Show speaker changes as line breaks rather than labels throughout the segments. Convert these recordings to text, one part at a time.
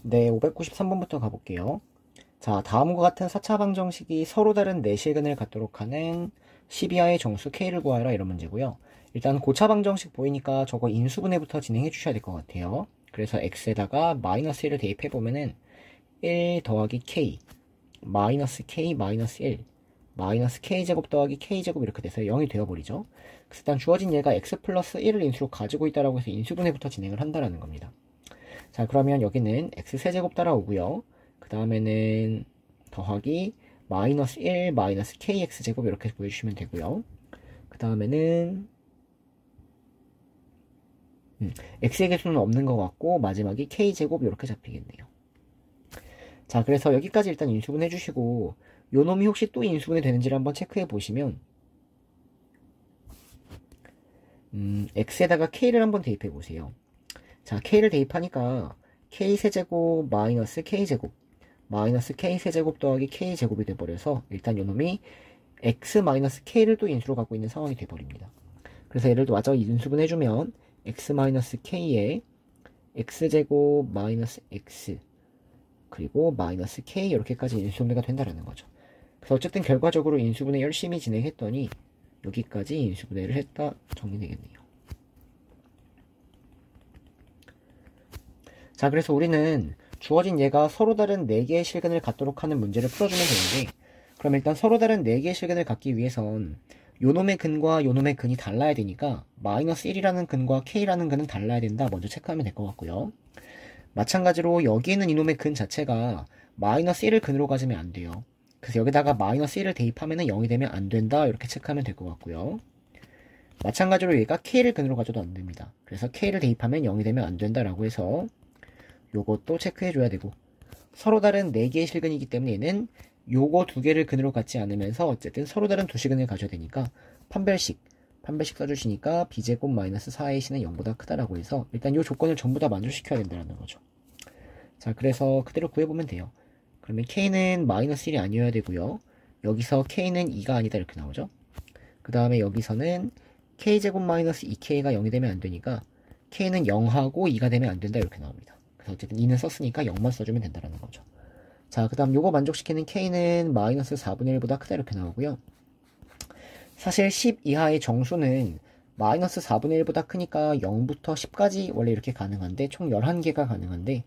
네, 593번부터 가볼게요. 자, 다음과 같은 4차 방정식이 서로 다른 내실근을 갖도록 하는 12하의 정수 K를 구하라 이런 문제고요. 일단 고차 방정식 보이니까 저거 인수분해부터 진행해 주셔야 될 것 같아요. 그래서 x에다가 마이너스 1을 대입해 보면은 1 더하기 k 마이너스 k 마이너스 1 마이너스 k제곱 더하기 k제곱 이렇게 돼서 0이 되어버리죠. 그래서 일단 주어진 얘가 x 플러스 1을 인수로 가지고 있다라고 해서 인수분해부터 진행을 한다라는 겁니다. 자, 그러면 여기는 x 세제곱 따라오고요. 그 다음에는 더하기 마이너스 1 마이너스 kx제곱 이렇게 보여주시면 되고요. 그 다음에는 x의 개수는 없는 것 같고 마지막이 k제곱 이렇게 잡히겠네요. 자, 그래서 여기까지 일단 인수분 해주시고 요 놈이 혹시 또 인수분해 되는지를 한번 체크해 보시면 x에다가 k를 한번 대입해 보세요. 자, k를 대입하니까 k세제곱 마이너스 k제곱 마이너스 k세제곱 더하기 k제곱이 돼버려서 일단 요 놈이 x 마이너스 k를 또 인수로 갖고 있는 상황이 돼버립니다. 그래서 얘를 마저 인수분 해주면 x 마이너스 k에 x제곱 마이너스 x 그리고 마이너스 k 이렇게까지 인수분해가 된다는 거죠. 그래서 어쨌든 결과적으로 인수분해 열심히 진행했더니 여기까지 인수분해를 했다 정리되겠네요. 자, 그래서 우리는 주어진 얘가 서로 다른 4개의 실근을 갖도록 하는 문제를 풀어주면 되는데, 그럼 일단 서로 다른 4개의 실근을 갖기 위해선 요놈의 근과 요놈의 근이 달라야 되니까 마이너스 1이라는 근과 k라는 근은 달라야 된다 먼저 체크하면 될 것 같고요. 마찬가지로 여기에는 이놈의 근 자체가 마이너스 1을 근으로 가지면 안 돼요. 그래서 여기다가 마이너스 1을 대입하면 0이 되면 안 된다 이렇게 체크하면 될 것 같고요. 마찬가지로 얘가 k를 근으로 가져도 안 됩니다. 그래서 k를 대입하면 0이 되면 안 된다라고 해서 요것도 체크해줘야 되고, 서로 다른 4개의 실근이기 때문에 얘는 요거 2개를 근으로 갖지 않으면서 어쨌든 서로 다른 2실근을 가져야 되니까 판별식 써주시니까 b제곱 마이너스 4ac는 0보다 크다라고 해서 일단 요 조건을 전부 다 만족시켜야 된다는 거죠. 자, 그래서 그대로 구해보면 돼요. 그러면 k는 마이너스 1이 아니어야 되고요. 여기서 k는 2가 아니다 이렇게 나오죠. 그 다음에 여기서는 k제곱 마이너스 2k가 0이 되면 안 되니까 k는 0하고 2가 되면 안 된다 이렇게 나옵니다. 그래서 어쨌든 2는 썼으니까 0만 써주면 된다는 거죠. 자, 그 다음 요거 만족시키는 k는 마이너스 4분의 1보다 크다 이렇게 나오고요. 사실 10 이하의 정수는 마이너스 4분의 1보다 크니까 0부터 10까지 원래 이렇게 가능한데 총 11개가 가능한데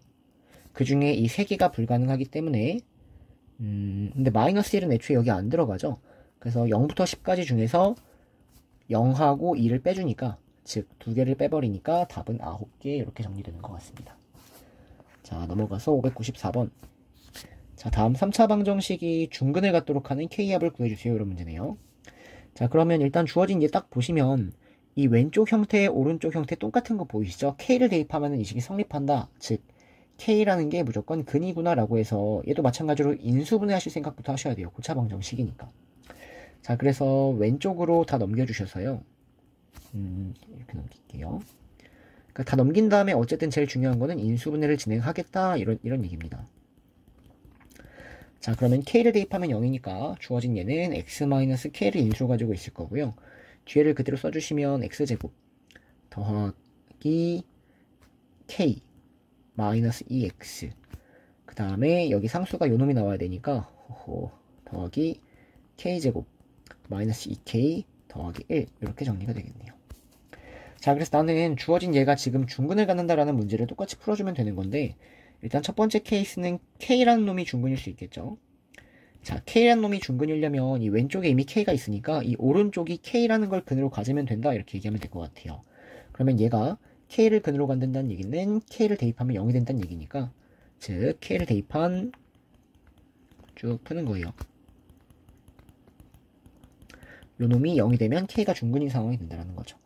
그 중에 이 3개가 불가능하기 때문에 근데 마이너스 1은 애초에 여기 안 들어가죠. 그래서 0부터 10까지 중에서 0하고 2를 빼주니까 즉 2개를 빼버리니까 답은 9개 이렇게 정리되는 것 같습니다. 자, 넘어가서 594번. 자, 다음 3차 방정식이 중근을 갖도록 하는 k합을 구해주세요 이런 문제네요. 자, 그러면 일단 주어진 얘 딱 보시면 이 왼쪽 형태, 오른쪽 형태 똑같은 거 보이시죠? k를 대입하면 이 식이 성립한다. 즉 k라는 게 무조건 근이구나 라고 해서 얘도 마찬가지로 인수분해 하실 생각부터 하셔야 돼요. 고차 방정식이니까. 자, 그래서 왼쪽으로 다 넘겨주셔서요. 이렇게 넘길게요. 그러니까 다 넘긴 다음에 어쨌든 제일 중요한 거는 인수분해를 진행하겠다 이런 얘기입니다. 자, 그러면 k를 대입하면 0이니까 주어진 얘는 x-k를 인수로 가지고 있을 거고요. 뒤에를 그대로 써주시면 x제곱 더하기 k 마이너스 2x 그 다음에 여기 상수가 요놈이 나와야 되니까 더하기 k제곱 마이너스 2k 더하기 1 이렇게 정리가 되겠네요. 자, 그래서 나는 주어진 얘가 지금 중근을 갖는다라는 문제를 똑같이 풀어주면 되는 건데 일단 첫 번째 케이스는 k라는 놈이 중근일 수 있겠죠. 자, k라는 놈이 중근이려면 이 왼쪽에 이미 k가 있으니까 이 오른쪽이 k라는 걸 근으로 가지면 된다 이렇게 얘기하면 될 것 같아요. 그러면 얘가 k를 근으로 갖는다는 얘기는 k를 대입하면 0이 된다는 얘기니까 즉 k를 대입한 쭉 푸는 거예요. 요 놈이 0이 되면 k가 중근인 상황이 된다는 거죠.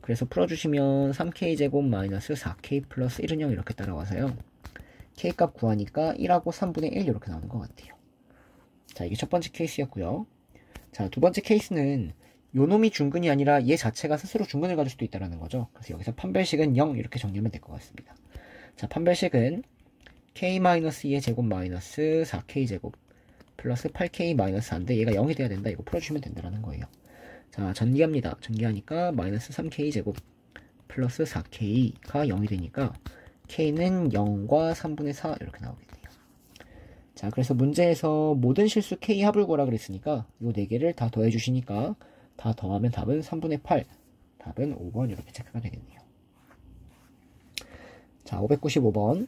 그래서 풀어주시면 3k제곱 마이너스 4k 플러스 1은 0 이렇게 따라와서요. k값 구하니까 1하고 3분의 1 이렇게 나오는 것 같아요. 자, 이게 첫 번째 케이스였고요. 자, 두 번째 케이스는 요 놈이 중근이 아니라 얘 자체가 스스로 중근을 가질 수도 있다는 거죠. 그래서 여기서 판별식은 0 이렇게 정리하면 될 것 같습니다. 자, 판별식은 k-2의 제곱 마이너스 4k제곱 플러스 8k-4인데 얘가 0이 돼야 된다. 이거 풀어주시면 된다는 거예요. 자, 전기합니다. 전기하니까 마이너스 3k제곱 플러스 4k가 0이 되니까 K는 0과 3분의 4 이렇게 나오겠네요. 자, 그래서 문제에서 모든 실수 K 합을 구하라 그랬으니까 요 4개를 다 더해주시니까 다 더하면 답은 3분의 8. 답은 5번 이렇게 체크가 되겠네요. 자, 595번.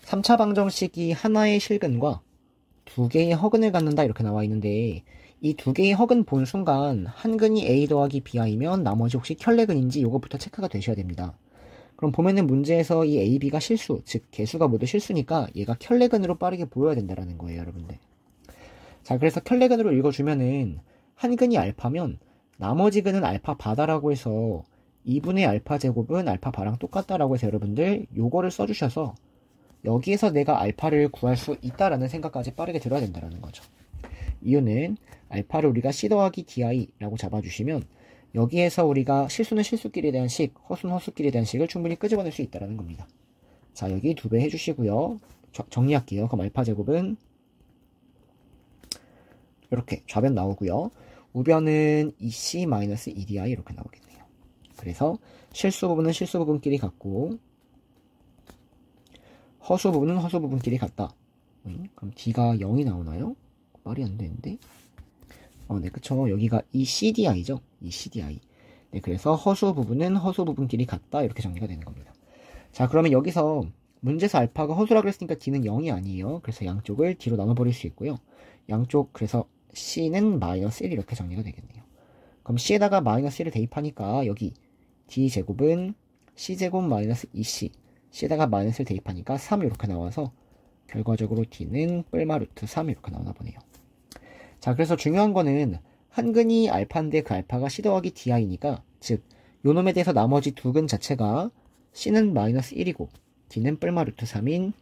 3차 방정식이 하나의 실근과 2개의 허근을 갖는다 이렇게 나와 있는데 이 2개의 허근 본 순간 한 근이 A 더하기 BI면 나머지 혹시 켤레근인지 요거부터 체크가 되셔야 됩니다. 그럼 보면은 문제에서 이 A, B가 실수, 즉 개수가 모두 실수니까 얘가 켤레근으로 빠르게 보여야 된다는 거예요, 여러분들. 자, 그래서 켤레근으로 읽어주면은 한 근이 알파면 나머지 근은 알파 바다라고 해서 2분의 알파 제곱은 알파 바랑 똑같다라고 해서 여러분들 요거를 써주셔서 여기에서 내가 알파를 구할 수 있다라는 생각까지 빠르게 들어야 된다는 거죠. 이유는 알파를 우리가 C 더하기 DI라고 잡아주시면 여기에서 우리가 실수는 실수끼리에 대한 식, 허수는 허수끼리에 대한 식을 충분히 끄집어낼 수 있다는 겁니다. 자, 여기 2배 해주시고요. 정리할게요. 그럼 알파 제곱은 이렇게 좌변 나오고요. 우변은 EC-EDI 이렇게 나오겠네요. 그래서 실수 부분은 실수 부분끼리 같고 허수 부분은 허수 부분끼리 같다. 그럼 D가 0이 나오나요? 말이 안 되는데. 네, 그쵸. 여기가 ECDI죠. ECDI. 네, 그래서 허수 부분은 허수 부분끼리 같다. 이렇게 정리가 되는 겁니다. 자, 그러면 여기서 문제에서 알파가 허수라 그랬으니까 D는 0이 아니에요. 그래서 양쪽을 D로 나눠버릴 수 있고요. 양쪽, 그래서 C는 마이너스 1 이렇게 정리가 되겠네요. 그럼 C에다가 마이너스 1을 대입하니까 여기 D제곱은 C제곱 마이너스 2C. C에다가 마이너스를 대입하니까 3 이렇게 나와서 결과적으로 D는 뿔마 루트 3 이렇게 나오나 보네요. 자, 그래서 중요한 거는 한 근이 알파인데 그 알파가 C 더하기 DI니까 즉 요놈에 대해서 나머지 두 근 자체가 C는 마이너스 1이고 D는 뿔마 루트 3인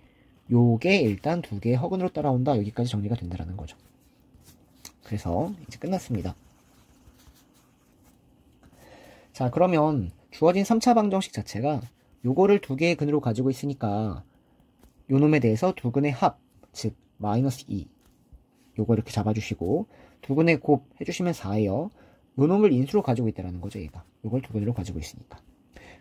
요게 일단 두 개의 허근으로 따라온다. 여기까지 정리가 된다는 거죠. 그래서 이제 끝났습니다. 자, 그러면 주어진 3차 방정식 자체가 요거를 두 개의 근으로 가지고 있으니까 요놈에 대해서 두 근의 합, 즉 마이너스 2 요거 이렇게 잡아주시고 두 근의 곱 해주시면 4예요. 요놈을 인수로 가지고 있다는 거죠. 얘가 요걸 두 근으로 가지고 있으니까.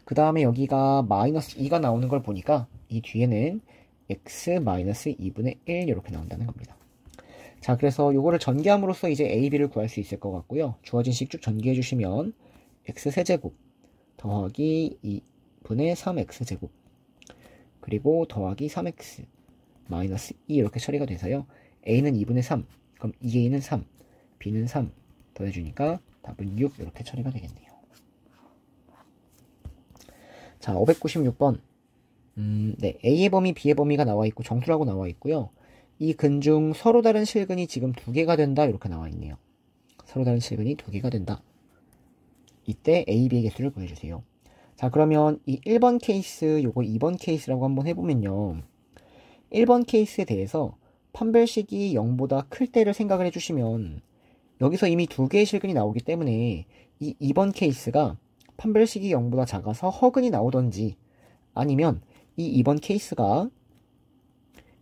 그 다음에 여기가 마이너스 2가 나오는 걸 보니까 이 뒤에는 x 마이너스 2분의 1 이렇게 나온다는 겁니다. 자, 그래서 요거를 전개함으로써 이제 a, b를 구할 수 있을 것 같고요. 주어진 식 쭉 전개해 주시면 x 세제곱 더하기 2분의 3x 제곱 그리고 더하기 3x 마이너스 2 이렇게 처리가 돼서요. a는 2분의 3, 그럼 2a는 3, b는 3 더해주니까 답은 6 이렇게 처리가 되겠네요. 자, 596번. 네, a의 범위, b의 범위가 나와 있고 정수라고 나와 있고요. 이 근 중 서로 다른 실근이 지금 2개가 된다 이렇게 나와 있네요. 서로 다른 실근이 2개가 된다. 이때 a, b의 개수를 구해주세요. 자, 그러면 이 1번 케이스, 요거 2번 케이스라고 한번 해보면요. 1번 케이스에 대해서 판별식이 0보다 클 때를 생각을 해주시면 여기서 이미 2개의 실근이 나오기 때문에 이 2번 케이스가 판별식이 0보다 작아서 허근이 나오던지 아니면 이 2번 케이스가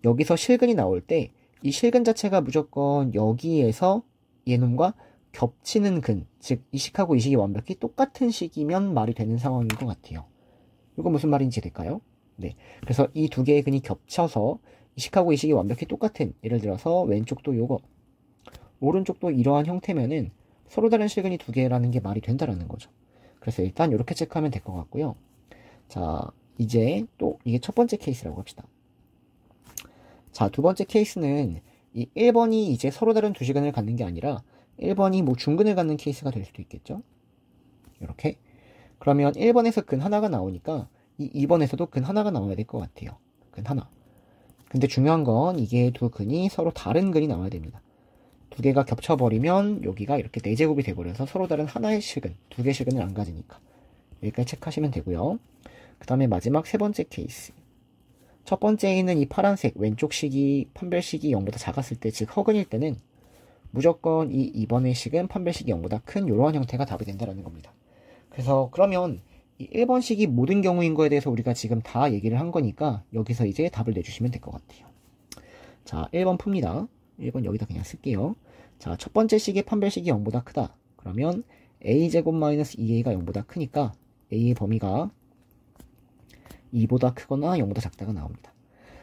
여기서 실근이 나올 때 이 실근 자체가 무조건 여기에서 얘놈과 겹치는 근, 즉 이식하고 이식이 완벽히 똑같은 식이면 말이 되는 상황인 것 같아요. 이거 무슨 말인지 될까요? 네, 그래서 이 두 개의 근이 겹쳐서 이식하고 이식이 완벽히 똑같은, 예를 들어서 왼쪽도 요거, 오른쪽도 이러한 형태면은 서로 다른 실근이 2개라는 게 말이 된다라는 거죠. 그래서 일단 이렇게 체크하면 될 것 같고요. 자, 이제 또 이게 첫 번째 케이스라고 합시다. 자, 두 번째 케이스는 이 1번이 이제 서로 다른 두 실근을 갖는 게 아니라 1번이 뭐 중근을 갖는 케이스가 될 수도 있겠죠. 이렇게. 그러면 1번에서 근 하나가 나오니까 이 2번에서도 근 하나가 나와야 될 것 같아요. 근 하나. 근데 중요한 건 이게 두 근이 서로 다른 근이 나와야 됩니다. 두 개가 겹쳐버리면 여기가 이렇게 4제곱이 돼버려서 서로 다른 하나의 실근, 2개 실근을 안 가지니까 여기까지 체크하시면 되고요. 그 다음에 마지막 세 번째 케이스. 첫 번째에는 이 파란색 왼쪽 식이 판별식이 0보다 작았을 때, 즉 허근일 때는 무조건 이 2번의 식은 판별식이 0보다 큰 이러한 형태가 답이 된다는 겁니다. 그래서 그러면 이 1번식이 모든 경우인 거에 대해서 우리가 지금 다 얘기를 한 거니까 여기서 이제 답을 내주시면 될 것 같아요. 자, 1번 풉니다. 1번 여기다 그냥 쓸게요. 자, 첫 번째 식의 판별식이 0보다 크다. 그러면 a제곱 마이너스 2a가 0보다 크니까 a의 범위가 2보다 크거나 0보다 작다가 나옵니다.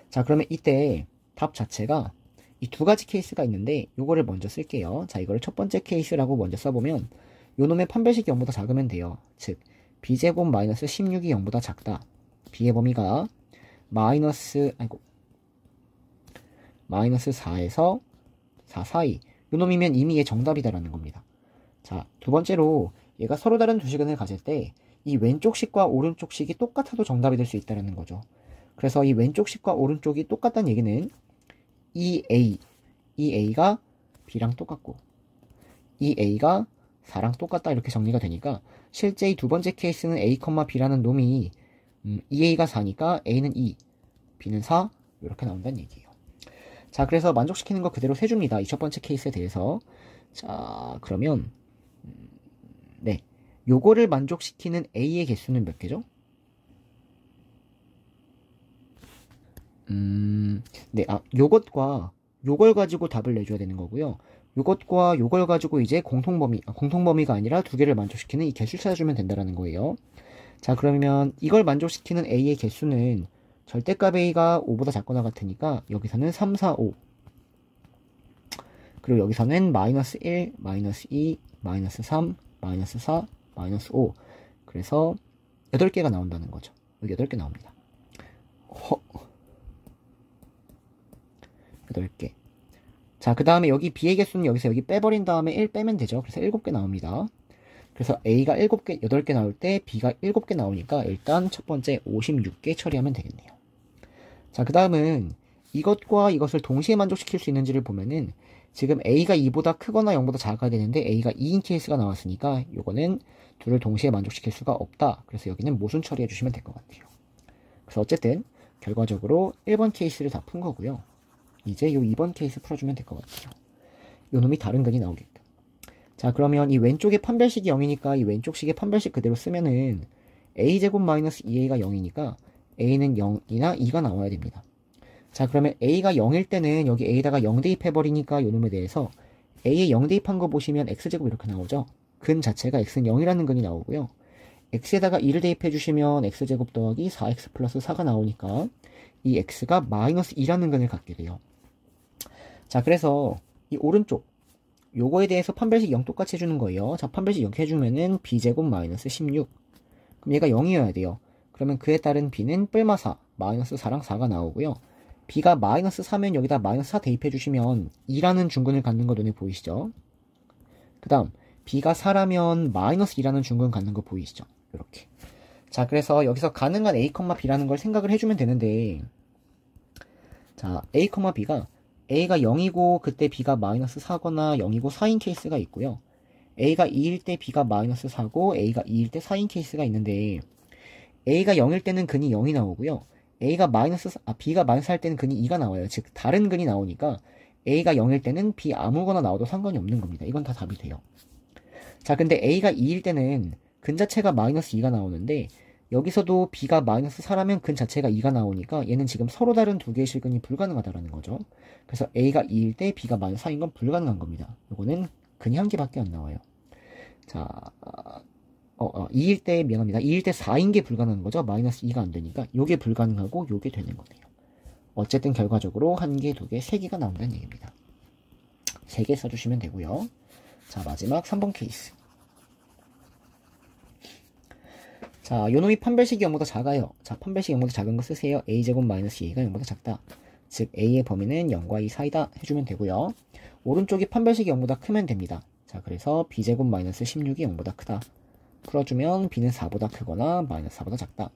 자, 그러면 이때 답 자체가 이 두 가지 케이스가 있는데 요거를 먼저 쓸게요. 자, 이거를 첫 번째 케이스라고 먼저 써보면 요놈의 판별식이 0보다 작으면 돼요. 즉 b제곱 마이너스 16이 0보다 작다. b의 범위가 마이너스 4에서 4 사이. 요놈이면 이미 얘 정답이다라는 겁니다. 자, 두 번째로 얘가 서로 다른 두 식은을 가질 때 이 왼쪽 식과 오른쪽 식이 똑같아도 정답이 될 수 있다는 거죠. 그래서 이 왼쪽 식과 오른쪽이 똑같다는 얘기는 이 A가 B랑 똑같고 이 A가 4랑 똑같다 이렇게 정리가 되니까 실제 이 두 번째 케이스는 A, B라는 놈이 이 A가 4니까 A는 2, B는 4 이렇게 나온다는 얘기예요. 자, 그래서 만족시키는 거 그대로 세줍니다. 이 첫 번째 케이스에 대해서. 자, 그러면 네, 요거를 만족시키는 A의 개수는 몇 개죠? 네, 요것과 요걸 가지고 답을 내줘야 되는 거고요. 요것과 요걸 가지고 이제 공통범위가 아니라 두 개를 만족시키는 이 개수를 찾아주면 된다라는 거예요. 자, 그러면 이걸 만족시키는 A의 개수는 절대값 A가 5보다 작거나 같으니까 여기서는 3, 4, 5. 그리고 여기서는 마이너스 1, 마이너스 2, 마이너스 3, 마이너스 4, 마이너스 5. 그래서 8개가 나온다는 거죠. 여기 8개 나옵니다. 8개. 자, 그 다음에 여기 B의 개수는 여기서 여기 빼버린 다음에 1 빼면 되죠. 그래서 7개 나옵니다. 그래서 A가 7개, 8개 나올 때 B가 7개 나오니까 일단 첫 번째 56개 처리하면 되겠네요. 자, 그 다음은 이것과 이것을 동시에 만족시킬 수 있는지를 보면은 지금 A가 2보다 크거나 0보다 작아야 되는데 A가 2인 케이스가 나왔으니까 요거는 둘을 동시에 만족시킬 수가 없다. 그래서 여기는 모순 처리해 주시면 될 것 같아요. 그래서 어쨌든 결과적으로 1번 케이스를 다 푼 거고요. 이제 요 2번 케이스 풀어주면 될 것 같아요. 요 놈이 다른 근이 나오게끔. 자, 그러면 이 왼쪽의 판별식이 0이니까 이 왼쪽 식의 판별식 그대로 쓰면은 a제곱 마이너스 2a가 0이니까 a는 0이나 2가 나와야 됩니다. 자, 그러면 a가 0일 때는 여기 a에다가 0 대입해버리니까 요 놈에 대해서 a에 0 대입한 거 보시면 x제곱 이렇게 나오죠. 근 자체가 x는 0이라는 근이 나오고요. x에다가 2를 대입해주시면 x제곱 더하기 4x 플러스 4가 나오니까 이 x가 마이너스 2라는 근을 갖게 돼요. 자, 그래서 이 오른쪽 요거에 대해서 판별식 0 똑같이 해주는 거예요. 자, 판별식 0 해주면은 b제곱 마이너스 16. 그럼 얘가 0이어야 돼요. 그러면 그에 따른 b는 뿔마 4, 마이너스 4랑 4가 나오고요. b가 마이너스 4면 여기다 마이너스 4 대입해주시면 2라는 중근을 갖는 거 눈에 보이시죠? 그 다음 b가 4라면 마이너스 2라는 중근 갖는 거 보이시죠? 이렇게. 자, 그래서 여기서 가능한 a, b라는 걸 생각을 해주면 되는데, 자, a, b가 a가 0이고 그때 b가 마이너스 4거나 0이고 4인 케이스가 있고요. a가 2일 때 b가 마이너스 4고 a가 2일 때 4인 케이스가 있는데, a가 0일 때는 근이 0이 나오고요. b가 마이너스 4할 때는 근이 2가 나와요. 즉 다른 근이 나오니까 a가 0일 때는 b 아무거나 나와도 상관이 없는 겁니다. 이건 다 답이 돼요. 자, 근데 a가 2일 때는 근 자체가 마이너스 2가 나오는데 여기서도 b가 마이너스 4라면 근 자체가 2가 나오니까 얘는 지금 서로 다른 두 개의 실근이 불가능하다라는 거죠. 그래서 a가 2일 때 b가 마이너스 4인 건 불가능한 겁니다. 요거는 근이 한 개밖에 안 나와요. 자, 2일 때 미안합니다. 2일 때 4인 게 불가능한 거죠. 마이너스 2가 안 되니까 요게 불가능하고 요게 되는 거네요. 어쨌든 결과적으로 1개, 2개, 3개가 나온다는 얘기입니다. 3개 써주시면 되고요. 자, 마지막 3번 케이스. 자, 요놈이 판별식이 0보다 작아요. 자, 판별식이 0보다 작은 거 쓰세요. a제곱 마이너스 2가 0보다 작다. 즉 a의 범위는 0과 2 사이다 해주면 되고요. 오른쪽이 판별식이 0보다 크면 됩니다. 자, 그래서 b제곱 마이너스 16이 0보다 크다. 풀어주면 b는 4보다 크거나 마이너스 4보다 작다.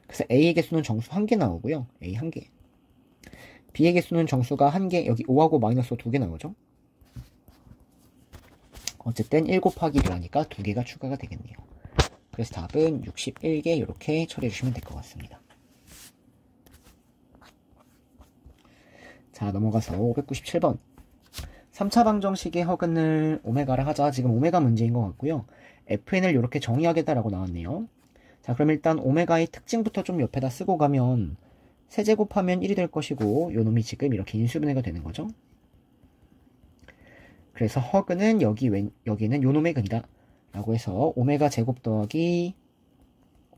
그래서 a의 개수는 정수 1개 나오고요. a 1개. b의 개수는 정수가 1개, 여기 5하고 마이너스 5 2개 나오죠. 어쨌든 1 곱하기 1하니까 2개가 추가가 되겠네요. 그래서 답은 61개 이렇게 처리해 주시면 될 것 같습니다. 자, 넘어가서 597번. 3차 방정식의 허근을 오메가를 하자. 지금 오메가 문제인 것 같고요. fn을 이렇게 정의하겠다라고 나왔네요. 자, 그럼 일단 오메가의 특징부터 좀 옆에다 쓰고 가면 세제곱하면 1이 될 것이고 요 놈이 지금 이렇게 인수분해가 되는 거죠. 그래서 허근은 여기는 요 놈의 근이다 라고 해서 오메가 제곱 더하기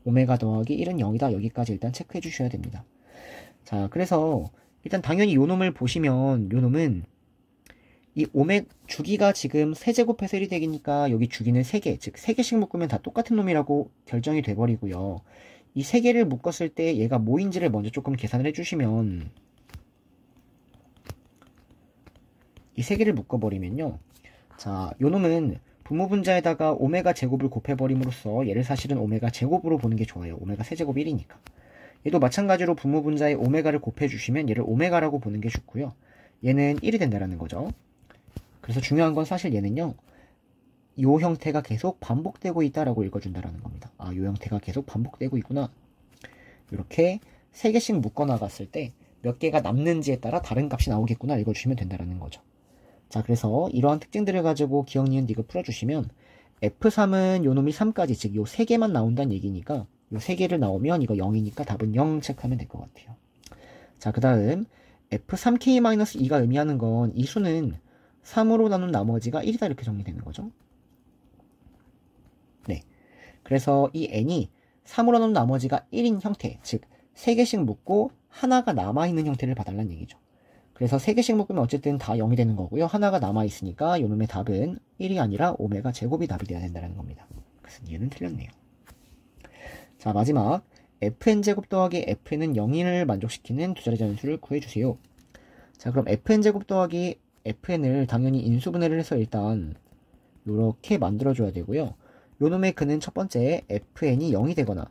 오메가 더하기 1은 0이다. 여기까지 일단 체크해 주셔야 됩니다. 자, 그래서 일단 당연히 요 놈을 보시면 요 놈은 이 주기가 지금 세제곱해서 1이 되니까 여기 주기는 3개, 즉 3개씩 묶으면 다 똑같은 놈이라고 결정이 돼버리고요. 이 3개를 묶었을 때 얘가 뭐인지를 먼저 조금 계산을 해주시면, 이 3개를 묶어버리면요. 자, 요 놈은 분모분자에다가 오메가 제곱을 곱해버림으로써 얘를 사실은 오메가 제곱으로 보는 게 좋아요. 오메가 세제곱 1이니까. 얘도 마찬가지로 분모분자에 오메가를 곱해주시면 얘를 오메가라고 보는 게 좋고요. 얘는 1이 된다라는 거죠. 그래서 중요한 건 사실 얘는요. 요 형태가 계속 반복되고 있다라고 읽어준다라는 겁니다. 아, 요 형태가 계속 반복되고 있구나. 이렇게 3개씩 묶어나갔을 때 몇 개가 남는지에 따라 다른 값이 나오겠구나 읽어주시면 된다라는 거죠. 자, 그래서 이러한 특징들을 가지고 기억, 니은, 디귿 풀어주시면 F3은 요 놈이 3까지, 즉 요 3개만 나온다는 얘기니까 요 3개를 나오면 이거 0이니까 답은 0 체크하면 될 것 같아요. 자, 그 다음 F3K-2가 의미하는 건 이 수는 3으로 나눈 나머지가 1이다 이렇게 정리되는 거죠. 네. 그래서 이 n이 3으로 나눈 나머지가 1인 형태, 즉 3개씩 묶고 하나가 남아있는 형태를 봐달라는 얘기죠. 그래서 3개씩 묶으면 어쨌든 다 0이 되는 거고요. 하나가 남아있으니까 요놈의 답은 1이 아니라 오메가 제곱이 답이 돼야 된다는 겁니다. 그래서 얘는 틀렸네요. 자, 마지막 fn제곱 더하기 fn은 0인을 만족시키는 두 자리 자연수를 구해주세요. 자, 그럼 fn제곱 더하기 fn을 당연히 인수분해를 해서 일단 요렇게 만들어줘야 되고요. 요놈의 근은 첫 번째 fn이 0이 되거나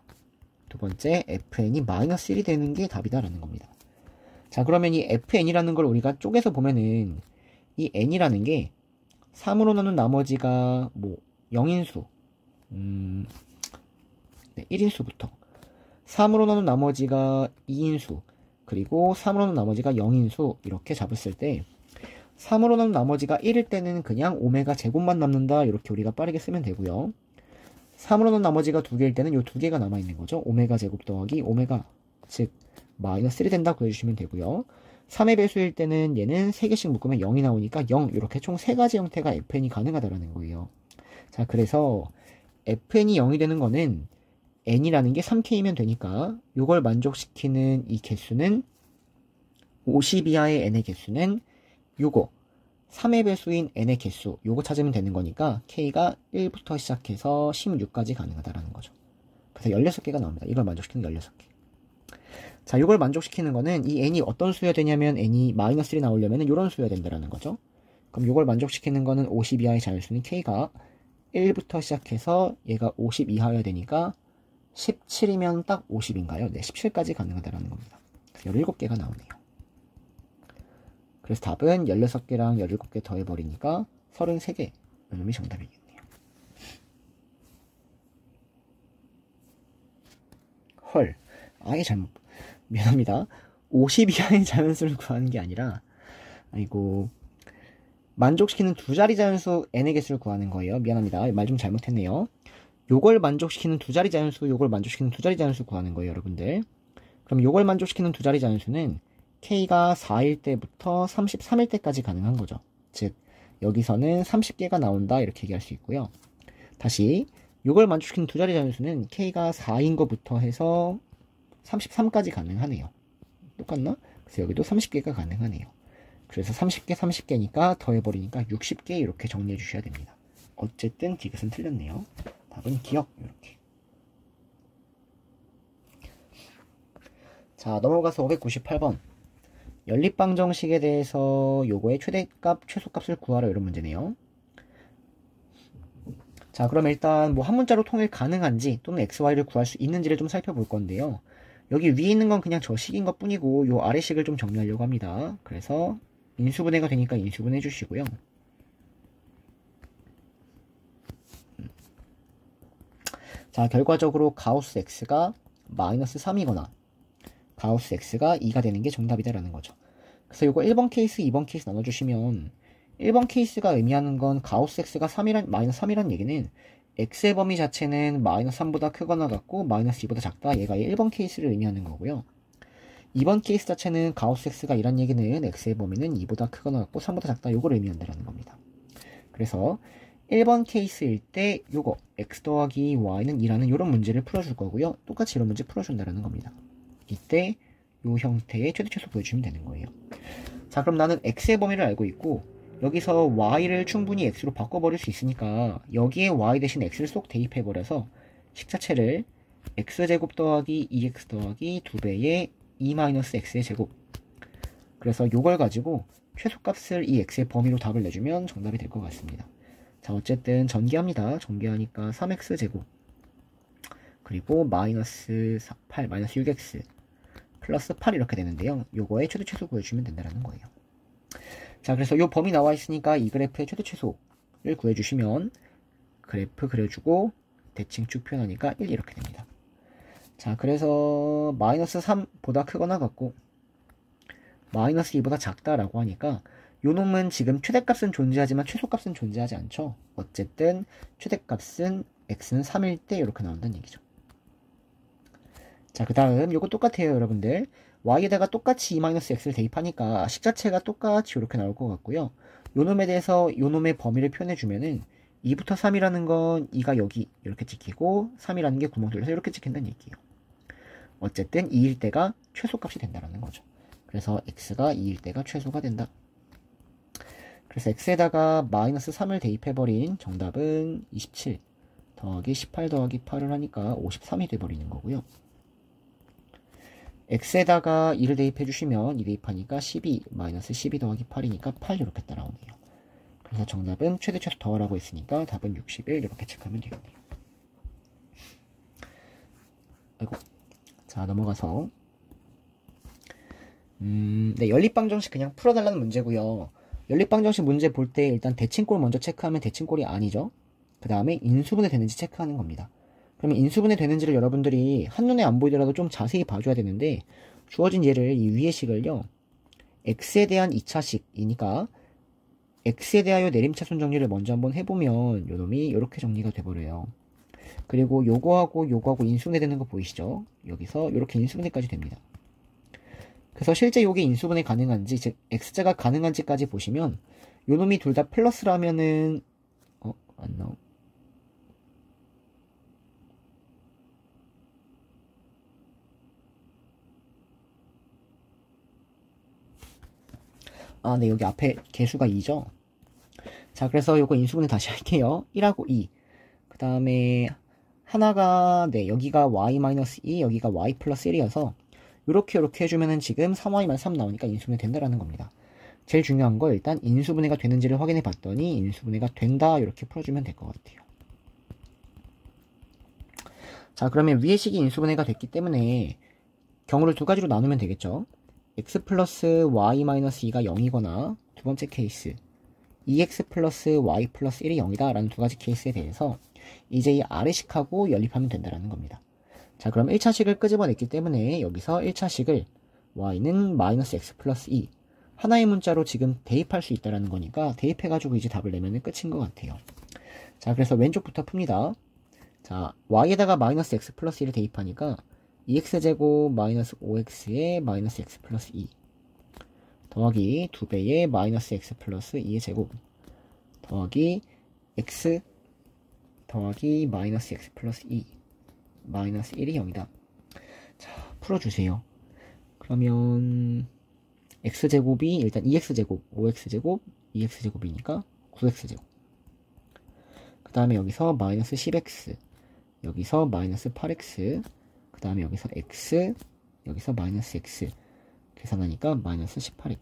두 번째 fn이 마이너스 1이 되는 게 답이다라는 겁니다. 자, 그러면 이 fn이라는 걸 우리가 쪼개서 보면은 이 n이라는 게 3으로 나눈 나머지가 뭐 0인수, 네, 1인수부터 3으로 나눈 나머지가 2인수, 그리고 3으로 나눈 나머지가 0인수 이렇게 잡았을 때 3으로 나눈 나머지가 1일 때는 그냥 오메가 제곱만 남는다 이렇게 우리가 빠르게 쓰면 되고요. 3으로 나눈 나머지가 2개일 때는 요 2개가 남아있는 거죠. 오메가 제곱 더하기 오메가, 즉 마이너스 1이 된다 구해주시면 되고요. 3의 배수일 때는 얘는 3개씩 묶으면 0이 나오니까 0 이렇게 총 3가지 형태가 fn이 가능하다라는 거예요. 자, 그래서 fn이 0이 되는 거는 n이라는 게 3k이면 되니까 요걸 만족시키는 이 개수는 50 이하의 n의 개수는 요거 3의 배수인 n의 개수 요거 찾으면 되는 거니까 k가 1부터 시작해서 16까지 가능하다라는 거죠. 그래서 16개가 나옵니다. 이걸 만족시키는 16개. 자, 요걸 만족시키는 거는 이 n이 어떤 수여야 되냐면 n이 마이너스 1이 나오려면 요런 수여야 된다라는 거죠. 그럼 요걸 만족시키는 거는 50 이하의 자연수는 k가 1부터 시작해서 얘가 50 이하여야 되니까 17이면 딱 50인가요? 네, 17까지 가능하다라는 겁니다. 그래서 17개가 나오네요. 그래서 답은 16개랑 17개 더해버리니까 33개. 이놈이 정답이겠네요. 헐. 아예 잘못. 미안합니다. 50 이하의 자연수를 구하는 게 아니라, 아이고, 만족시키는 두 자리 자연수 n의 개수를 구하는 거예요. 미안합니다. 말 좀 잘못했네요. 요걸 만족시키는 두 자리 자연수, 요걸 만족시키는 두 자리 자연수 구하는 거예요, 여러분들. 그럼 요걸 만족시키는 두 자리 자연수는 k가 4일 때부터 33일 때까지 가능한 거죠. 즉 여기서는 30개가 나온다 이렇게 얘기할 수 있고요. 다시 요걸 만족시키는 두 자리 자연수는 k가 4인 것부터 해서 33까지 가능하네요. 똑같나? 그래서 여기도 30개가 가능하네요. 그래서 30개 30개니까 더해버리니까 60개 이렇게 정리해 주셔야 됩니다. 어쨌든 디귿은 틀렸네요. 답은 기억 이렇게. 자, 넘어가서 598번 연립방정식에 대해서 요거의 최대값, 최소값을 구하라 이런 문제네요. 자, 그럼 일단 뭐 한 문자로 통일 가능한지 또는 xy를 구할 수 있는지를 좀 살펴볼 건데요. 여기 위에 있는 건 그냥 저 식인 것 뿐이고 요 아래 식을 좀 정리하려고 합니다. 그래서 인수분해가 되니까 인수분해 해주시고요. 자, 결과적으로 가우스 x가 마이너스 3이거나 가우스 x가 2가 되는 게 정답이다라는 거죠. 그래서 이거 1번 케이스, 2번 케이스 나눠주시면 1번 케이스가 의미하는 건 가우스 x가 3이란, 마이너스 3이란 얘기는 x의 범위 자체는 마이너스 3보다 크거나 같고 마이너스 2보다 작다. 얘가 1번 케이스를 의미하는 거고요. 2번 케이스 자체는 가우스 x가 2란 얘기는 x의 범위는 2보다 크거나 같고 3보다 작다. 요걸 의미한다라는 겁니다. 그래서 1번 케이스일 때 요거 x 더하기 y는 2라는 요런 문제를 풀어줄 거고요. 똑같이 이런 문제 풀어준다는 겁니다. 이때 요 형태의 최대 최소 보여주면 되는 거예요. 자, 그럼 나는 x의 범위를 알고 있고 여기서 y를 충분히 x로 바꿔버릴 수 있으니까 여기에 y 대신 x를 쏙 대입해버려서 식자체를 x제곱 더하기 2x 더하기 2배의 2-x의 제곱. 그래서 요걸 가지고 최소값을 이 x의 범위로 답을 내주면 정답이 될 것 같습니다. 자, 어쨌든 전개합니다. 전개하니까 3x제곱 그리고 마이너스 8, 마이너스 6x 플러스 8 이렇게 되는데요. 요거의 최대 최소 구해주면 된다는 거예요. 자, 그래서 요 범위 나와 있으니까 이 그래프의 최대 최소를 구해주시면 그래프 그려주고 대칭축 표현하니까 1 이렇게 됩니다. 자, 그래서 마이너스 3보다 크거나 같고 마이너스 2보다 작다라고 하니까 요 놈은 지금 최대값은 존재하지만 최소값은 존재하지 않죠. 어쨌든 최대값은 x는 3일 때 이렇게 나온다는 얘기죠. 자, 그 다음 요거 똑같아요, 여러분들. y에다가 똑같이 2-x를 대입하니까 식자체가 똑같이 이렇게 나올 것 같고요. 요 놈에 대해서 요 놈의 범위를 표현해주면은 2부터 3이라는 건 2가 여기 이렇게 찍히고 3이라는 게 구멍 뚫려서 이렇게 찍힌다는 얘기예요. 어쨌든 2일 때가 최소값이 된다는 거죠. 그래서 x가 2일 때가 최소가 된다. 그래서 x에다가 마이너스 3을 대입해버린 정답은 27 더하기 18 더하기 8을 하니까 53이 돼버리는 거고요. x에다가 2를 대입해주시면 2 대입하니까 12 마이너스 12 더하기 8이니까 8 이렇게 따라오네요. 그래서 정답은 최대 최소 더하라고 했으니까 답은 61 이렇게 체크하면 되겠네요. 아이고. 자, 넘어가서 네, 연립방정식 그냥 풀어달라는 문제고요. 연립방정식 문제 볼 때 일단 대칭꼴 먼저 체크하면 대칭꼴이 아니죠. 그 다음에 인수분해 되는지 체크하는 겁니다. 그러면 인수분해 되는지를 여러분들이 한눈에 안 보이더라도 좀 자세히 봐줘야 되는데 주어진 예를 이 위의 식을요. x에 대한 2차식이니까 x에 대하여 내림차순 정리를 먼저 한번 해보면 요놈이 이렇게 정리가 돼버려요. 그리고 요거하고 요거하고 인수분해 되는 거 보이시죠? 여기서 이렇게 인수분해까지 됩니다. 그래서 실제 요게 인수분해 가능한지, 즉 x자가 가능한지까지 보시면 요놈이 둘 다 플러스라면은 안 나오. 아, 네, 여기 앞에 개수가 2죠? 자, 그래서 요거 인수분해 다시 할게요. 1하고 2. 그 다음에 하나가, 네, 여기가 y-2, 여기가 y 플러스 1이어서 요렇게 해주면은 지금 3y-3 나오니까 인수분해 된다라는 겁니다. 제일 중요한 거 일단 인수분해가 되는지를 확인해 봤더니 인수분해가 된다 이렇게 풀어주면 될 것 같아요. 자, 그러면 위의 식이 인수분해가 됐기 때문에 경우를 두 가지로 나누면 되겠죠. x 플러스 y-2가 0이거나 두 번째 케이스 2x 플러스 y 플러스 1이 0이다 라는 두 가지 케이스에 대해서 이제 이 아래식하고 연립하면 된다라는 겁니다. 자, 그럼 1차식을 끄집어냈기 때문에 여기서 1차식을 y는 마이너스 x 플러스 2 하나의 문자로 지금 대입할 수 있다는 거니까 대입해가지고 이제 답을 내면 끝인 것 같아요. 자, 그래서 왼쪽부터 풉니다. 자, y에다가 마이너스 x 플러스 1을 대입하니까 2x제곱 마이너스 5x에 마이너스 x 플러스 2 더하기 2배의 마이너스 x 플러스 2의 제곱 더하기 x 더하기 마이너스 x 플러스 2 마이너스 1이 0이다. 자, 풀어주세요. 그러면 x제곱이 일단 2x제곱 5x제곱 2x제곱이니까 9x제곱 그 다음에 여기서 마이너스 10x 여기서 마이너스 8x 그 다음에 여기서 x 여기서 마이너스 x 계산하니까 마이너스 18x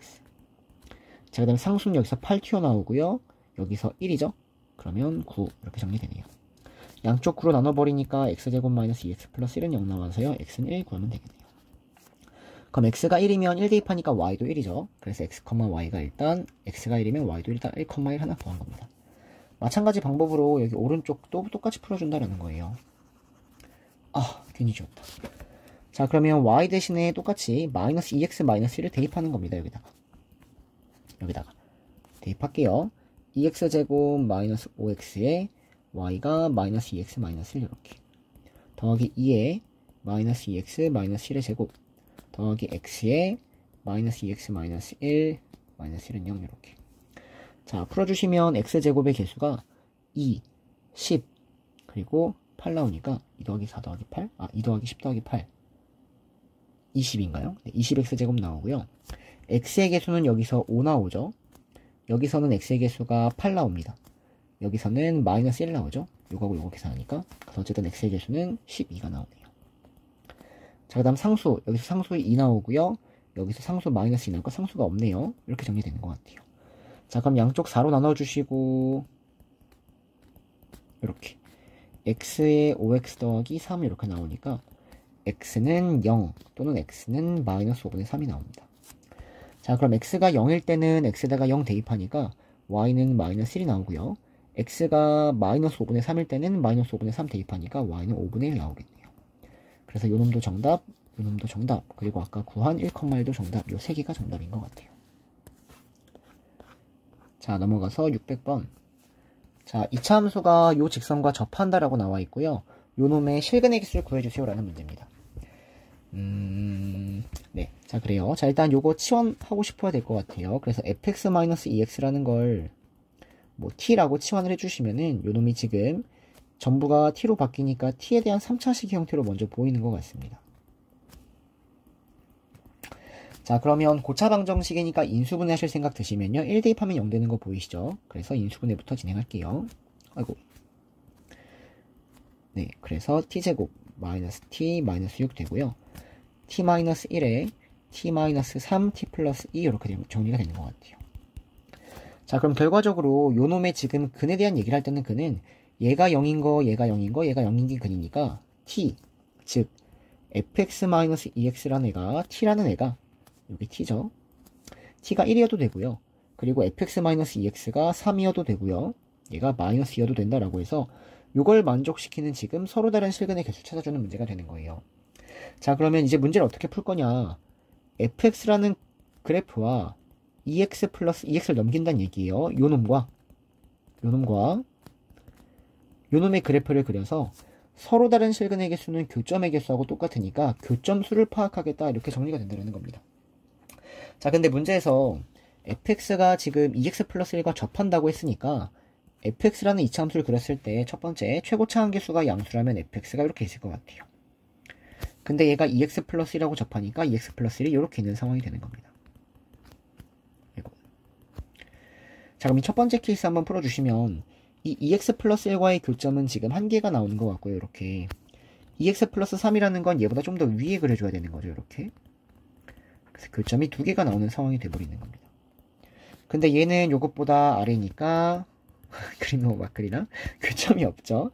자, 그 다음에 상수는 여기서 8 튀어나오고요. 여기서 1이죠. 그러면 9 이렇게 정리되네요. 양쪽 9로 나눠버리니까 x제곱 마이너스 2x 플러스 1은 0 나와서요. x는 1 구하면 되겠네요. 그럼 x가 1이면 1 대입하니까 y도 1이죠. 그래서 x, y가 일단 x가 1이면 y도 일단 1, 1 하나 구한 겁니다. 마찬가지 방법으로 여기 오른쪽도 똑같이 풀어준다는 거예요. 아, 괜히 지웠다. 자, 그러면 y 대신에 똑같이 마이너스 2x 마이너스 1을 대입하는 겁니다. 여기다가 대입할게요. 2x제곱 마이너스 5x에 y가 마이너스 2x 마이너스 1 이렇게 더하기 2에 마이너스 2x 마이너스 1의 제곱 더하기 x에 마이너스 2x 마이너스 1 마이너스 1은 0 이렇게 자, 풀어주시면 x제곱의 개수가 2, 10, 그리고 8 나오니까 2 더하기 4 더하기 8, 2 더하기 10 더하기 8, 20인가요? 네, 20x제곱 나오고요. x의 개수는 여기서 5 나오죠. 여기서는 x의 개수가 8 나옵니다. 여기서는 마이너스 1 나오죠. 요거하고 요거 계산하니까. 그래서 어쨌든 x의 개수는 12가 나오네요. 자, 그 다음 상수. 여기서 상수 2 나오고요. 여기서 상수 마이너스 2 나오니까 상수가 없네요. 이렇게 정리되는 것 같아요. 자, 그럼 양쪽 4로 나눠주시고 이렇게 x의 5x 더하기 3 이렇게 나오니까 x는 0 또는 x는 마이너스 5분의 3이 나옵니다. 자, 그럼 x가 0일 때는 x에다가 0 대입하니까 y는 마이너스 1이 나오고요. x가 마이너스 5분의 3일 때는 마이너스 5분의 3 대입하니까 y는 5분의 1 나오겠네요. 그래서 요 놈도 정답, 요 놈도 정답, 그리고 아까 구한 1,1도 정답, 요 3개가 정답인 것 같아요. 자, 넘어가서 600번. 자, 이차 함수가 요 직선과 접한다라고 나와 있고요. 요 놈의 실근의 개수를 구해주세요라는 문제입니다. 네. 자, 그래요. 자, 일단 요거 치환하고 싶어야 될 것 같아요. 그래서 fx-2x라는 걸 뭐 t라고 치환을 해주시면은 요 놈이 지금 전부가 t로 바뀌니까 t에 대한 3차식 형태로 먼저 보이는 것 같습니다. 자, 그러면 고차 방정식이니까 인수분해 하실 생각 드시면요. 1 대입하면 0 되는 거 보이시죠? 그래서 인수분해부터 진행할게요. 아이고. 네, 그래서 t제곱 마이너스 t 마이너스 6 되고요. t 마이너스 1에 t 마이너스 3 t 플러스 2 이렇게 정리가 되는 것 같아요. 자, 그럼 결과적으로 요 놈의 지금 근에 대한 얘기를 할 때는 근은 얘가 0인 거, 얘가 0인 거, 얘가 0인 게 근이니까 t, 즉 fx-2x라는 애가 t라는 애가 여기 t죠. t가 1이어도 되고요. 그리고 fx-2x가 3이어도 되고요. 얘가 마이너스 2여도 된다라고 해서 요걸 만족시키는 지금 서로 다른 실근의 개수 찾아주는 문제가 되는 거예요. 자, 그러면 이제 문제를 어떻게 풀 거냐. fx라는 그래프와 2x 플러스 2x를 넘긴다는 얘기예요. 요 놈과 요 놈의 그래프를 그려서 서로 다른 실근의 개수는 교점의 개수하고 똑같으니까 교점수를 파악하겠다 이렇게 정리가 된다는 겁니다. 자, 근데 문제에서 fx가 지금 2x 플러스 1과 접한다고 했으니까 fx라는 이차함수를 그렸을 때 첫 번째 최고차 한계수가 양수라면 fx가 이렇게 있을 것 같아요. 근데 얘가 2x 플러스 1하고 접하니까 2x 플러스 1이 이렇게 있는 상황이 되는 겁니다. 이거. 자, 그럼 이 첫 번째 케이스 한번 풀어주시면 이 2x 플러스 1과의 교점은 지금 한 개가 나오는 것 같고요. 이렇게 2x 플러스 3이라는 건 얘보다 좀 더 위에 그려줘야 되는 거죠. 이렇게. 그래서 교점이 두 개가 나오는 상황이 돼버리는 겁니다. 근데 얘는 요것보다 아래니까 그림 너무 막 그리나? 교점이 없죠.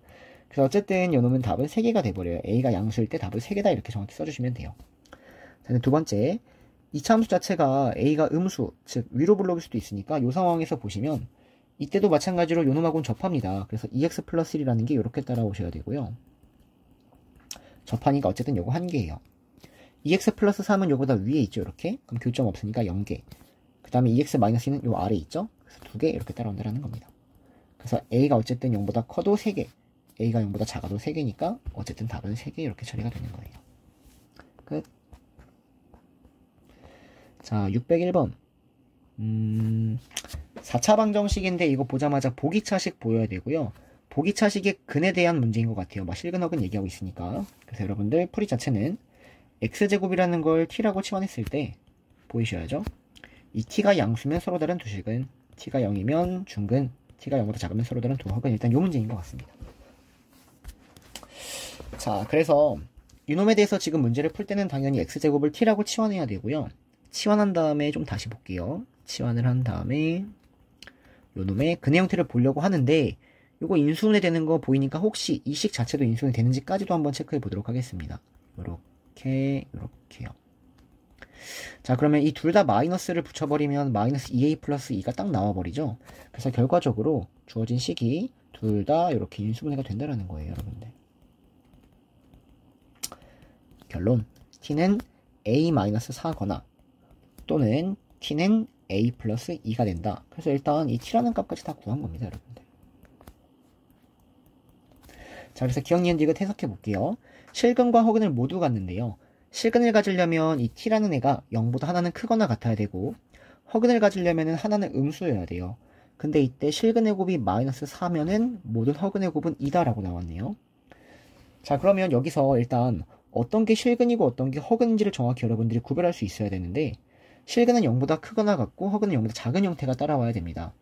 그래서 어쨌든 요놈은 답은 3개가 돼버려요. A가 양수일 때 답을 3개다 이렇게 정확히 써주시면 돼요. 자, 두 번째, 이차 함수 자체가 A가 음수, 즉 위로 블록일 수도 있으니까 요 상황에서 보시면 이때도 마찬가지로 요놈하고는 접합니다. 그래서 2x 플러스 1이라는 게 이렇게 따라오셔야 되고요. 접하니까 어쨌든 요거 한 개예요. 2x 플러스 3은 요보다 위에 있죠. 이렇게. 그럼 교점 없으니까 0개. 그 다음에 2x 마이너스 2는 요 아래 있죠. 그래서 2개 이렇게 따라온다는 겁니다. 그래서 A가 어쨌든 0보다 커도 3개, A가 0보다 작아도 3개니까 어쨌든 답은 3개 이렇게 처리가 되는 거예요. 끝. 자, 601번. 4차 방정식인데 이거 보자마자 보기차식 보여야 되고요. 보기차식의 근에 대한 문제인 것 같아요. 막 실근학은 얘기하고 있으니까. 그래서 여러분들 풀이 자체는 x제곱이라는 걸 t라고 치환했을 때 보이셔야죠. 이 t가 양수면 서로 다른 두 실근, t가 0이면 중근, t가 0보다 작으면 서로 다른 두 허근. 일단 요 문제인 것 같습니다. 자, 그래서 이놈에 대해서 지금 문제를 풀 때는 당연히 x제곱을 t라고 치환해야 되고요. 치환한 다음에 좀 다시 볼게요. 치환을 한 다음에 요놈의 근의 형태를 보려고 하는데 요거 인수분해 되는 거 보이니까 혹시 이 식 자체도 인수분해 되는지까지도 한번 체크해 보도록 하겠습니다. 요렇게요. 자, 그러면 이 둘 다 마이너스를 붙여버리면 마이너스 2a 플러스 2가 딱 나와버리죠. 그래서 결과적으로 주어진 식이 둘 다 이렇게 인수분해가 된다는 거예요, 여러분들. 결론, t는 a-4거나 또는 t는 a 플러스 2가 된다. 그래서 일단 이 t라는 값까지 다 구한 겁니다, 여러분들. 자, 그래서 기억, 니은, 디귿 해석해 볼게요. 실근과 허근을 모두 갖는데요. 실근을 가지려면 이 t라는 애가 0보다 하나는 크거나 같아야 되고 허근을 가지려면 하나는 음수여야 돼요. 근데 이때 실근의 곱이 마이너스 4면은 모든 허근의 곱은 2다라고 나왔네요. 자, 그러면 여기서 일단 어떤 게 실근이고 어떤 게 허근인지를 정확히 여러분들이 구별할 수 있어야 되는데, 실근은 0보다 크거나 같고 허근은 0보다 작은 형태가 따라와야 됩니다.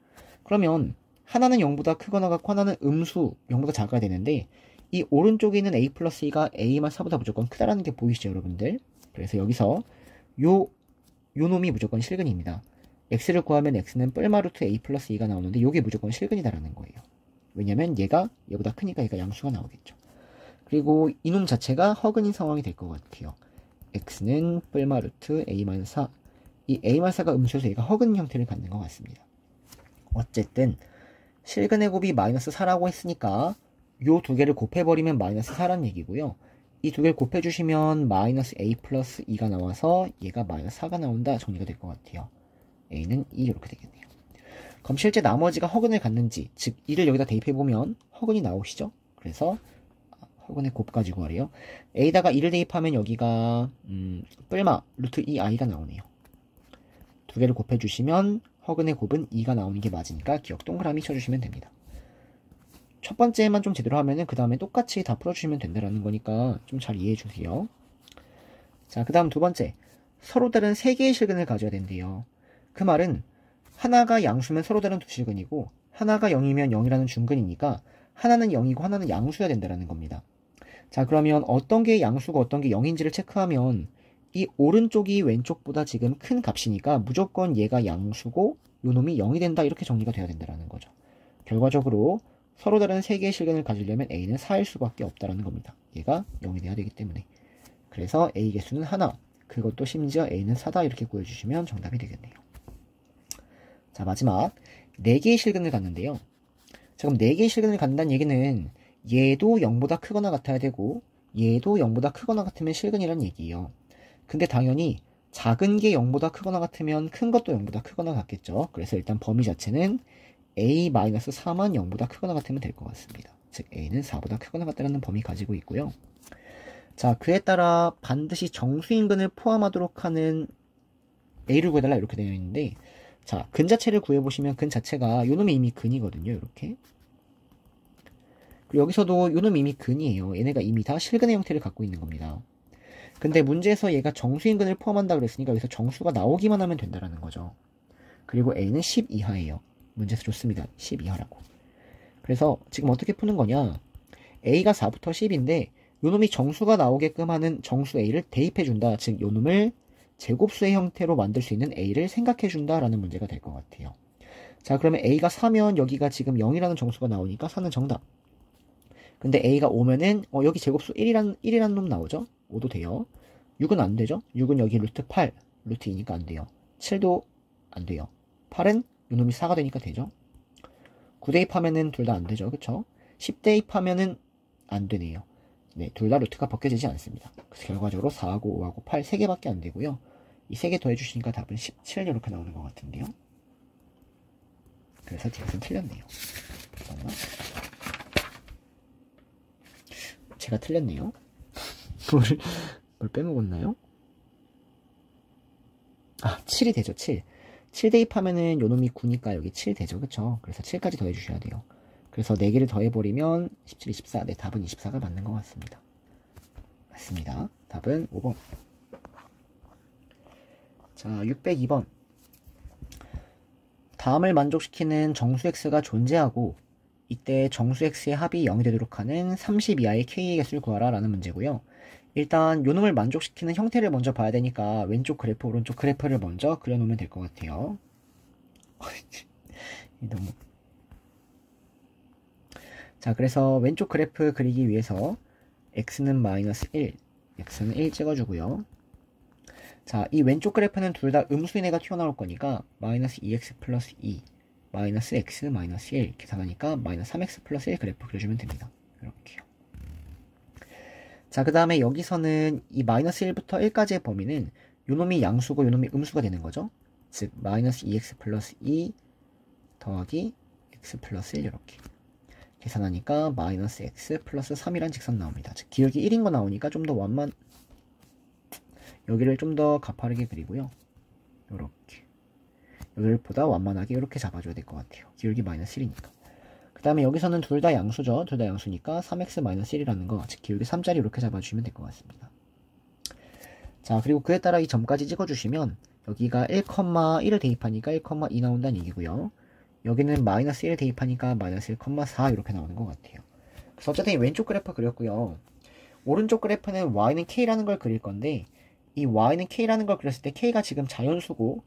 그러면 하나는 0보다 크거나 같고 하나는 음수 0보다 작아야 되는데, 이 오른쪽에 있는 a 플러스 2가 a만 4보다 무조건 크다라는 게 보이시죠, 여러분들? 그래서 여기서 요 놈이 무조건 실근입니다. x를 구하면 x는 뿔마루트 a 플러스 2가 나오는데 요게 무조건 실근이다라는 거예요. 왜냐면 얘가 얘보다 크니까 얘가 양수가 나오겠죠. 그리고 이놈 자체가 허근인 상황이 될 것 같아요. x는 뿔마루트 a-4, 이 a-4가 음수여서 얘가 허근 형태를 갖는 것 같습니다. 어쨌든 실근의 곱이 마이너스 4라고 했으니까 요 두 개를 곱해버리면 마이너스 4라는 얘기고요. 이 두 개를 곱해주시면 마이너스 a 플러스 2가 나와서 얘가 마이너스 4가 나온다 정리가 될 것 같아요. a는 2 이렇게 되겠네요. 그럼 실제 나머지가 허근을 갖는지, 즉 2를 여기다 대입해보면 허근이 나오시죠? 그래서 허근의 곱 가지고 말이에요. a에다가 2를 대입하면 여기가 뿔마 루트 2i가 나오네요. 두 개를 곱해주시면 허근의 곱은 2가 나오는 게 맞으니까 기억 동그라미 쳐주시면 됩니다. 첫 번째만 좀 제대로 하면은 그 다음에 똑같이 다 풀어주시면 된다는 거니까 좀 잘 이해해주세요. 자, 그 다음 두 번째. 서로 다른 3개의 실근을 가져야 된대요. 그 말은 하나가 양수면 서로 다른 두 실근이고 하나가 0이면 0이라는 중근이니까 하나는 0이고 하나는 양수여야 된다는 겁니다. 자, 그러면 어떤 게 양수고 어떤 게 0인지를 체크하면 이 오른쪽이 왼쪽보다 지금 큰 값이니까 무조건 얘가 양수고 요놈이 0이 된다 이렇게 정리가 돼야 된다는 거죠. 결과적으로 서로 다른 3개의 실근을 가지려면 a는 4일 수밖에 없다는 겁니다. 얘가 0이 돼야 되기 때문에. 그래서 a 개수는 하나, 그것도 심지어 a는 4다 이렇게 구해주시면 정답이 되겠네요. 자, 마지막 4개의 실근을 갖는데요. 자, 그럼 4개의 실근을 갖는다는 얘기는 얘도 0보다 크거나 같아야 되고 얘도 0보다 크거나 같으면 실근이라는 얘기예요. 근데 당연히 작은 게 0보다 크거나 같으면 큰 것도 0보다 크거나 같겠죠. 그래서 일단 범위 자체는 a-4만 0보다 크거나 같으면 될 것 같습니다. 즉 a는 4보다 크거나 같다는 범위 가지고 있고요. 자, 그에 따라 반드시 정수인근을 포함하도록 하는 a를 구해달라 이렇게 되어 있는데, 자, 근 자체를 구해보시면 근 자체가 요놈이 이미 근이거든요. 이렇게. 그리고 여기서도 요놈이 이미 근이에요. 얘네가 이미 다 실근의 형태를 갖고 있는 겁니다. 근데 문제에서 얘가 정수인근을 포함한다 그랬으니까 여기서 정수가 나오기만 하면 된다라는 거죠. 그리고 a는 10 이하예요. 문제에서 좋습니다. 10 이하라고. 그래서 지금 어떻게 푸는 거냐. a가 4부터 10인데 요놈이 정수가 나오게끔 하는 정수 a를 대입해준다. 즉 요놈을 제곱수의 형태로 만들 수 있는 a를 생각해준다 라는 문제가 될 것 같아요. 자, 그러면 a가 4면 여기가 지금 0이라는 정수가 나오니까 4는 정답. 근데 a가 5면은 여기 제곱수 1이라는 놈 나오죠? 5도 돼요. 6은 안 되죠? 6은 여기 루트 8, 루트 2니까 안 돼요. 7도 안 돼요. 8은 요놈이 4가 되니까 되죠? 9 대입하면은 둘 다 안 되죠. 그쵸? 10 대입하면은 안 되네요. 네, 둘 다 루트가 벗겨지지 않습니다. 그래서 결과적으로 4하고 5하고 8 3개밖에 안 되고요. 이 3개 더해주시니까 답은 17 이렇게 나오는 것 같은데요. 그래서 디귿은 틀렸네요. 잠깐만. 제가 틀렸네요. 뭘 빼먹었나요? 아, 7이 되죠. 7 대입하면은 요놈이 9니까 여기 7 되죠. 그쵸? 그래서 7까지 더해주셔야 돼요. 그래서 4개를 더해버리면 17, 24. 네, 답은 24가 맞는 것 같습니다. 맞습니다. 답은 5번. 자, 602번. 다음을 만족시키는 정수 x가 존재하고 이때 정수 x의 합이 0이 되도록 하는 30 이하의 k의 개수를 구하라 라는 문제고요. 일단 요놈을 만족시키는 형태를 먼저 봐야 되니까 왼쪽 그래프, 오른쪽 그래프를 먼저 그려놓으면 될 것 같아요. 너무... 자, 그래서 왼쪽 그래프 그리기 위해서 x는 마이너스 1, x는 1 찍어주고요. 자, 이 왼쪽 그래프는 둘 다 음수인 애가 튀어나올 거니까 마이너스 2x 플러스 2, 마이너스 x 마이너스 1 계산하니까 마이너스 3x 플러스 1 그래프 그려주면 됩니다. 이렇게요. 자, 그 다음에 여기서는 이 마이너스 1부터 1까지의 범위는 요놈이 양수고 요놈이 음수가 되는 거죠. 즉 마이너스 2x 플러스 2 더하기 x 플러스 1 이렇게 계산하니까 마이너스 x 플러스 3이란 직선 나옵니다. 즉 기억이 1인 거 나오니까 좀 더 완만 여기를 좀 더 가파르게 그리고요. 요렇게 여기보다 완만하게 이렇게 잡아줘야 될 것 같아요. 기울기 마이너스 1이니까. 그 다음에 여기서는 둘 다 양수죠. 둘 다 양수니까 3x-1이라는 거, 즉 기울기 3짜리 이렇게 잡아주시면 될 것 같습니다. 자, 그리고 그에 따라 이 점까지 찍어주시면 여기가 1,1을 대입하니까 1,2 나온다는 얘기고요. 여기는 마이너스 1 대입하니까 마이너스 1,4 이렇게 나오는 것 같아요. 그래서 어쨌든 왼쪽 그래프 그렸고요. 오른쪽 그래프는 y는 k라는 걸 그릴 건데, 이 y는 k라는 걸 그렸을 때 k가 지금 자연수고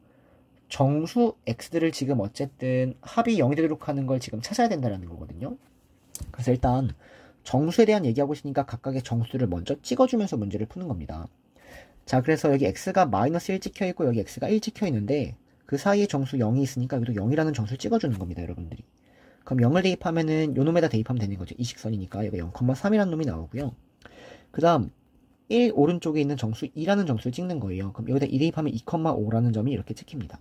정수 x들을 지금 어쨌든 합이 0이 되도록 하는 걸 지금 찾아야 된다는 거거든요. 그래서 일단 정수에 대한 얘기하고 있으니까 각각의 정수를 먼저 찍어주면서 문제를 푸는 겁니다. 자, 그래서 여기 x가 마이너스 1 찍혀있고 여기 x가 1 찍혀있는데 그 사이에 정수 0이 있으니까 여기도 0이라는 정수를 찍어주는 겁니다, 여러분들이. 그럼 0을 대입하면은 요 놈에다 대입하면 되는 거죠. 이 식선이니까 여기 0,3이라는 놈이 나오고요. 그 다음 1 오른쪽에 있는 정수 2라는 정수를 찍는 거예요. 그럼 여기다 2 대입하면 2,5라는 점이 이렇게 찍힙니다.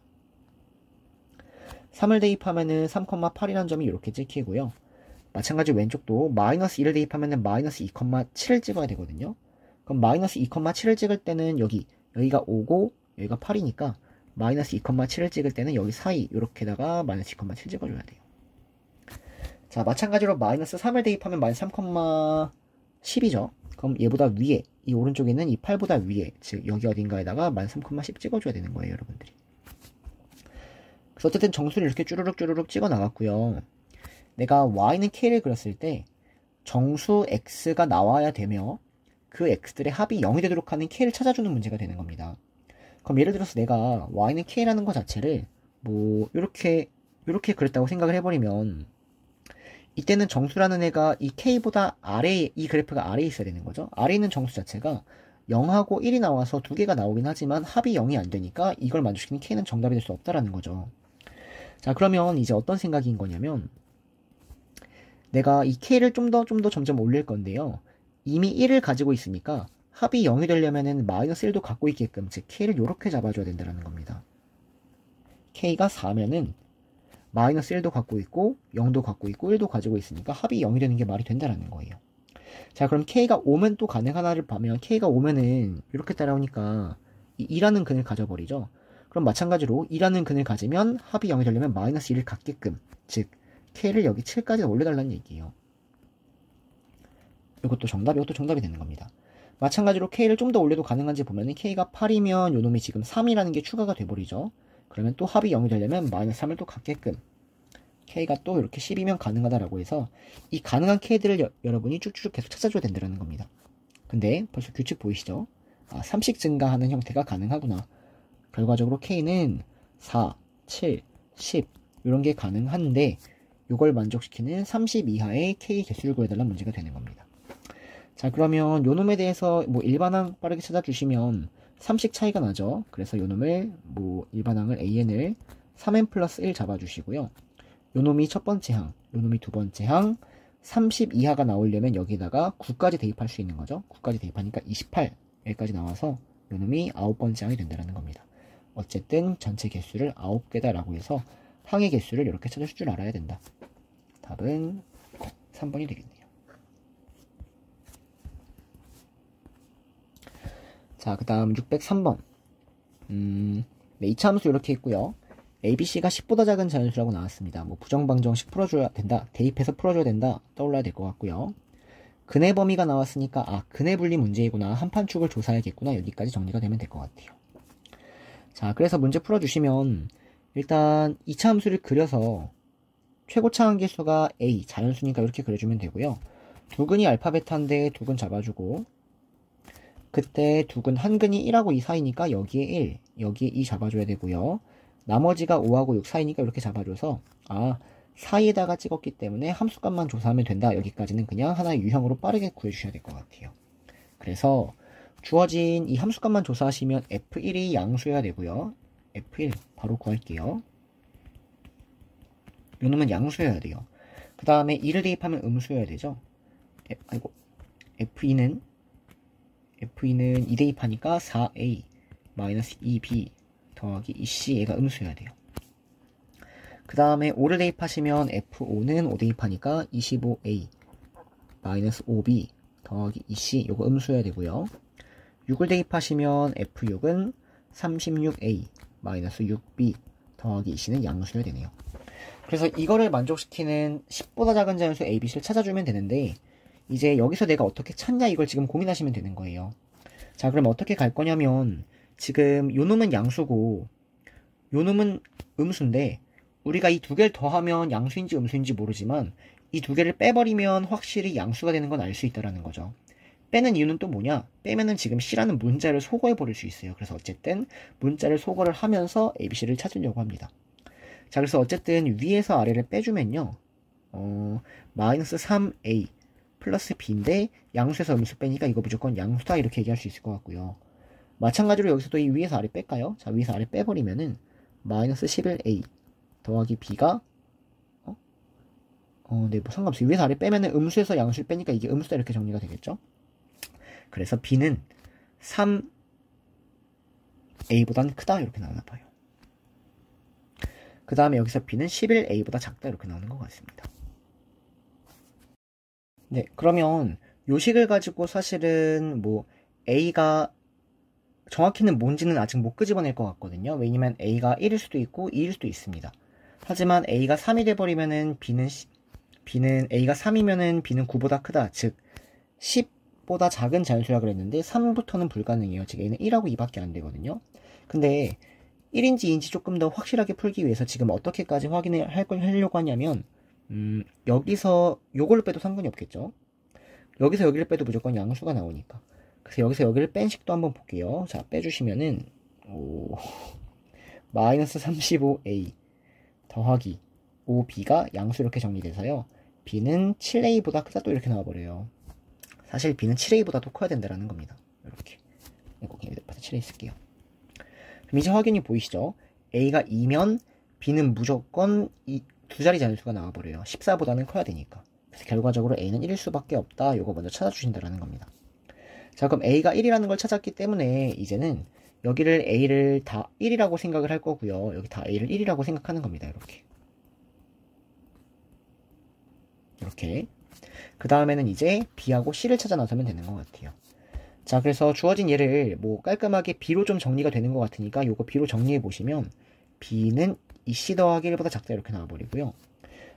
3을 대입하면은 3,8이라는 점이 이렇게 찍히고요. 마찬가지로 왼쪽도 마이너스 1을 대입하면은 마이너스 2,7을 찍어야 되거든요. 그럼 마이너스 2,7을 찍을 때는 여기가 5고 여기가 8이니까 마이너스 2,7을 찍을 때는 여기 사이 이렇게다가 마이너스 2,7 찍어줘야 돼요. 자, 마찬가지로 마이너스 3을 대입하면 마이너스 3,10이죠. 그럼 얘보다 위에, 이 오른쪽에 있는 이 8보다 위에, 즉 여기 어딘가에다가 마이너스 3,10 찍어줘야 되는 거예요, 여러분들이. 그래서 어쨌든 정수를 이렇게 쭈르륵 찍어 나갔고요. 내가 y는 k를 그렸을 때 정수 x가 나와야 되며 그 x들의 합이 0이 되도록 하는 k를 찾아주는 문제가 되는 겁니다. 그럼 예를 들어서 내가 y는 k라는 것 자체를 뭐 이렇게 그랬다고 생각을 해버리면 이때는 정수라는 애가 이 k보다 아래에, 이 그래프가 아래에 있어야 되는 거죠. 아래에 있는 정수 자체가 0하고 1이 나와서 두 개가 나오긴 하지만 합이 0이 안 되니까 이걸 만족시키는 k는 정답이 될 수 없다라는 거죠. 자, 그러면 이제 어떤 생각인 거냐면 내가 이 k를 좀 더 점점 올릴 건데요. 이미 1을 가지고 있으니까 합이 0이 되려면은 마이너스 1도 갖고 있게끔, 즉 k를 이렇게 잡아줘야 된다는 겁니다. k가 4면은 마이너스 1도 갖고 있고 0도 갖고 있고 1도 가지고 있으니까 합이 0이 되는 게 말이 된다는 거예요. 자, 그럼 k가 5면 또 가능하나를 보면 k가 5면은 이렇게 따라오니까 이 2라는 근을 가져버리죠. 그럼 마찬가지로 2라는 근을 가지면 합이 0이 되려면 마이너스 1을 갖게끔, 즉 k를 여기 7까지 올려달라는 얘기예요. 이것도 정답이 되는 겁니다. 마찬가지로 k를 좀 더 올려도 가능한지 보면은 k가 8이면 요놈이 지금 3이라는 게 추가가 돼버리죠. 그러면 또 합이 0이 되려면 마이너스 3을 또 갖게끔, k가 또 이렇게 10이면 가능하다라고 해서 이 가능한 k들을 여러분이 쭉쭉 계속 찾아줘야 된다는 겁니다. 근데 벌써 규칙 보이시죠? 3씩 증가하는 형태가 가능하구나. 결과적으로 k는 4, 7, 10 이런 게 가능한데 이걸 만족시키는 30 이하의 k 개수를 구해달라는 문제가 되는 겁니다. 자, 그러면 요놈에 대해서 뭐 일반항 빠르게 찾아주시면 3씩 차이가 나죠. 그래서 요놈을 뭐 일반항을 an을 3n 플러스 1 잡아주시고요. 요놈이 첫 번째 항, 요놈이 두 번째 항, 30 이하가 나오려면 여기다가 9까지 대입할 수 있는 거죠. 9까지 대입하니까 28 여기까지 나와서 요놈이 9번째 항이 된다는 겁니다. 어쨌든 전체 개수를 9개다 라고 해서 항의 개수를 이렇게 찾을 줄 알아야 된다. 답은 3번이 되겠네요. 자, 그 다음 603번. 네, 2차 함수 이렇게 있고요. ABC가 10보다 작은 자연수라고 나왔습니다. 뭐 부정방정식 풀어줘야 된다, 대입해서 풀어줘야 된다 떠올라야 될 것 같고요. 근의 범위가 나왔으니까 근의 분리 문제이구나, 한판축을 조사해야겠구나, 여기까지 정리가 되면 될 것 같아요. 자, 그래서 문제 풀어주시면 일단 2차 함수를 그려서 최고차 함계수가 A, 자연수니까 이렇게 그려주면 되고요. 두근이 알파 베타인데 두근 잡아주고, 그때 두근 한 근이 1하고 2 사이니까 여기에 1, 여기에 2 잡아줘야 되고요. 나머지가 5하고 6 사이니까 이렇게 잡아줘서 사이에다가 찍었기 때문에 함수값만 조사하면 된다. 여기까지는 그냥 하나의 유형으로 빠르게 구해주셔야 될 것 같아요. 그래서 주어진 이 함수값만 조사하시면 F1이 양수여야 되고요. F1 바로 구할게요. 요놈은 양수여야 돼요. 그 다음에 2를 대입하면 음수여야 되죠. F2는 2 대입하니까 4a 마이너스 2b 더하기 2c, 얘가 음수여야 돼요. 그 다음에 5를 대입하시면 F5는 5 대입하니까 25a 마이너스 5b 더하기 2c, 요거 음수여야 되고요. 6을 대입하시면 F6은 36a 마이너스 6b 더하기 이 c는 양수여야 되네요. 그래서 이거를 만족시키는 10보다 작은 자연수 A, B, C를 찾아주면 되는데 이제 여기서 내가 어떻게 찾냐 이걸 지금 고민하시면 되는 거예요. 자, 그럼 어떻게 갈 거냐면 지금 요 놈은 양수고 요 놈은 음수인데 우리가 이 두 개를 더하면 양수인지 음수인지 모르지만 이 두 개를 빼버리면 확실히 양수가 되는 건 알 수 있다라는 거죠. 빼는 이유는 또 뭐냐? 빼면은 지금 C라는 문자를 소거해 버릴 수 있어요. 그래서 어쨌든 문자를 소거를 하면서 ABC를 찾으려고 합니다. 자, 그래서 어쨌든 위에서 아래를 빼주면요. 마이너스 3A 플러스 B인데 양수에서 음수 빼니까 이거 무조건 양수다 이렇게 얘기할 수 있을 것 같고요. 마찬가지로 여기서도 이 위에서 아래 뺄까요? 자, 위에서 아래 빼버리면은 마이너스 11A 더하기 B가 네, 뭐 상관없어요. 위에서 아래 빼면은 음수에서 양수를 빼니까 이게 음수다 이렇게 정리가 되겠죠? 그래서 B는 3A보단 크다 이렇게 나오나 봐요. 그 다음에 여기서 B는 11A보다 작다 이렇게 나오는 것 같습니다. 네, 그러면 요식을 가지고 사실은 뭐 A가 정확히는 뭔지는 아직 못 끄집어낼 것 같거든요. 왜냐면 A가 1일 수도 있고 2일 수도 있습니다. 하지만 A가 3이 돼버리면은 B는 A가 3이면은 B는 9보다 크다. 즉 10보다 작은 자연수라 그랬는데 3부터는 불가능해요. 즉 A는 1하고 2밖에 안 되거든요. 근데 1인지 2인지 조금 더 확실하게 풀기 위해서 지금 어떻게까지 확인을 하려고 하냐면 여기서 요걸로 빼도 상관이 없겠죠. 여기서 여기를 빼도 무조건 양수가 나오니까. 그래서 여기서 여기를 뺀 식도 한번 볼게요. 자, 빼주시면은 마이너스 35A 더하기 5B가 양수 이렇게 정리돼서요. B는 7A보다 크다 또 이렇게 나와버려요. 사실 B는 7A보다 더 커야 된다는 겁니다. 이렇게. 이거 그냥 7A 쓸게요. 그럼 이제 확인이 보이시죠? A가 2면 B는 무조건 두 자리 자연수가 나와버려요. 14보다는 커야 되니까. 그래서 결과적으로 A는 1일 수밖에 없다. 이거 먼저 찾아주신다라는 겁니다. 자, 그럼 A가 1이라는 걸 찾았기 때문에 이제는 여기를 A를 다 1이라고 생각을 할 거고요. 여기 다 A를 1이라고 생각하는 겁니다. 이렇게. 이렇게. 그 다음에는 이제 B하고 C를 찾아 나서면 되는 것 같아요. 자, 그래서 주어진 예를 뭐 깔끔하게 B로 좀 정리가 되는 것 같으니까 요거 B로 정리해 보시면 B는 2C 더하기 1보다 작다 이렇게 나와버리고요.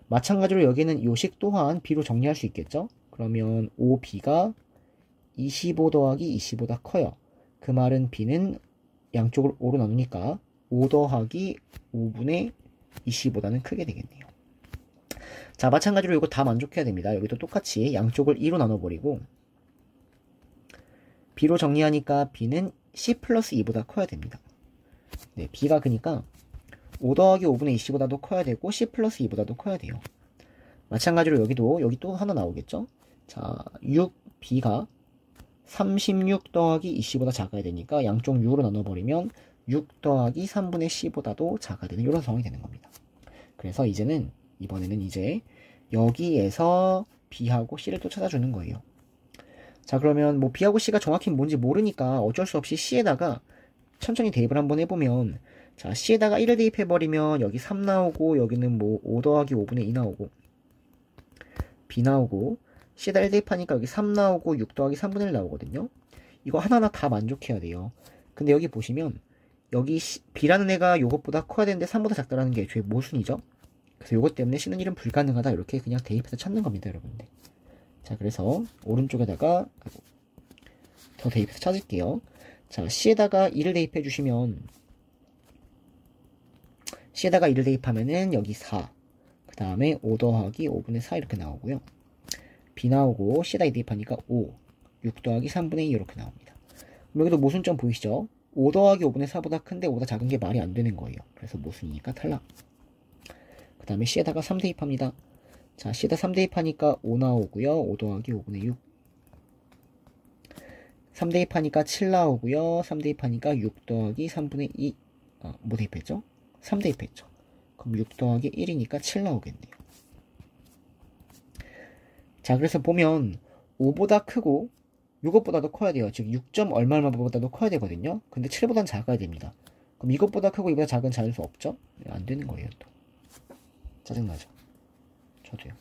마찬가지로 여기는 요식 또한 B로 정리할 수 있겠죠? 그러면 5B가 25 더하기 20보다 커요. 그 말은 B는 양쪽을 5로 나누니까 5 더하기 5분의 20보다는 크게 되겠네요. 자, 마찬가지로 이거 다 만족해야 됩니다. 여기도 똑같이 양쪽을 2로 나눠버리고 B로 정리하니까 B는 C 플러스 2보다 커야 됩니다. 네, B가 그니까 5 더하기 5분의 20보다도 커야 되고 C 플러스 2보다도 커야 돼요. 마찬가지로 여기 또 하나 나오겠죠? 자, 6B가 36 더하기 20보다 작아야 되니까 양쪽 6으로 나눠버리면 6 더하기 3분의 C보다도 작아야 되는 이런 상황이 되는 겁니다. 그래서 이번에는 이제 여기에서 B하고 C를 또 찾아주는 거예요. 자, 그러면 뭐 B하고 C가 정확히 뭔지 모르니까 어쩔 수 없이 C에다가 천천히 대입을 한번 해보면 자, C에다가 1을 대입해버리면 여기 3 나오고 여기는 뭐 5 더하기 5분의 2 나오고 B 나오고 C에다 1 대입하니까 여기 3 나오고 6 더하기 3분의 1 나오거든요. 이거 하나하나 다 만족해야 돼요. 근데 여기 보시면 여기 B라는 애가 요것보다 커야 되는데 3보다 작다라는 게 애초에 모순이죠. 그래서 요것 때문에 C는 1은 불가능하다 이렇게 그냥 대입해서 찾는 겁니다, 여러분들. 자, 그래서 오른쪽에다가 더 대입해서 찾을게요. 자, C에다가 2를 대입해 주시면 C에다가 2를 대입하면은 여기 4, 그 다음에 5 더하기 5분의 4 이렇게 나오고요. B 나오고 C에다 2 대입하니까 5, 6 더하기 3분의 2 이렇게 나옵니다. 그럼 여기도 모순점 보이시죠? 5 더하기 5분의 4보다 큰데 5보다 작은 게 말이 안 되는 거예요. 그래서 모순이니까 탈락. 그 다음에 C에다가 3 대입합니다. 자, C에다 3 대입하니까 5 나오고요. 5 더하기 5분의 6. 3 대입하니까 7 나오고요. 3 대입하니까 6 더하기 3분의 2. 뭐 대입했죠? 3 대입했죠. 그럼 6 더하기 1이니까 7 나오겠네요. 자, 그래서 보면 5보다 크고 이것보다도 커야 돼요. 즉 6점 얼마보다도 커야 되거든요. 근데 7보다는 작아야 됩니다. 그럼 이것보다 크고 이보다 작은 자연수 없죠? 네, 안 되는 거예요, 또. 짜증나죠? 저도요.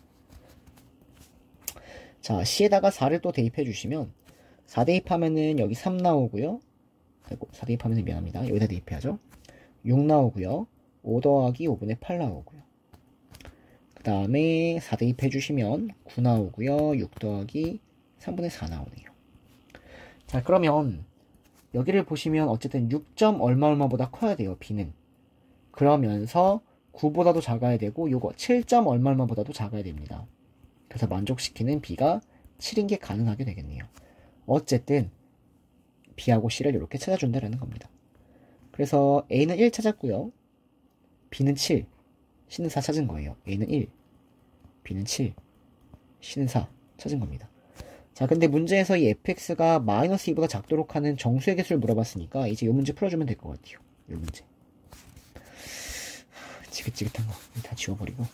자, C에다가 4를 또 대입해 주시면 4 대입하면은 여기 3 나오고요. 아이고, 4 대입하면은 미안합니다. 여기다 대입해야죠. 6 나오고요. 5 더하기 5분의 8 나오고요. 그 다음에 4 대입해주시면 9 나오고요. 6 더하기 3분의 4 나오네요. 자, 그러면 여기를 보시면 어쨌든 6점 얼마보다 커야 돼요, b는. 그러면서 9보다도 작아야 되고 요거 7점 얼마보다도 작아야 됩니다. 그래서 만족시키는 b가 7인 게 가능하게 되겠네요. 어쨌든 b하고 c를 이렇게 찾아준다라는 겁니다. 그래서 a는 1 찾았고요. b는 7, c는 4 찾은 거예요. a는 1, b는 7, c는 4 찾은 겁니다. 자, 근데 문제에서 이 fx가 마이너스 2보다 작도록 하는 정수의 개수를 물어봤으니까 이제 이 문제 풀어주면 될 것 같아요. 이 문제. 지긋지긋한 거 다 지워버리고.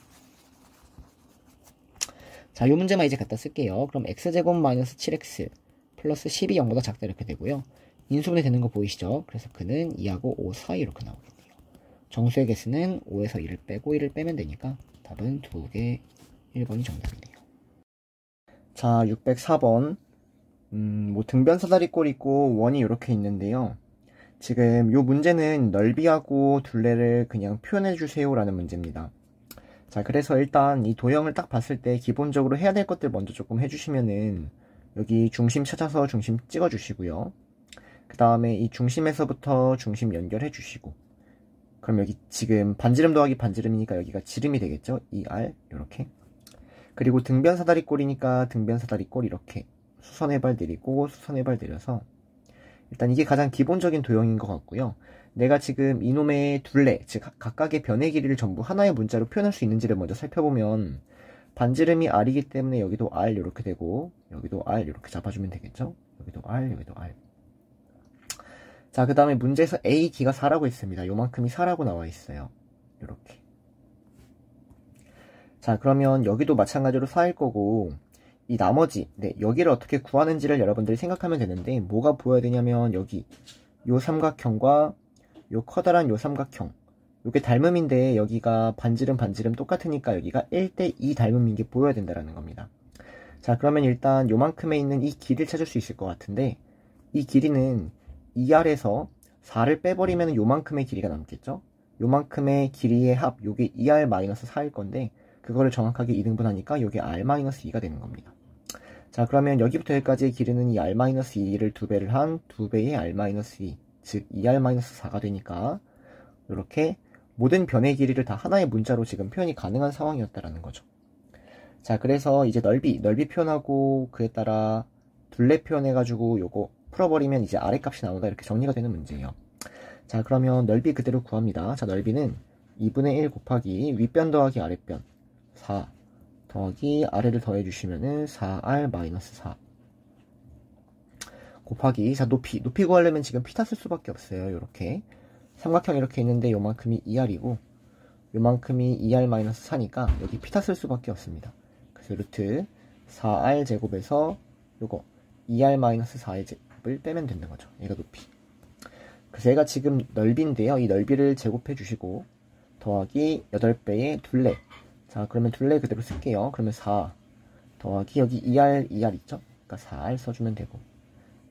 자, 이 문제만 이제 갖다 쓸게요. 그럼 x제곱 마이너스 7x 플러스 10이 0보다 작다 이렇게 되고요. 인수분해 되는 거 보이시죠? 그래서 그는 2하고 5 사이 이렇게 나오겠네요. 정수의 개수는 5에서 1을 빼고 1을 빼면 되니까 답은 2개 1번이 정답이네요. 자, 604번. 뭐 등변 사다리꼴 있고 원이 이렇게 있는데요. 지금 이 문제는 넓이하고 둘레를 그냥 표현해 주세요 라는 문제입니다. 자, 그래서 일단 이 도형을 딱 봤을 때 기본적으로 해야 될 것들 먼저 조금 해주시면은 여기 중심 찾아서 중심 찍어 주시고요. 그 다음에 이 중심에서부터 중심 연결해 주시고, 그럼 여기 지금 반지름 더하기 반지름이니까 여기가 지름이 되겠죠? 2R 이렇게. 그리고 등변 사다리꼴이니까 등변 사다리꼴 이렇게 수선의 발 내리고 수선의 발 내려서 일단 이게 가장 기본적인 도형인 것 같고요. 내가 지금 이놈의 둘레, 즉 각각의 변의 길이를 전부 하나의 문자로 표현할 수 있는지를 먼저 살펴보면 반지름이 R이기 때문에 여기도 R 이렇게 되고 여기도 R 이렇게 잡아주면 되겠죠? 여기도 R, 여기도 R. 자, 그 다음에 문제에서 A 기가 4라고 했습니다. 요만큼이 4라고 나와 있어요. 이렇게. 자, 그러면 여기도 마찬가지로 4일 거고 이 나머지, 여기를 어떻게 구하는지를 여러분들이 생각하면 되는데 뭐가 보여야 되냐면 여기 요 삼각형과 요 커다란 요 삼각형, 요게 닮음인데 여기가 반지름 똑같으니까 여기가 1대2 닮음인 게 보여야 된다는 겁니다. 자, 그러면 일단 요만큼에 있는 이 길이를 찾을 수 있을 것 같은데 이 길이는 2R에서 4를 빼버리면 요만큼의 길이가 남겠죠? 요만큼의 길이의 합, 요게 2R-4일 건데 그거를 정확하게 2등분하니까 요게 R-2가 되는 겁니다. 자, 그러면 여기부터 여기까지의 길이는 이 R-2를 2배를 한 2배의 R-2, 즉 2R-4가 되니까 이렇게 모든 변의 길이를 다 하나의 문자로 지금 표현이 가능한 상황이었다라는 거죠. 자, 그래서 이제 넓이 표현하고 그에 따라 둘레 표현해가지고 요거 풀어버리면 이제 아래 값이 나온다 이렇게 정리가 되는 문제예요. 자, 그러면 넓이 그대로 구합니다. 자, 넓이는 2분의 1 곱하기 윗변 더하기 아랫변 4 더하기 아래를 더해주시면은 4R-4 곱하기, 자, 높이 구하려면 지금 피타 쓸 수밖에 없어요. 요렇게 삼각형 이렇게 있는데 요만큼이 2R이고 요만큼이 2R-4니까 여기 피타 쓸 수밖에 없습니다. 그래서 루트 4R 제곱에서 요거 2R-4의 제곱을 빼면 되는 거죠. 얘가 높이. 그래서 얘가 지금 넓이인데요. 이 넓이를 제곱해 주시고 더하기 8배의 둘레. 자, 그러면 둘레 그대로 쓸게요. 그러면 4 더하기 여기 2R 있죠? 그러니까 4R 써주면 되고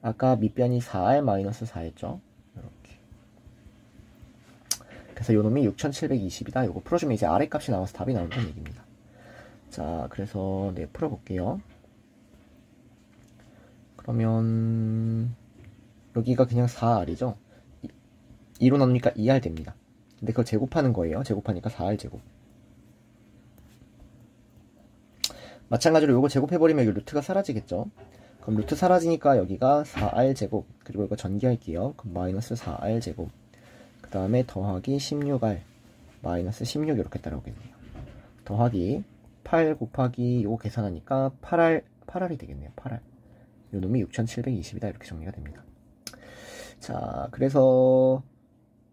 아까 밑변이 4R-4였죠? 이렇게. 그래서 요놈이 6720이다. 요거 풀어주면 이제 아래 값이 나와서 답이 나온다는 얘기입니다. 자, 그래서 풀어볼게요. 그러면 여기가 그냥 4R이죠? 2로 나누니까 2R 됩니다. 근데 그걸 제곱하는 거예요. 제곱하니까 4R 제곱. 마찬가지로 요거 제곱해버리면 여기 루트가 사라지겠죠? 그럼 루트 사라지니까 여기가 4R 제곱, 그리고 이거 전기할게요. 그럼 마이너스 4R 제곱, 그 다음에 더하기 16R, 마이너스 16 이렇게 따라오겠네요. 더하기 8 곱하기 요거 계산하니까 8R이 되겠네요. 8R. 요 놈이 6720이다. 이렇게 정리가 됩니다. 자, 그래서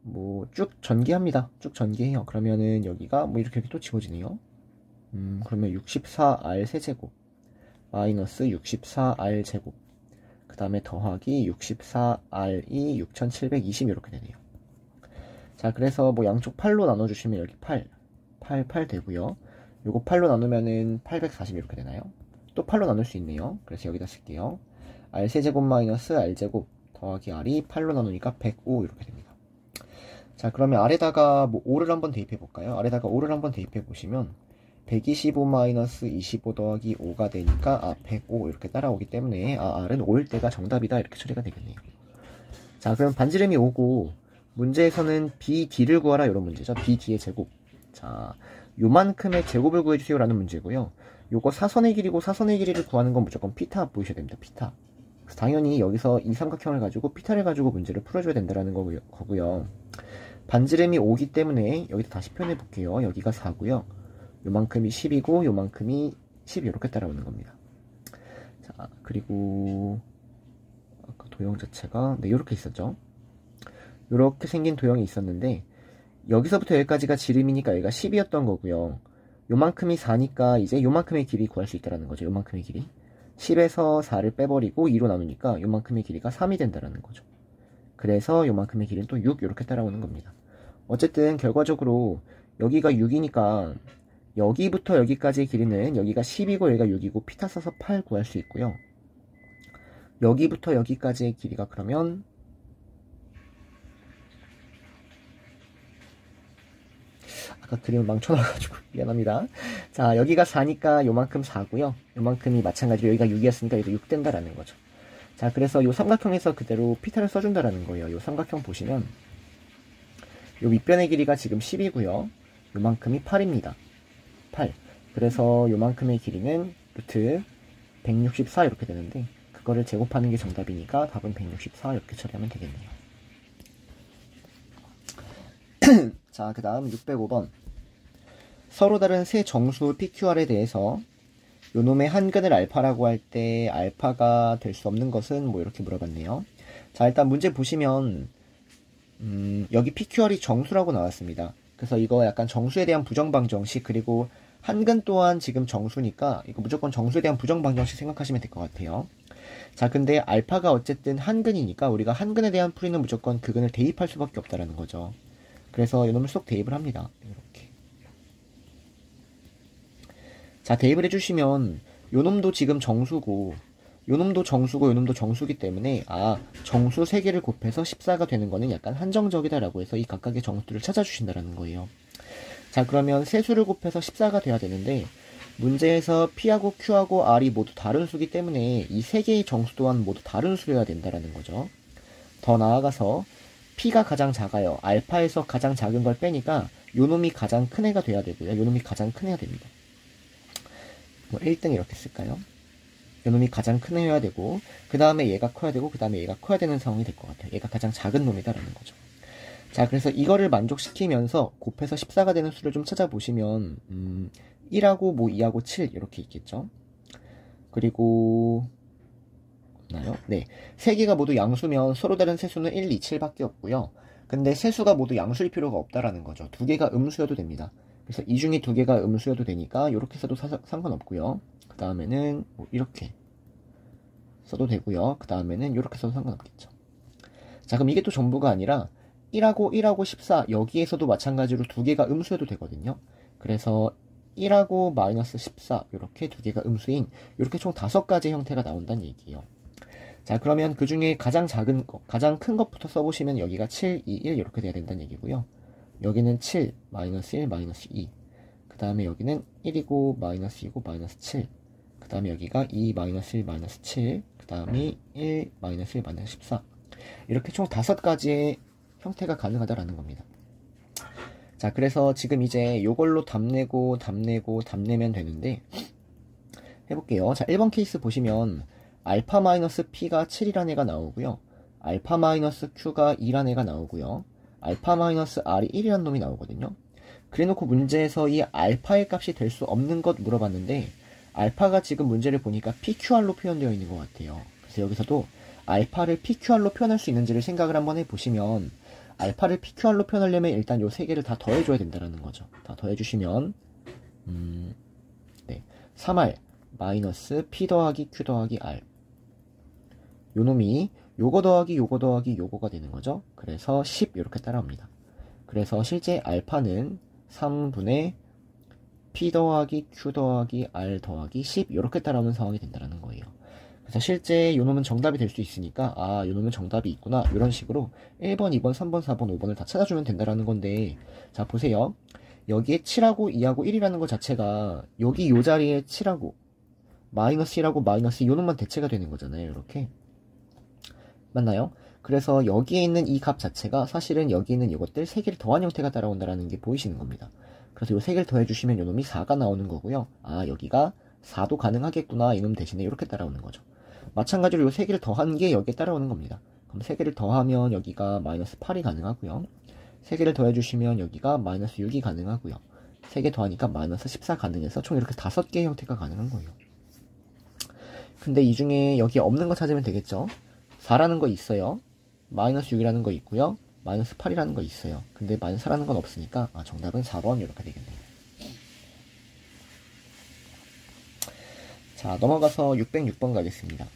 뭐 쭉 전개합니다. 쭉 전개해요. 그러면은 여기가 뭐 이렇게 또 지워지네요. 그러면 64R 세제곱 마이너스 64R 제곱 그 다음에 더하기 64R이 6720 이렇게 되네요. 자, 그래서 뭐 양쪽 8로 나눠주시면 여기 8 되고요. 요거 8로 나누면은 840 이렇게 되나요? 또 8로 나눌 수 있네요. 그래서 여기다 쓸게요. R 세제곱 마이너스 R 제곱 더하기 R이 8로 나누니까 105 이렇게 됩니다. 자, 그러면 아래다가 뭐 5를 한번 대입해 볼까요? 아래다가 5를 한번 대입해 보시면 125-25 더하기 5가 되니까 105 이렇게 따라오기 때문에 R은 5일 때가 정답이다 이렇게 처리가 되겠네요. 자, 그럼 반지름이 5고 문제에서는 BD를 구하라 이런 문제죠. BD의 제곱. 자, 요만큼의 제곱을 구해주세요 라는 문제고요. 요거 사선의 길이고 사선의 길이를 구하는 건 무조건 피타 보이셔야 됩니다. 피타. 그래서 당연히 여기서 이 삼각형을 가지고 피타를 가지고 문제를 풀어줘야 된다는 거고요. 반지름이 5기 때문에 여기다 다시 표현해 볼게요. 여기가 4고요. 요만큼이 10이고 요만큼이 10 이렇게 따라오는 겁니다. 자, 그리고 아까 도형 자체가 네, 이렇게 있었죠. 이렇게 생긴 도형이 있었는데 여기서부터 여기까지가 지름이니까 여기가 10이었던 거고요. 요만큼이 4니까 이제 요만큼의 길이 구할 수 있다는 거죠. 요만큼의 길이. 10에서 4를 빼버리고 2로 나누니까 요만큼의 길이가 3이 된다는 거죠. 그래서 요만큼의 길이는 또 6 이렇게 따라오는 겁니다. 어쨌든 결과적으로 여기가 6이니까 여기부터 여기까지의 길이는 여기가 10이고 여기가 6이고 피타 써서 8 구할 수 있고요. 여기부터 여기까지의 길이가 그러면 아까 그림을 망쳐놔가지고 미안합니다. 자, 여기가 4니까 요만큼 4고요. 요만큼이 마찬가지로 여기가 6이었으니까 여기가 6 된다라는 거죠. 자, 그래서 요 삼각형에서 그대로 피타를 써준다라는 거예요. 요 삼각형 보시면 요 밑변의 길이가 지금 10이고요. 요만큼이 8입니다. 8. 그래서 요만큼의 길이는 루트 164 이렇게 되는데 그거를 제곱하는 게 정답이니까 답은 164 이렇게 처리하면 되겠네요. 자, 그 다음 605번. 서로 다른 세 정수 PQR에 대해서 요놈의 한근을 알파라고 할 때 알파가 될 수 없는 것은 뭐 이렇게 물어봤네요. 자, 일단 문제 보시면 여기 PQR이 정수라고 나왔습니다. 그래서 이거 약간 정수에 대한 부정방정식 그리고 한근 또한 지금 정수니까 이거 무조건 정수에 대한 부정방정식 생각하시면 될 것 같아요. 자, 근데 알파가 어쨌든 한근이니까 우리가 한근에 대한 풀이는 무조건 그근을 대입할 수밖에 없다라는 거죠. 그래서 이놈을 쏙 대입을 합니다. 이렇게. 자, 대입을 해주시면 요놈도 지금 정수고 요놈도 정수고 요놈도 정수기 때문에 정수 3개를 곱해서 14가 되는 거는 약간 한정적이다라고 해서 이 각각의 정수들을 찾아주신다라는 거예요. 자, 그러면 세수를 곱해서 14가 돼야 되는데 문제에서 P하고 Q하고 R이 모두 다른 수기 때문에 이 3개의 정수 또한 모두 다른 수여야 된다라는 거죠. 더 나아가서 P가 가장 작아요. 알파에서 가장 작은 걸 빼니까 요놈이 가장 큰 애가 돼야 되고요. 요놈이 가장 큰 애가 됩니다. 뭐 1등 이렇게 쓸까요? 요놈이 가장 큰 애여야 되고 그 다음에 얘가 커야 되고 그 다음에 얘가 커야 되는 상황이 될 것 같아요. 얘가 가장 작은 놈이다라는 거죠. 자, 그래서 이거를 만족시키면서 곱해서 14가 되는 수를 좀 찾아보시면 1하고 뭐 2하고 7 이렇게 있겠죠. 그리고 없나요? 네, 3개가 모두 양수면 서로 다른 세수는 1, 2, 7밖에 없고요. 근데 세수가 모두 양수일 필요가 없다라는 거죠. 2개가 음수여도 됩니다. 그래서 이 중에 2개가 음수여도 되니까 이렇게 써도 상관없고요. 그 다음에는 뭐 이렇게 써도 되고요. 그 다음에는 이렇게 써도 상관없겠죠. 자, 그럼 이게 또 전부가 아니라 1하고 14 여기에서도 마찬가지로 2개가 음수여도 되거든요. 그래서 1하고 마이너스 14 이렇게 2개가 음수인 이렇게 총 5가지 형태가 나온다는 얘기예요. 자, 그러면 그 중에 가장 작은 거, 가장 큰 것부터 써보시면 여기가 7, 2, 1 이렇게 돼야 된다는 얘기고요. 여기는 7, 마이너스 1, 마이너스 2. 그 다음에 여기는 1이고 마이너스 2고 마이너스 7. 그 다음에 여기가 2, 마이너스 1, 마이너스 7. 그 다음에 1, 마이너스 1, 마이너스 14. 이렇게 총 5가지의 형태가 가능하다라는 겁니다. 자, 그래서 지금 이제 요걸로 답내고 답내면 되는데 해볼게요. 자, 1번 케이스 보시면 알파 마이너스 P가 7이라는 애가 나오고요. 알파 마이너스 Q가 2라는 애가 나오고요. 알파 마이너스 R이 1이라는 놈이 나오거든요. 그래놓고 문제에서 이 알파의 값이 될 수 없는 것 물어봤는데 알파가 지금 문제를 보니까 PQR로 표현되어 있는 것 같아요. 그래서 여기서도 알파를 PQR로 표현할 수 있는지를 생각을 한번 해보시면 알파를 PQR로 표현하려면 일단 요 3개를 다 더해줘야 된다는 거죠. 다 더해주시면 네, 3R 마이너스 P 더하기 Q 더하기 R 요놈이 요거 더하기 요거가 되는 거죠. 그래서 10 이렇게 따라옵니다. 그래서 실제 알파는 3분의 P 더하기 Q 더하기 R 더하기 10 이렇게 따라오는 상황이 된다는 거예요. 그래서 실제 요놈은 정답이 될 수 있으니까 아 요놈은 정답이 있구나 이런 식으로 1번, 2번, 3번, 4번, 5번을 다 찾아주면 된다라는 건데 자 보세요. 여기에 7하고 2하고 1이라는 것 자체가 여기 요 자리에 7하고 마이너스 1하고 마이너스 요놈만 대체가 되는 거잖아요. 이렇게 맞나요? 그래서 여기에 있는 이 값 자체가 사실은 여기 있는 이것들 3개를 더한 형태가 따라온다는 게 보이시는 겁니다. 그래서 요 3개를 더해주시면 요놈이 4가 나오는 거고요. 아 여기가 4도 가능하겠구나 이놈 대신에 이렇게 따라오는 거죠. 마찬가지로 요 3개를 더한 게 여기에 따라오는 겁니다. 그럼 3개를 더하면 여기가 마이너스 8이 가능하고요. 3개를 더해주시면 여기가 마이너스 6이 가능하고요. 3개 더하니까 마이너스 14 가능해서 총 이렇게 5개의 형태가 가능한 거예요. 근데 이 중에 여기 없는 거 찾으면 되겠죠. 4라는 거 있어요. 마이너스 6이라는 거 있고요. 마이너스 8이라는 거 있어요. 근데 마이너스 4라는 건 없으니까 아, 정답은 4번 이렇게 되겠네요. 자 넘어가서 606번 가겠습니다.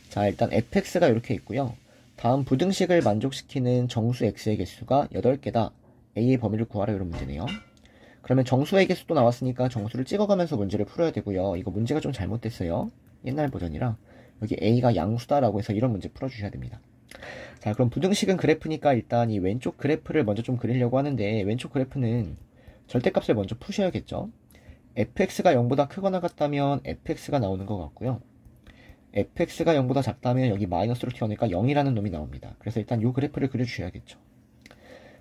자 일단 fx가 이렇게 있고요. 다음 부등식을 만족시키는 정수 x의 개수가 8개다. a의 범위를 구하라 이런 문제네요. 그러면 정수의 개수도 나왔으니까 정수를 찍어가면서 문제를 풀어야 되고요. 이거 문제가 좀 잘못됐어요. 옛날 버전이라 여기 a가 양수다라고 해서 이런 문제 풀어주셔야 됩니다. 자 그럼 부등식은 그래프니까 일단 이 왼쪽 그래프를 먼저 좀 그리려고 하는데 왼쪽 그래프는 절대값을 먼저 푸셔야겠죠. fx가 0보다 크거나 같다면 fx가 나오는 것 같고요. fx가 0보다 작다면 여기 마이너스로 튀어나오니까 0이라는 놈이 나옵니다. 그래서 일단 이 그래프를 그려주셔야겠죠.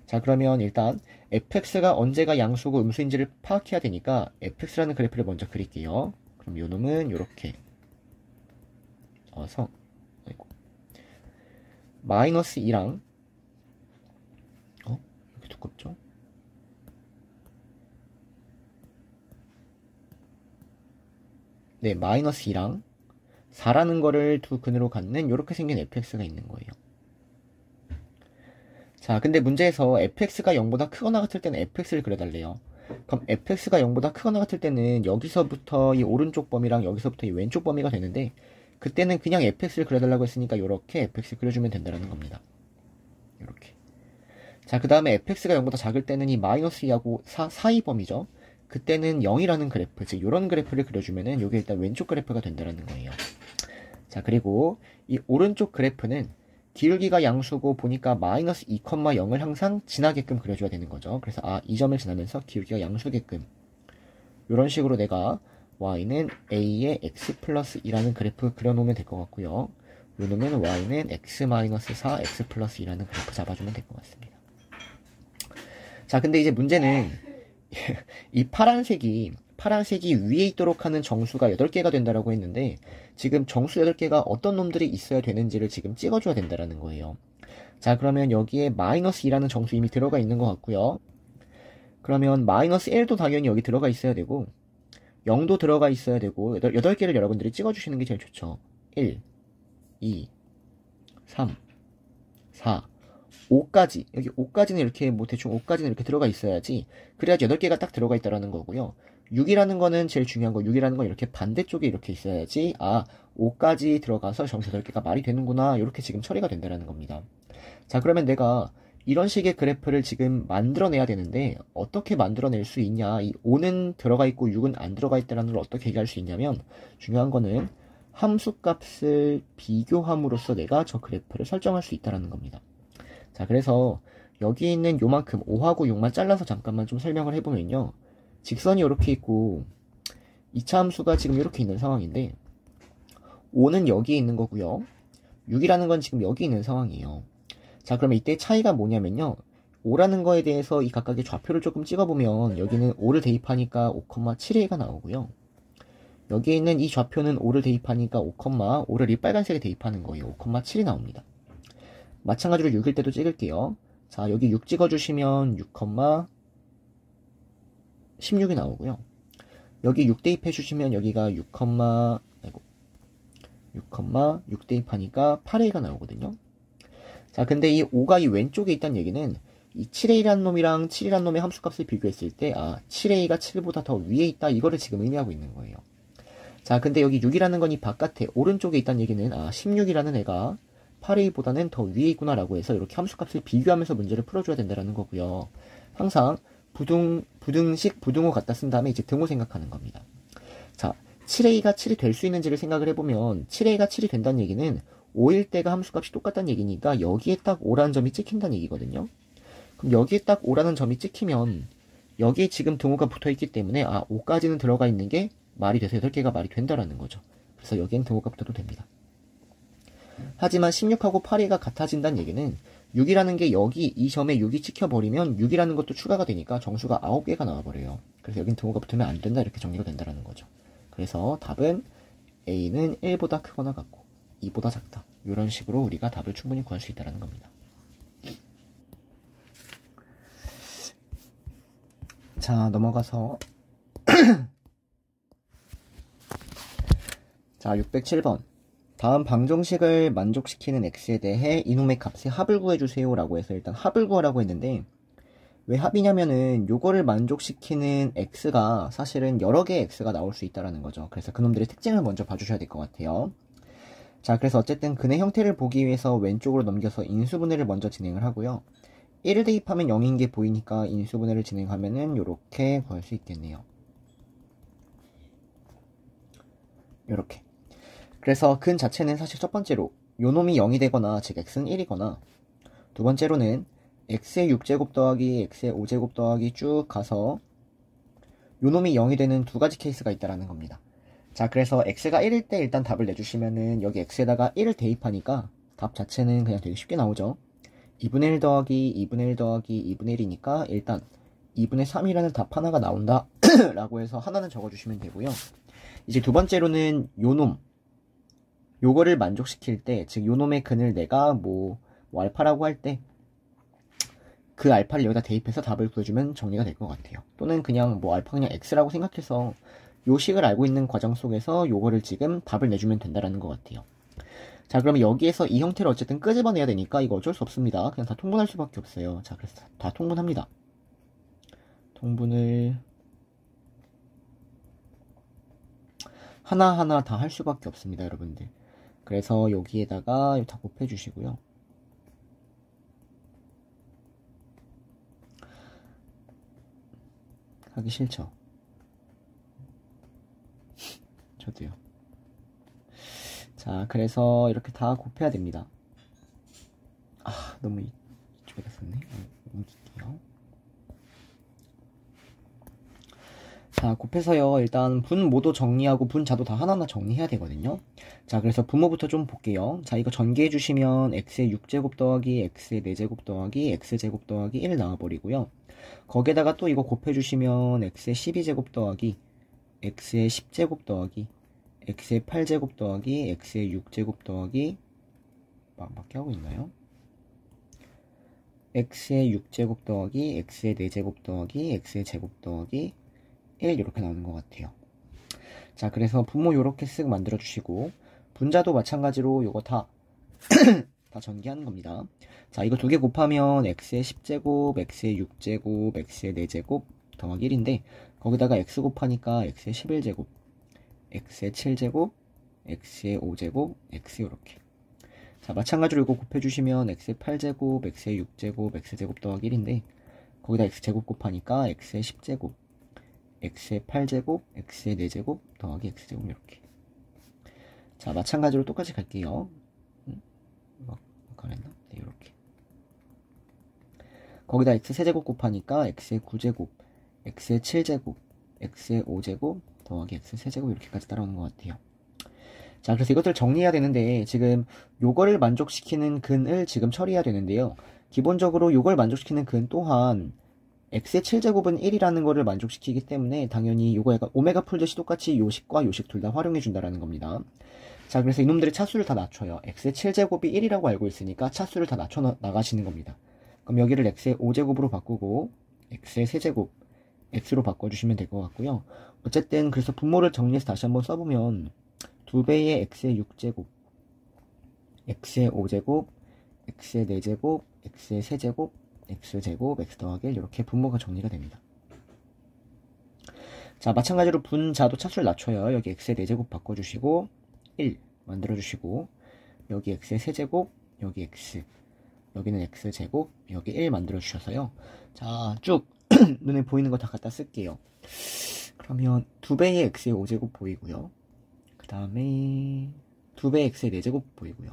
자 그러면 일단 fx가 언제가 양수고 음수인지를 파악해야 되니까 fx라는 그래프를 먼저 그릴게요. 그럼 이 놈은 이렇게 와서 마이너스 2랑 이렇게 두껍죠? 네, 마이너스 2랑 4라는 거를 두 근으로 갖는 이렇게 생긴 fx가 있는 거예요. 자, 근데 문제에서 fx가 0보다 크거나 같을 때는 fx를 그려달래요. 그럼 fx가 0보다 크거나 같을 때는 여기서부터 이 오른쪽 범위랑 여기서부터 이 왼쪽 범위가 되는데 그때는 그냥 fx를 그려달라고 했으니까 이렇게 fx 그려주면 된다는 겁니다. 이렇게. 자, 그 다음에 fx가 0보다 작을 때는 이 마이너스 2하고 사이 범위죠. 그때는 0이라는 그래프, 즉 이런 그래프를 그려주면은 이게 일단 왼쪽 그래프가 된다는 거예요. 자, 그리고 이 오른쪽 그래프는 기울기가 양수고 보니까 마이너스 2,0을 항상 지나게끔 그려줘야 되는 거죠. 그래서 이 점을 지나면서 기울기가 양수게끔 이런 식으로 내가 y는 a의 x 플러스 2라는 그래프 그려놓으면 될 것 같고요. 요 놈은 y는 x 마이너스 4 x 플러스 2라는 그래프 잡아주면 될 것 같습니다. 자, 근데 이제 문제는 이 파란색이 위에 있도록 하는 정수가 8개가 된다라고 했는데 지금 정수 8개가 어떤 놈들이 있어야 되는지를 지금 찍어줘야 된다라는 거예요. 자, 그러면 여기에 마이너스 2라는 정수 이미 들어가 있는 것 같고요. 그러면 마이너스 1도 당연히 여기 들어가 있어야 되고 0도 들어가 있어야 되고 8개를 여러분들이 찍어주시는 게 제일 좋죠. 1, 2, 3, 4, 5까지 여기 5까지는 이렇게 뭐 대충 5까지는 이렇게 들어가 있어야지 그래야지 8개가 딱 들어가 있다라는 거고요. 6이라는 거는 제일 중요한 거 6이라는 건 이렇게 반대쪽에 이렇게 있어야지 5까지 들어가서 정수 8개가 말이 되는구나 이렇게 지금 처리가 된다라는 겁니다. 자 그러면 내가 이런 식의 그래프를 지금 만들어내야 되는데 어떻게 만들어낼 수 있냐 이 5는 들어가 있고 6은 안 들어가 있다는 걸 어떻게 얘기할 수 있냐면 중요한 거는 함수값을 비교함으로써 내가 저 그래프를 설정할 수 있다는 겁니다. 자 그래서 여기 있는 요만큼 5하고 6만 잘라서 잠깐만 좀 설명을 해보면요. 직선이 이렇게 있고 2차 함수가 지금 이렇게 있는 상황인데 5는 여기에 있는 거고요. 6이라는 건 지금 여기 있는 상황이에요. 자 그러면 이때 차이가 뭐냐면요. 5라는 거에 대해서 이 각각의 좌표를 조금 찍어보면 여기는 5를 대입하니까 5,7A가 나오고요. 여기에 있는 이 좌표는 5를 대입하니까 5,5를 이 빨간색에 대입하는 거예요. 5,7이 나옵니다. 마찬가지로 6일 때도 찍을게요. 자 여기 6 찍어주시면 6,16이 나오고요. 여기 6 대입해주시면 여기가 6, 6 대입하니까 8A가 나오거든요. 자 근데 이 5가 이 왼쪽에 있다는 얘기는 이 7A라는 놈이랑 7이라는 놈의 함수값을 비교했을 때 7A가 7보다 더 위에 있다 이거를 지금 의미하고 있는 거예요. 자 근데 여기 6이라는 건 이 바깥에 오른쪽에 있다는 얘기는 16이라는 애가 8A보다는 더 위에 있구나 라고 해서 이렇게 함수값을 비교하면서 문제를 풀어줘야 된다는 거고요. 항상 부등식 부등호 갖다 쓴 다음에 이제 등호 생각하는 겁니다. 자 7a가 7이 될 수 있는지를 생각을 해보면 7a가 7이 된다는 얘기는 5일 때가 함수값이 똑같다는 얘기니까 여기에 딱 5라는 점이 찍힌다는 얘기거든요. 그럼 여기에 딱 5라는 점이 찍히면 여기에 지금 등호가 붙어있기 때문에 5까지는 들어가 있는 게 말이 돼서 8개가 말이 된다라는 거죠. 그래서 여기엔 등호가 붙어도 됩니다. 하지만 16하고 8이가 같아진다는 얘기는 6이라는 게 여기 이 점에 6이 찍혀버리면 6이라는 것도 추가가 되니까 정수가 9개가 나와버려요. 그래서 여긴 등호가 붙으면 안 된다 이렇게 정리가 된다라는 거죠. 그래서 답은 A는 1보다 크거나 같고 2보다 작다. 이런 식으로 우리가 답을 충분히 구할 수 있다는 겁니다. 자, 넘어가서 자, 607번. 다음 방정식을 만족시키는 x에 대해 이놈의 값의 합을 구해주세요 라고 해서 일단 합을 구하라고 했는데 왜 합이냐면은 요거를 만족시키는 x가 사실은 여러 개의 x가 나올 수 있다는 거죠. 그래서 그놈들의 특징을 먼저 봐주셔야 될 것 같아요. 자, 그래서 어쨌든 근의 형태를 보기 위해서 왼쪽으로 넘겨서 인수분해를 먼저 진행을 하고요. 1을 대입하면 0인 게 보이니까 인수분해를 진행하면은 요렇게 구할 수 있겠네요. 요렇게. 그래서 근 자체는 사실 첫 번째로 요놈이 0이 되거나 즉 x는 1이거나 두 번째로는 x의 6제곱 더하기 x의 5제곱 더하기 쭉 가서 요놈이 0이 되는 두 가지 케이스가 있다라는 겁니다. 자, 그래서 x가 1일 때 일단 답을 내주시면은 여기 x에다가 1을 대입하니까 답 자체는 그냥 되게 쉽게 나오죠. 2분의 1 더하기 2분의 1 더하기 2분의 1이니까 일단 2분의 3이라는 답 하나가 나온다 라고 해서 하나는 적어주시면 되고요. 이제 두 번째로는 요거를 만족시킬 때, 즉 요놈의 근을 내가 뭐 알파라고 할 때 그 알파를 여기다 대입해서 답을 구해주면 정리가 될 것 같아요. 또는 그냥 뭐 알파 그냥 x라고 생각해서 요 식을 알고 있는 과정 속에서 요거를 지금 답을 내주면 된다라는 것 같아요. 자, 그러면 여기에서 이 형태를 어쨌든 끄집어내야 되니까 이거 어쩔 수 없습니다. 그냥 다 통분할 수밖에 없어요. 자, 그래서 다 통분합니다. 통분을 하나하나 다 할 수밖에 없습니다, 여러분들. 그래서 여기에다가 다 곱해주시고요. 하기 싫죠? 저도요. 자, 그래서 이렇게 다 곱해야 됩니다. 너무 이쪽에다 썼네. 옮길게요. 자, 곱해서요. 일단 분모도 정리하고 분자도 다 하나하나 정리해야 되거든요. 자, 그래서 분모부터 좀 볼게요. 자, 이거 전개해 주시면 x의 6제곱 더하기 x의 4제곱 더하기 x제곱 더하기 1 나와버리고요. 거기에다가 또 이거 곱해 주시면 x의 12제곱 더하기 x의 10제곱 더하기 x의 8제곱 더하기 x의 6제곱 더하기 맞게 하고 있나요? x의 6제곱 더하기 x의 4제곱 더하기 x의 제곱 더하기 1 이렇게 나오는 것 같아요. 자, 그래서 분모 요렇게 쓱 만들어 주시고 분자도 마찬가지로 요거 다 전개하는 겁니다. 자, 이거 두 개 곱하면 x의 10제곱, x의 6제곱, x의 4제곱 더하기 1인데 거기다가 x 곱하니까 x의 11제곱, x의 7제곱, x의 5제곱, x 요렇게. 자, 마찬가지로 이거 곱해주시면 x의 8제곱, x의 6제곱, x제곱 더하기 1인데 거기다 x제곱 곱하니까 x의 10제곱, x의 8제곱, x의 4제곱 더하기 x제곱 이렇게. 자, 마찬가지로 똑같이 갈게요. 그랬나? 네, 이렇게. 거기다 x 세제곱 곱하니까 x의 9제곱, x의 7제곱, x의 5제곱 더하기 x 세제곱 이렇게까지 따라오는 것 같아요. 자, 그래서 이것들 정리해야 되는데 지금 요거를 만족시키는 근을 지금 처리해야 되는데요. 기본적으로 요걸 만족시키는 근 또한 x의 7제곱은 1이라는 거를 만족시키기 때문에 당연히 요거 약간 오메가 풀듯이 똑같이 요식과 요식 둘 다 활용해 준다라는 겁니다. 자, 그래서 이놈들의 차수를 다 낮춰요. x의 7제곱이 1이라고 알고 있으니까 차수를 다 낮춰 나가시는 겁니다. 그럼 여기를 x의 5제곱으로 바꾸고 x의 세제곱 x로 바꿔주시면 될 것 같고요. 어쨌든 그래서 분모를 정리해서 다시 한번 써보면 2배의 x의 6제곱, x의 5제곱, x의 4제곱, x의 세제곱, x제곱, x 더하기 1 이렇게 분모가 정리가 됩니다. 자, 마찬가지로 분자도 차수를 낮춰요. 여기 x의 4제곱 바꿔주시고 1 만들어주시고 여기 x의 세제곱, 여기 x, 여기는 x제곱, 여기 1 만들어주셔서요. 자, 쭉 눈에 보이는 거 다 갖다 쓸게요. 그러면 2배의 x의 5제곱 보이고요. 그 다음에 2배의 x의 4제곱 보이고요.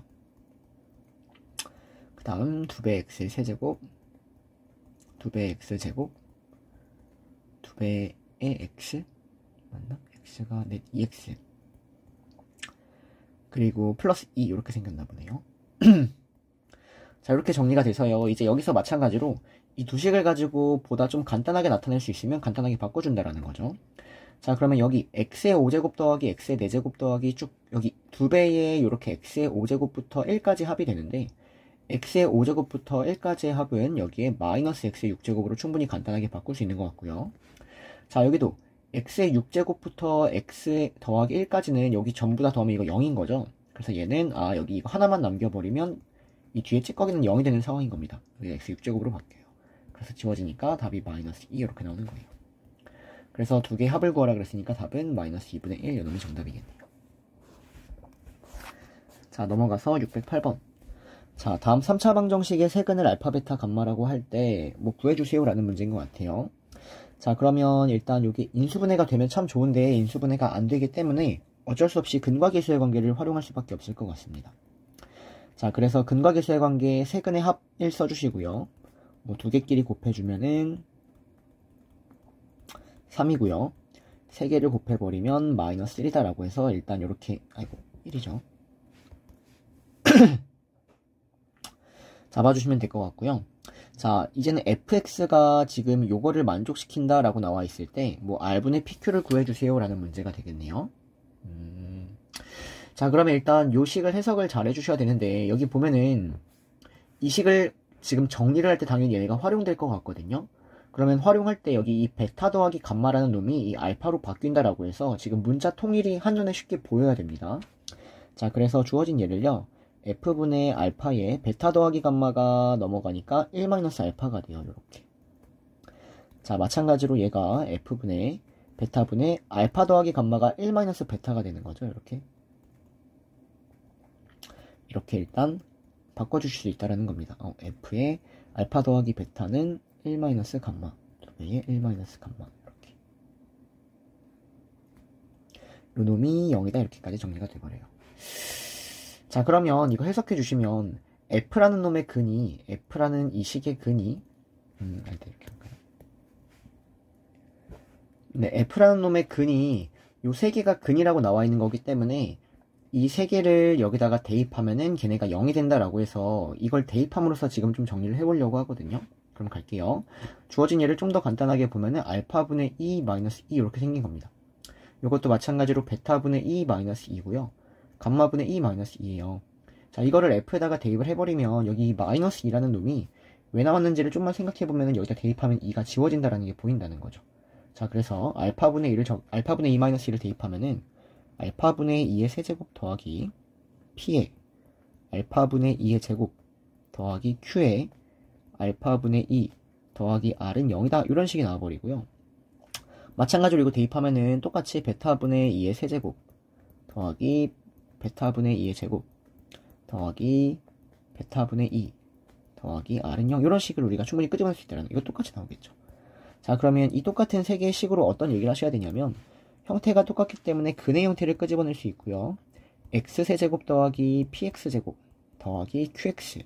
그 다음 2배의 x의 3제곱, 2배의 x제곱, 2배의 x, 맞나? x가 2x, 그리고 플러스 2 이렇게 생겼나 보네요. 자, 이렇게 정리가 돼서요. 이제 여기서 마찬가지로 이 두 식을 가지고 보다 좀 간단하게 나타낼 수 있으면 간단하게 바꿔준다라는 거죠. 자, 그러면 여기 x의 5제곱 더하기 x의 4제곱 더하기 쭉 여기 2배의 이렇게 x의 5제곱부터 1까지 합이 되는데, x의 5제곱부터 1까지의 합은 여기에 마이너스 x의 6제곱으로 충분히 간단하게 바꿀 수 있는 것 같고요. 자, 여기도 x의 6제곱부터 x 더하기 1까지는 여기 전부 다 더하면 이거 0인 거죠. 그래서 얘는 여기 이거 하나만 남겨버리면 이 뒤에 찌꺼기는 0이 되는 상황인 겁니다. 여기 x 6제곱으로 바뀌어요. 그래서 지워지니까 답이 마이너스 2 이렇게 나오는 거예요. 그래서 두 개의 합을 구하라 그랬으니까 답은 마이너스 2분의 1 요놈이 정답이겠네요. 자, 넘어가서 608번. 자, 다음 3차 방정식의 세근을 알파, 베타, 감마라고 할 때 뭐 구해주세요 라는 문제인 것 같아요. 자, 그러면 일단 여기 인수분해가 되면 참 좋은데 인수분해가 안 되기 때문에 어쩔 수 없이 근과계수의 관계를 활용할 수밖에 없을 것 같습니다. 자, 그래서 근과계수의 관계 세근의 합 1 써주시고요. 뭐 두 개끼리 곱해주면은 3이고요. 세 개를 곱해버리면 마이너스 1이다라고 해서 일단 이렇게 1이죠. 잡아주시면 될 것 같고요. 자, 이제는 fx가 지금 요거를 만족시킨다 라고 나와 있을 때 뭐 r분의 pq를 구해주세요 라는 문제가 되겠네요. 자, 그러면 일단 요 식을 해석을 잘 해주셔야 되는데, 여기 보면은 이 식을 지금 정리를 할 때 당연히 얘가 활용될 것 같거든요. 그러면 활용할 때 여기 이 베타 더하기 감마라는 놈이 이 알파로 바뀐다라고 해서 지금 문자 통일이 한눈에 쉽게 보여야 됩니다. 자, 그래서 주어진 예를요. f분의 알파에 베타 더하기 감마가 넘어가니까 1-알파가 돼요. 이렇게. 자, 마찬가지로 얘가 f분의 베타분의 알파 더하기 감마가 1-베타가 되는 거죠. 이렇게 일단 바꿔주실 수 있다는 겁니다. f의 알파 더하기 베타는 1-감마, 2배의 1-감마 이렇게. 요 놈이 0이다 이렇게까지 정리가 돼버려요. 자, 그러면 이거 해석해 주시면 f라는 놈의 근이, f라는 이 식의 근이 이렇게 할까요? 네, f라는 놈의 근이 요 세 개가 근이라고 나와 있는 거기 때문에 이 세 개를 여기다가 대입하면은 걔네가 0이 된다라고 해서 이걸 대입함으로써 지금 좀 정리를 해보려고 하거든요. 그럼 갈게요. 주어진 예를 좀 더 간단하게 보면은 알파분의 2 마이너스 2 이렇게 생긴 겁니다. 이것도 마찬가지로 베타분의 2 마이너스 2고요. 감마분의 2 마이너스 2예요. 자, 이거를 f에다가 대입을 해버리면 여기 마이너스 2라는 놈이 왜 나왔는지를 좀만 생각해보면 여기다 대입하면 2가 지워진다라는 게 보인다는 거죠. 자, 그래서 알파분의 2 마이너스 2를 대입하면은 알파분의 2의 세제곱 더하기 p의 알파분의 2의 제곱 더하기 q의 알파분의 2 더하기 r은 0이다 이런 식이 나와버리고요. 마찬가지로 이거 대입하면은 똑같이 베타분의 2의 세제곱 더하기 베타분의 2의 제곱 더하기 베타분의 2 더하기 r은 0 이런 식으로 우리가 충분히 끄집어낼 수 있다는 거. 이거 똑같이 나오겠죠. 자, 그러면 이 똑같은 세 개의 식으로 어떤 얘기를 하셔야 되냐면 형태가 똑같기 때문에 근의 형태를 끄집어낼 수 있고요. x세제곱 더하기 px제곱 더하기 qx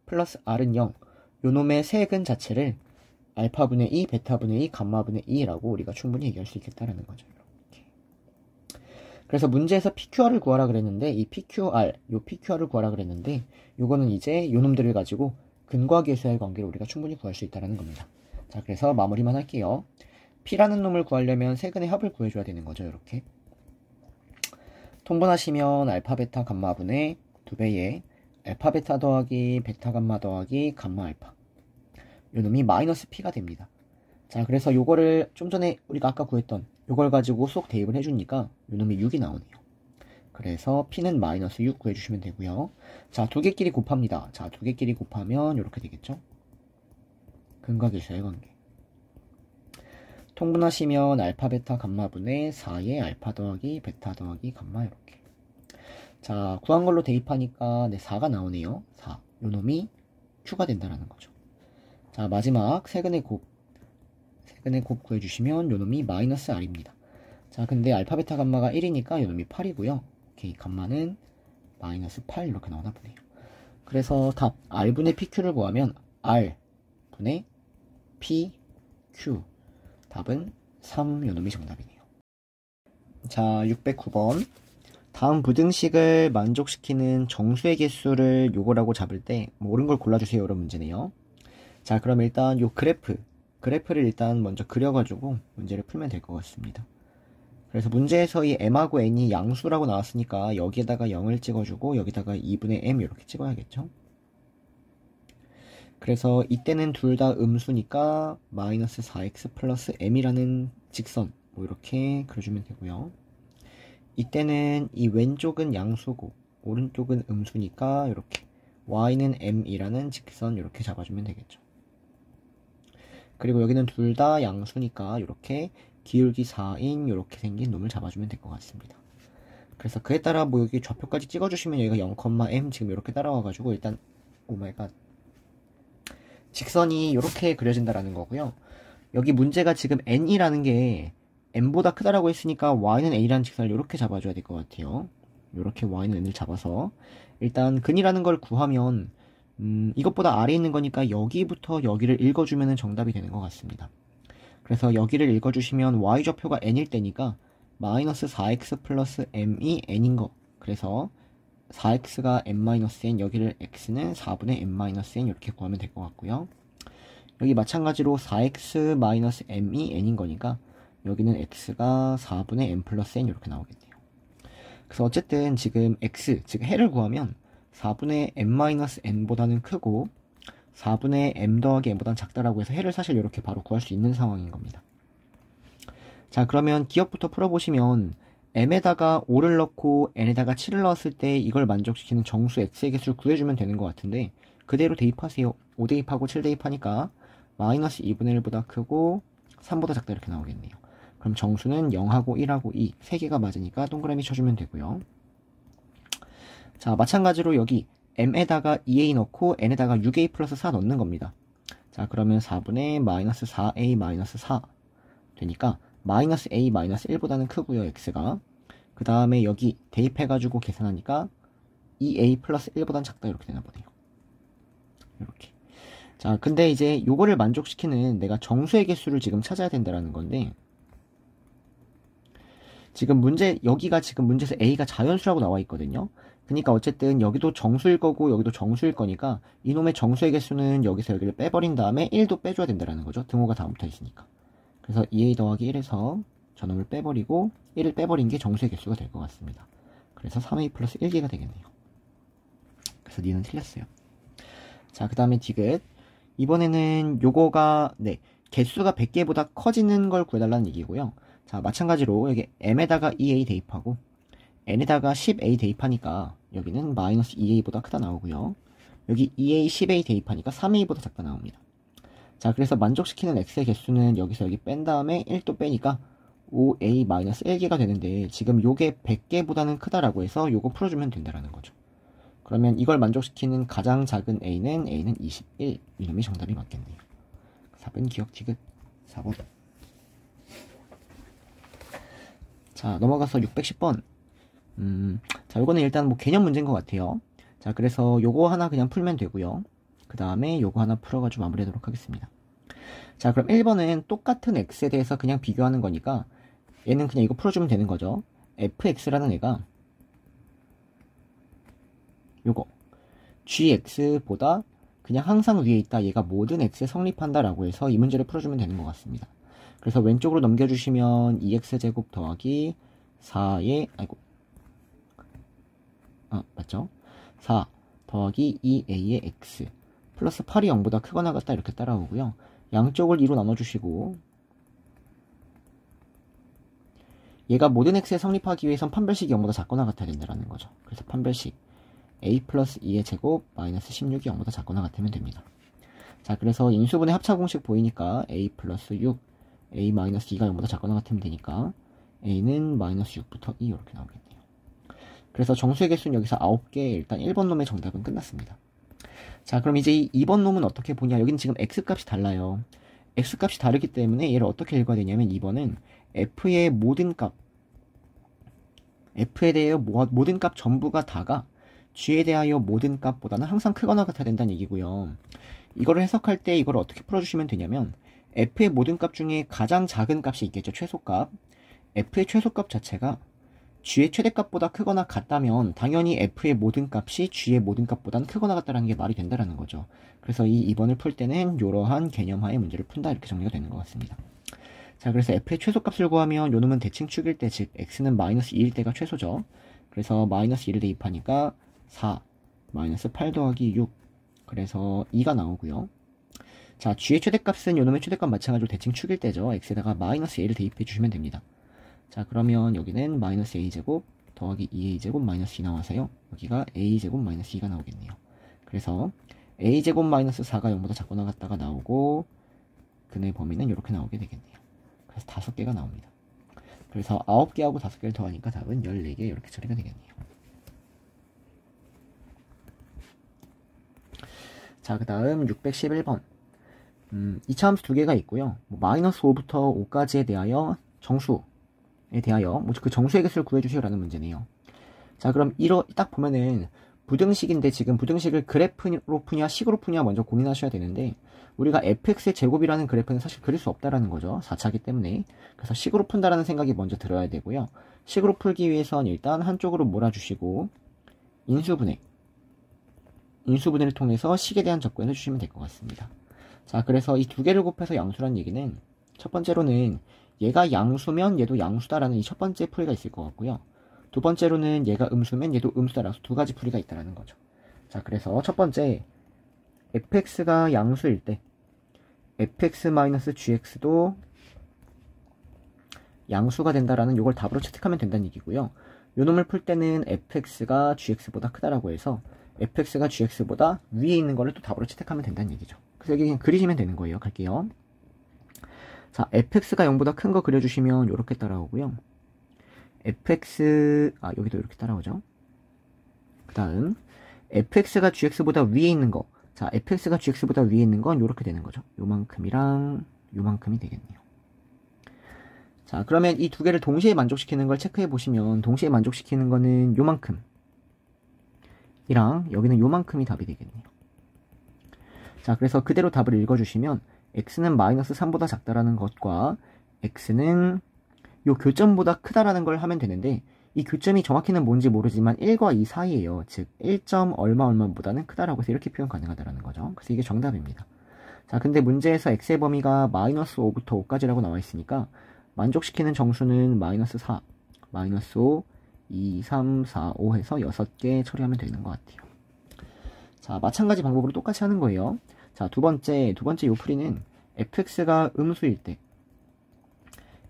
플러스 r은 0 요놈의 세 근 자체를 알파분의 2, 베타분의 2, 감마분의 2라고 우리가 충분히 얘기할 수 있겠다라는 거죠. 이렇게. 그래서 문제에서 PQR을 구하라 그랬는데 이 PQR, 요 PQR을 구하라 그랬는데 요거는 이제 요놈들을 가지고 근과 계수의 관계를 우리가 충분히 구할 수 있다는 겁니다. 자, 그래서 마무리만 할게요. P라는 놈을 구하려면 세근의 합을 구해줘야 되는 거죠. 이렇게. 통분하시면 알파, 베타, 감마분의 2배의 알파, 베타 더하기 베타, 감마 더하기 감마, 알파. 요 놈이 마이너스 P가 됩니다. 자, 그래서 요거를 좀 전에 우리가 아까 구했던 요걸 가지고 쏙 대입을 해주니까 요 놈이 6이 나오네요. 그래서 P는 마이너스 6 구해주시면 되고요. 자, 두 개끼리 곱합니다. 자, 두 개끼리 곱하면 이렇게 되겠죠. 근과 계수의 관계. 통분하시면 알파, 베타, 감마분의 4의 알파 더하기 베타 더하기 감마 이렇게. 자, 구한 걸로 대입하니까 4가 나오네요. 4. 요 놈이 Q가 된다라는 거죠. 자, 마지막 세근의 최근에 곱 구해주시면 요놈이 마이너스 R입니다. 자, 근데 알파, 베타, 감마가 1이니까 요놈이 8이고요. 오케이, 감마는 마이너스 8 이렇게 나오나 보네요. 그래서 답 R분의 PQ를 구하면 R분의 PQ 답은 3 요놈이 정답이네요. 자, 609번 다음 부등식을 만족시키는 정수의 개수를 요거라고 잡을 때 뭐 옳은 걸 골라주세요 이런 문제네요. 자, 그럼 일단 요 그래프를 일단 먼저 그려가지고 문제를 풀면 될 것 같습니다. 그래서 문제에서 이 m하고 n이 양수라고 나왔으니까 여기에다가 0을 찍어주고 여기다가 2분의 m 이렇게 찍어야겠죠. 그래서 이때는 둘 다 음수니까 마이너스 4x 플러스 m이라는 직선 뭐 이렇게 그려주면 되고요. 이때는 이 왼쪽은 양수고 오른쪽은 음수니까 이렇게 y는 m이라는 직선 이렇게 잡아주면 되겠죠. 그리고 여기는 둘 다 양수니까 이렇게 기울기 4인 이렇게 생긴 놈을 잡아주면 될 것 같습니다. 그래서 그에 따라 뭐 여기 좌표까지 찍어주시면 여기가 0,m 지금 이렇게 따라와가지고 일단 오마이갓 직선이 이렇게 그려진다라는 거고요. 여기 문제가 지금 n이라는 게 m보다 크다라고 했으니까 y는 n이라는 직선을 이렇게 잡아줘야 될 것 같아요. 이렇게 y는 n을 잡아서 일단 근이라는 걸 구하면 이것보다 아래에 있는 거니까 여기부터 여기를 읽어주면 정답이 되는 것 같습니다. 그래서 여기를 읽어주시면 y좌표가 n일 때니까 마이너스 4x 플러스 m이 n인 거. 그래서 4x가 n-n, 여기를 x는 4분의 n-n 이렇게 구하면 될 것 같고요. 여기 마찬가지로 4x-m이 n인 거니까 여기는 x가 4분의 n 플러스 n 이렇게 나오겠네요. 그래서 어쨌든 지금 x, 즉 해를 구하면 4분의 n-n보다는 크고 4분의 m 더하기 n보다는 작다라고 해서 해를 사실 이렇게 바로 구할 수 있는 상황인 겁니다. 자, 그러면 기억부터 풀어보시면 m에다가 5를 넣고 n에다가 7을 넣었을 때 이걸 만족시키는 정수 x의 개수를 구해주면 되는 것 같은데 그대로 대입하세요. 5 대입하고 7 대입하니까 마이너스 2분의 1보다 크고 3보다 작다 이렇게 나오겠네요. 그럼 정수는 0하고 1하고 2, 3개가 맞으니까 동그라미 쳐주면 되고요. 자, 마찬가지로 여기 m에다가 2a 넣고 n에다가 6a 플러스 4 넣는 겁니다. 자, 그러면 4분의 마이너스 4a 마이너스 4 되니까 마이너스 a 마이너스 1보다는 크고요, x가. 그 다음에 여기 대입해가지고 계산하니까 2a 플러스 1보다는 작다 이렇게 되나 보네요. 이렇게. 자, 근데 이제 요거를 만족시키는 내가 정수의 개수를 지금 찾아야 된다라는 건데 지금 여기가 지금 문제에서 a가 자연수라고 나와 있거든요. 그러니까 어쨌든 여기도 정수일 거고 여기도 정수일 거니까 이놈의 정수의 개수는 여기서 여기를 빼버린 다음에 1도 빼줘야 된다라는 거죠. 등호가 다 붙어 있으니까. 그래서 2a 더하기 1에서 저놈을 빼버리고 1을 빼버린 게 정수의 개수가 될 것 같습니다. 그래서 3a 플러스 1개가 되겠네요. 그래서 니는 틀렸어요. 자, 그 다음에 디귿. 이번에는 요거가 개수가 100개보다 커지는 걸 구해달라는 얘기고요. 자, 마찬가지로 여기 m에다가 2a 대입하고 n에다가 10a 대입하니까 여기는 마이너스 2a보다 크다 나오고요. 여기 2a 10a 대입하니까 3a보다 작다 나옵니다. 자, 그래서 만족시키는 x의 개수는 여기서 여기 뺀 다음에 1도 빼니까 5a 마이너스 1개가 되는데 지금 요게 100개보다는 크다라고 해서 요거 풀어주면 된다라는 거죠. 그러면 이걸 만족시키는 가장 작은 a는 21. 이놈이 정답이 맞겠네요. 4번 기억 디귿. 4번. 자, 넘어가서 610번. 자, 요거는 일단 뭐 개념 문제인 것 같아요. 자, 그래서 요거 하나 그냥 풀면 되고요. 그 다음에 요거 하나 풀어가지고 마무리하도록 하겠습니다. 자, 그럼 1번은 똑같은 x에 대해서 그냥 비교하는 거니까 얘는 그냥 이거 풀어주면 되는 거죠. fx라는 애가 요거 gx보다 그냥 항상 위에 있다, 얘가 모든 x에 성립한다 라고 해서 이 문제를 풀어주면 되는 것 같습니다. 그래서 왼쪽으로 넘겨주시면 2x제곱 더하기 4의 맞죠? 4 더하기 2a의 x 플러스 8이 0보다 크거나 같다 이렇게 따라오고요. 양쪽을 2로 나눠주시고 얘가 모든 x에 성립하기 위해선 판별식이 0보다 작거나 같아야 된다는 거죠. 그래서 판별식 a 플러스 2의 제곱 마이너스 16이 0보다 작거나 같으면 됩니다. 자, 그래서 인수분해 합차 공식 보이니까 a 플러스 6, a 마이너스 2가 0보다 작거나 같으면 되니까 a는 마이너스 6부터 2 이렇게 나오겠네요. 그래서 정수의 개수는 여기서 9개, 일단 1번 놈의 정답은 끝났습니다. 자, 그럼 이제 2번 놈은 어떻게 보냐. 여기는 지금 x값이 달라요. x값이 다르기 때문에 얘를 어떻게 읽어야 되냐면 2번은 f의 모든 값, f에 대하여 모든 값 전부가 다가 g에 대하여 모든 값보다는 항상 크거나 같아야 된다는 얘기고요. 이거를 해석할 때 이걸 어떻게 풀어주시면 되냐면 f의 모든 값 중에 가장 작은 값이 있겠죠. 최소값. f의 최소값 자체가 g의 최대값보다 크거나 같다면 당연히 f의 모든 값이 g의 모든 값보다는 크거나 같다는 게 말이 된다는 거죠. 그래서 이 2번을 풀 때는 이러한 개념하에 문제를 푼다 이렇게 정리가 되는 것 같습니다. 자, 그래서 f의 최소값을 구하면 요놈은 대칭 축일 때, 즉 x는 마이너스 2일 때가 최소죠. 그래서 마이너스 2를 대입하니까 4 마이너스 8 더하기 6 그래서 2가 나오고요. 자, g의 최대값은 요놈의 최대값 마찬가지로 대칭 축일 때죠. x에다가 마이너스 a를 대입해 주시면 됩니다. 자, 그러면 여기는 마이너스 a제곱 더하기 2a제곱 마이너스 2 나와서요. 여기가 a제곱 마이너스 2가 나오겠네요. 그래서 a제곱 마이너스 4가 0보다 작거나 같다가 나오고 근의 범위는 이렇게 나오게 되겠네요. 그래서 5개가 나옵니다. 그래서 9개하고 5개를 더하니까 답은 14개 이렇게 처리가 되겠네요. 자, 그 다음 611번. 이차함수 두 개가 있고요. 마이너스 5부터 5까지에 대하여 정수에 대하여 그 정수의 개수를 구해주시오라는 문제네요. 자, 그럼 딱 보면은 부등식인데 지금 부등식을 그래프로 푸냐 식으로 푸냐 먼저 고민하셔야 되는데 우리가 fx의 제곱이라는 그래프는 사실 그릴 수 없다라는 거죠. 4차기 때문에. 그래서 식으로 푼다라는 생각이 먼저 들어야 되고요. 식으로 풀기 위해선 일단 한쪽으로 몰아주시고 인수분해를 통해서 식에 대한 접근을 해주시면 될 것 같습니다. 자, 그래서 이 두 개를 곱해서 양수란 얘기는 첫 번째로는 얘가 양수면 얘도 양수다라는 이 첫 번째 풀이가 있을 것 같고요. 두 번째로는 얘가 음수면 얘도 음수다라서 두 가지 풀이가 있다라는 거죠. 자, 그래서 첫 번째 fx가 양수일 때 fx-gx도 양수가 된다라는 요걸 답으로 채택하면 된다는 얘기고요. 요 놈을 풀 때는 fx가 gx보다 크다라고 해서 fx가 gx보다 위에 있는 거를 또 답으로 채택하면 된다는 얘기죠. 그래서 여기 그냥 그리시면 되는 거예요. 갈게요. 자, fx가 0보다 큰 거 그려주시면 요렇게 따라오고요. 여기도 이렇게 따라오죠. 그 다음 fx가 gx보다 위에 있는 거. 자, fx가 gx보다 위에 있는 건 요렇게 되는 거죠. 요만큼이랑 요만큼이 되겠네요. 자, 그러면 이 두 개를 동시에 만족시키는 걸 체크해 보시면 동시에 만족시키는 거는 요만큼 이랑 여기는 요만큼이 답이 되겠네요. 자, 그래서 그대로 답을 읽어주시면 x는 마이너스 3보다 작다라는 것과 x는 요 교점보다 크다라는 걸 하면 되는데 이 교점이 정확히는 뭔지 모르지만 1과 2 사이에요. 즉 1점 얼마보다는 크다라고 해서 이렇게 표현 가능하다라는 거죠. 그래서 이게 정답입니다. 자, 근데 문제에서 x의 범위가 마이너스 5부터 5까지라고 나와 있으니까 만족시키는 정수는 마이너스 4, 마이너스 5, 2, 3, 4, 5 해서 6개 처리하면 되는 것 같아요. 자, 마찬가지 방법으로 똑같이 하는 거예요. 자, 두 번째 요풀이는 fx가 음수일 때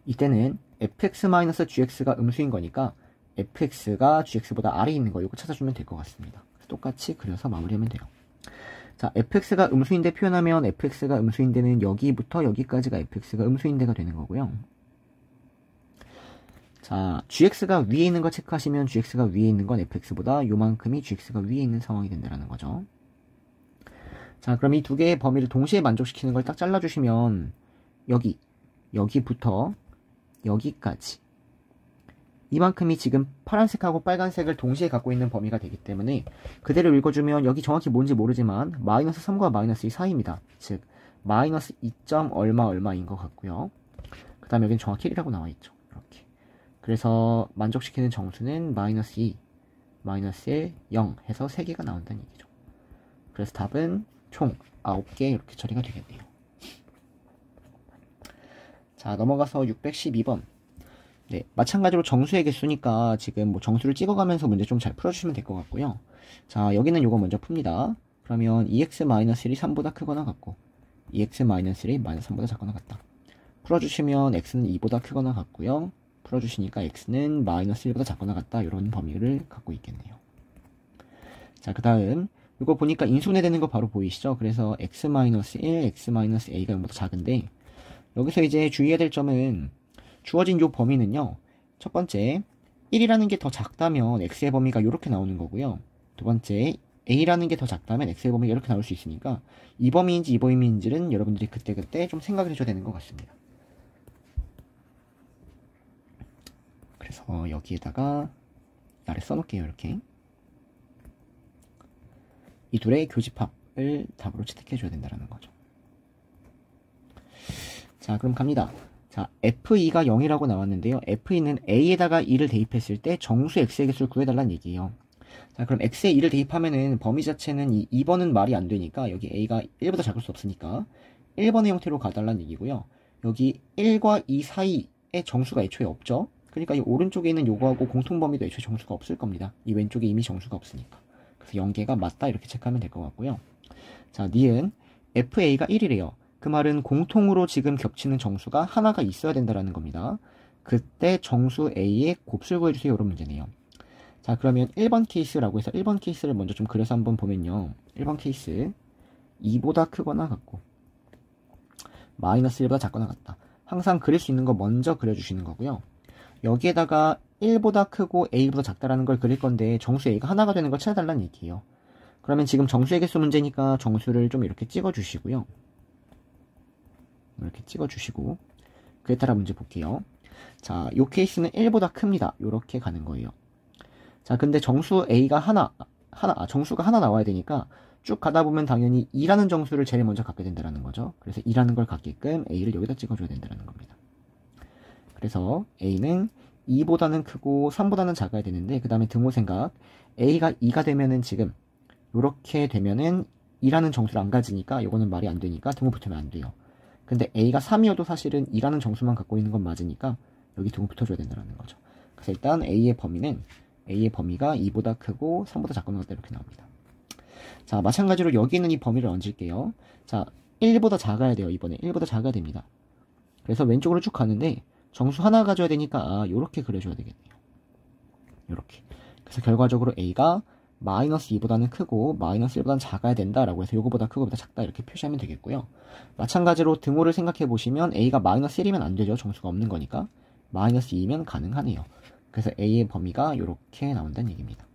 이때는 fx-gx가 음수인 거니까 fx가 gx보다 아래에 있는 거 이거 찾아주면 될 것 같습니다. 똑같이 그려서 마무리하면 돼요. 자, fx가 음수인데 표현하면 fx가 음수인데는 여기부터 여기까지가 fx가 음수인데가 되는 거고요. 자, gx가 위에 있는 거 체크하시면 gx가 위에 있는 건 fx보다 요만큼이 gx가 위에 있는 상황이 된다는 거죠. 자, 그럼 이 두 개의 범위를 동시에 만족시키는 걸 딱 잘라주시면 여기부터 여기까지 이만큼이 지금 파란색하고 빨간색을 동시에 갖고 있는 범위가 되기 때문에 그대로 읽어주면 여기 정확히 뭔지 모르지만 마이너스 3과 마이너스 2 사이입니다. 즉 마이너스 2점 얼마인 것 같고요. 그 다음에 여기는 정확히 1이라고 나와있죠. 이렇게. 그래서 만족시키는 정수는 마이너스 2, 마이너스 1, 0 해서 3개가 나온다는 얘기죠. 그래서 답은 총 9개 이렇게 처리가 되겠네요. 자, 넘어가서 612번. 네, 마찬가지로 정수의 개수니까 지금 정수를 찍어가면서 문제 좀 잘 풀어주시면 될 것 같고요. 자, 여기는 요거 먼저 풉니다. 그러면 2x-1이 3보다 크거나 같고 2x-1이 마이너스 3보다 작거나 같다. 풀어주시면 x는 2보다 크거나 같고요. 풀어주시니까 x는 마이너스 1보다 작거나 같다. 이런 범위를 갖고 있겠네요. 자, 그 다음 이거 보니까 인수분해 되는 거 바로 보이시죠? 그래서 x-1, x-a가 0보다 작은데 여기서 이제 주의해야 될 점은 주어진 요 범위는요. 첫 번째 1이라는 게 더 작다면 x의 범위가 이렇게 나오는 거고요. 두 번째 a라는 게 더 작다면 x의 범위가 이렇게 나올 수 있으니까 이 범위인지 이 범위인지는 여러분들이 그때그때 좀 생각을 해줘야 되는 것 같습니다. 그래서 여기에다가 아래 써놓을게요. 이렇게 이 둘의 교집합을 답으로 채택해줘야 된다는 거죠. 자, 그럼 갑니다. 자, F2가 0이라고 나왔는데요. F2는 A에다가 2를 대입했을 때 정수 X의 개수를 구해달라는 얘기예요. 자, 그럼 X에 2를 대입하면은 범위 자체는 이 2번은 말이 안 되니까 여기 A가 1보다 작을 수 없으니까 1번의 형태로 가달라는 얘기고요. 여기 1과 2 사이에 정수가 애초에 없죠. 그러니까 이 오른쪽에 있는 요거하고 공통범위도 애초에 정수가 없을 겁니다. 이 왼쪽에 이미 정수가 없으니까. 그래서 연계가 맞다 이렇게 체크하면 될 것 같고요. 자, 니은 FA가 1이래요. 그 말은 공통으로 지금 겹치는 정수가 하나가 있어야 된다는 겁니다. 그때 정수 A의 곱수를 구해주세요. 이런 문제네요. 자, 그러면 1번 케이스라고 해서 1번 케이스를 먼저 좀 그려서 한번 보면요. 1번 케이스 2보다 크거나 같고 마이너스 1보다 작거나 같다. 항상 그릴 수 있는 거 먼저 그려주시는 거고요. 여기에다가 1보다 크고 A보다 작다라는 걸 그릴 건데 정수 A가 하나가 되는 걸 찾아달라는 얘기예요. 그러면 지금 정수의 개수 문제니까 정수를 좀 이렇게 찍어주시고요. 이렇게 찍어주시고 그에 따라 문제 볼게요. 자, 요 케이스는 1보다 큽니다. 요렇게 가는 거예요. 자, 근데 정수 A가 정수가 하나 나와야 되니까 쭉 가다 보면 당연히 2라는 정수를 제일 먼저 갖게 된다는 거죠. 그래서 2라는 걸 갖게끔 A를 여기다 찍어줘야 된다는 겁니다. 그래서 A는 2보다는 크고 3보다는 작아야 되는데 그 다음에 등호 생각 A가 2가 되면은 지금 요렇게 되면은 2라는 정수를 안 가지니까 요거는 말이 안 되니까 등호 붙으면 안 돼요. 근데 A가 3이어도 사실은 2라는 정수만 갖고 있는 건 맞으니까 여기 등호 붙어줘야 된다는 거죠. 그래서 일단 A의 범위가 2보다 크고 3보다 작거나 같다 이렇게 나옵니다. 자, 마찬가지로 여기 있는 이 범위를 얹을게요. 자, 1보다 작아야 돼요. 이번에 1보다 작아야 됩니다. 그래서 왼쪽으로 쭉 가는데 정수 하나 가져야 되니까 요렇게 그려줘야 되겠네요. 요렇게. 그래서 결과적으로 A가 마이너스 2보다는 크고 마이너스 1보다는 작아야 된다라고 해서 요거보다 크고 보다 작다 이렇게 표시하면 되겠고요. 마찬가지로 등호를 생각해 보시면 A가 마이너스 1이면 안 되죠. 정수가 없는 거니까. 마이너스 2면 가능하네요. 그래서 A의 범위가 이렇게 나온다는 얘기입니다.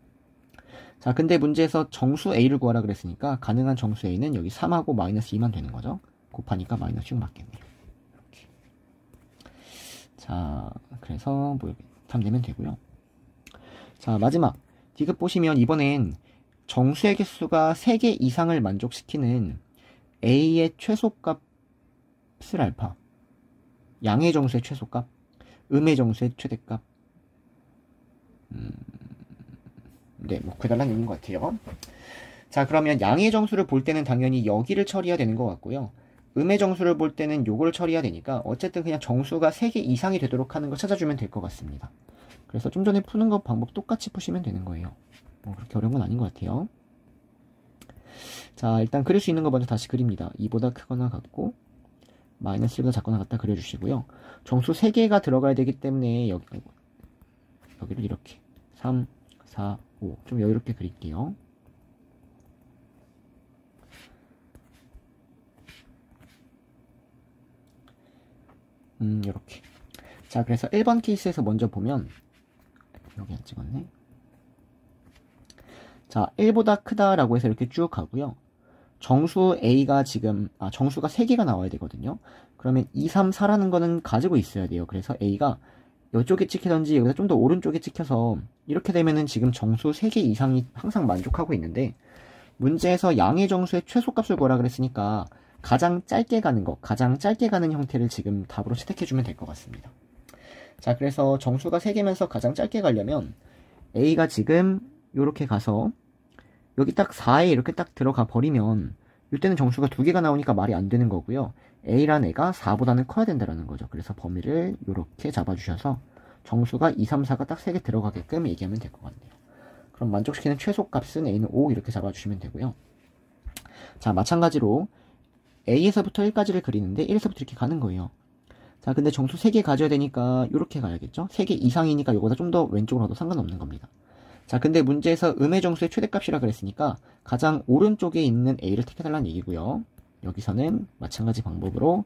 자, 근데 문제에서 정수 A를 구하라 그랬으니까 가능한 정수 A는 여기 3하고 마이너스 2만 되는 거죠. 곱하니까 마이너스 6 맞겠네요. 이렇게. 자, 그래서 뭐 답 내면 되고요. 자, 마지막 디귿 보시면 이번엔 정수의 개수가 3개 이상을 만족시키는 A의 최소값을 알파, 양의 정수의 최소값, 음의 정수의 최대값, 네, 뭐 그달란 얘기인 것 같아요. 자, 그러면 양의 정수를 볼 때는 당연히 여기를 처리해야 되는 것 같고요. 음의 정수를 볼 때는 요걸 처리해야 되니까 어쨌든 그냥 정수가 3개 이상이 되도록 하는 거 찾아주면 될 것 같습니다. 그래서 좀 전에 푸는 거 방법 똑같이 푸시면 되는 거예요. 그렇게 어려운 건 아닌 것 같아요. 자, 일단 그릴 수 있는 거 먼저 다시 그립니다. 2보다 크거나 같고 마이너스 1보다 작거나 같다 그려주시고요. 정수 3개가 들어가야 되기 때문에 여기를 이렇게 3, 4, 5 좀 여유롭게 그릴게요. 이렇게. 자, 그래서 1번 케이스에서 먼저 보면 여기 안 찍었네. 자, 1보다 크다라고 해서 이렇게 쭉 가고요. 정수 A가 지금 정수가 3개가 나와야 되거든요. 그러면 2, 3, 4라는 거는 가지고 있어야 돼요. 그래서 A가 이쪽에 찍히던지 여기서 좀 더 오른쪽에 찍혀서 이렇게 되면은 지금 정수 3개 이상이 항상 만족하고 있는데 문제에서 양의 정수의 최소값을 구하라 그랬으니까 가장 짧게 가는 형태를 지금 답으로 채택해주면 될 것 같습니다. 자, 그래서 정수가 3개면서 가장 짧게 가려면 A가 지금 이렇게 가서 여기 딱 4에 이렇게 딱 들어가 버리면 이때는 정수가 2개가 나오니까 말이 안 되는 거고요. A란 애가 4보다는 커야 된다는 거죠. 그래서 범위를 이렇게 잡아주셔서 정수가 2, 3, 4가 딱 3개 들어가게끔 얘기하면 될 것 같네요. 그럼 만족시키는 최소값은 A는 5 이렇게 잡아주시면 되고요. 자, 마찬가지로 A에서부터 1까지를 그리는데 1에서부터 이렇게 가는 거예요. 자, 근데 정수 3개 가져야 되니까 이렇게 가야겠죠? 3개 이상이니까 이거보다 좀 더 왼쪽으로 가도 상관없는 겁니다. 자, 근데 문제에서 음의 정수의 최대값이라 그랬으니까 가장 오른쪽에 있는 A를 택해달라는 얘기고요. 여기서는 마찬가지 방법으로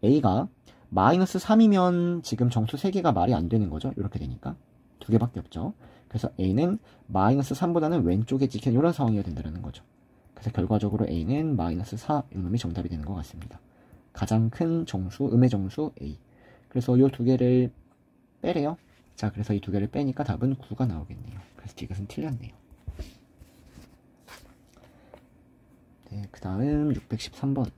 A가 마이너스 3이면 지금 정수 3개가 말이 안 되는 거죠. 이렇게 되니까 2개밖에 없죠. 그래서 그래서 A는 마이너스 3보다는 왼쪽에 찍힌 이런 상황이어야 된다는 거죠. 그래서 결과적으로 A는 마이너스 4 이놈이 정답이 되는 것 같습니다. 가장 큰 정수, 음의 정수 A. 그래서 이 두 개를 빼래요. 자, 그래서 이 두 개를 빼니까 답은 9가 나오겠네요. 그래서 이것은 틀렸네요. 네, 그 다음 613번.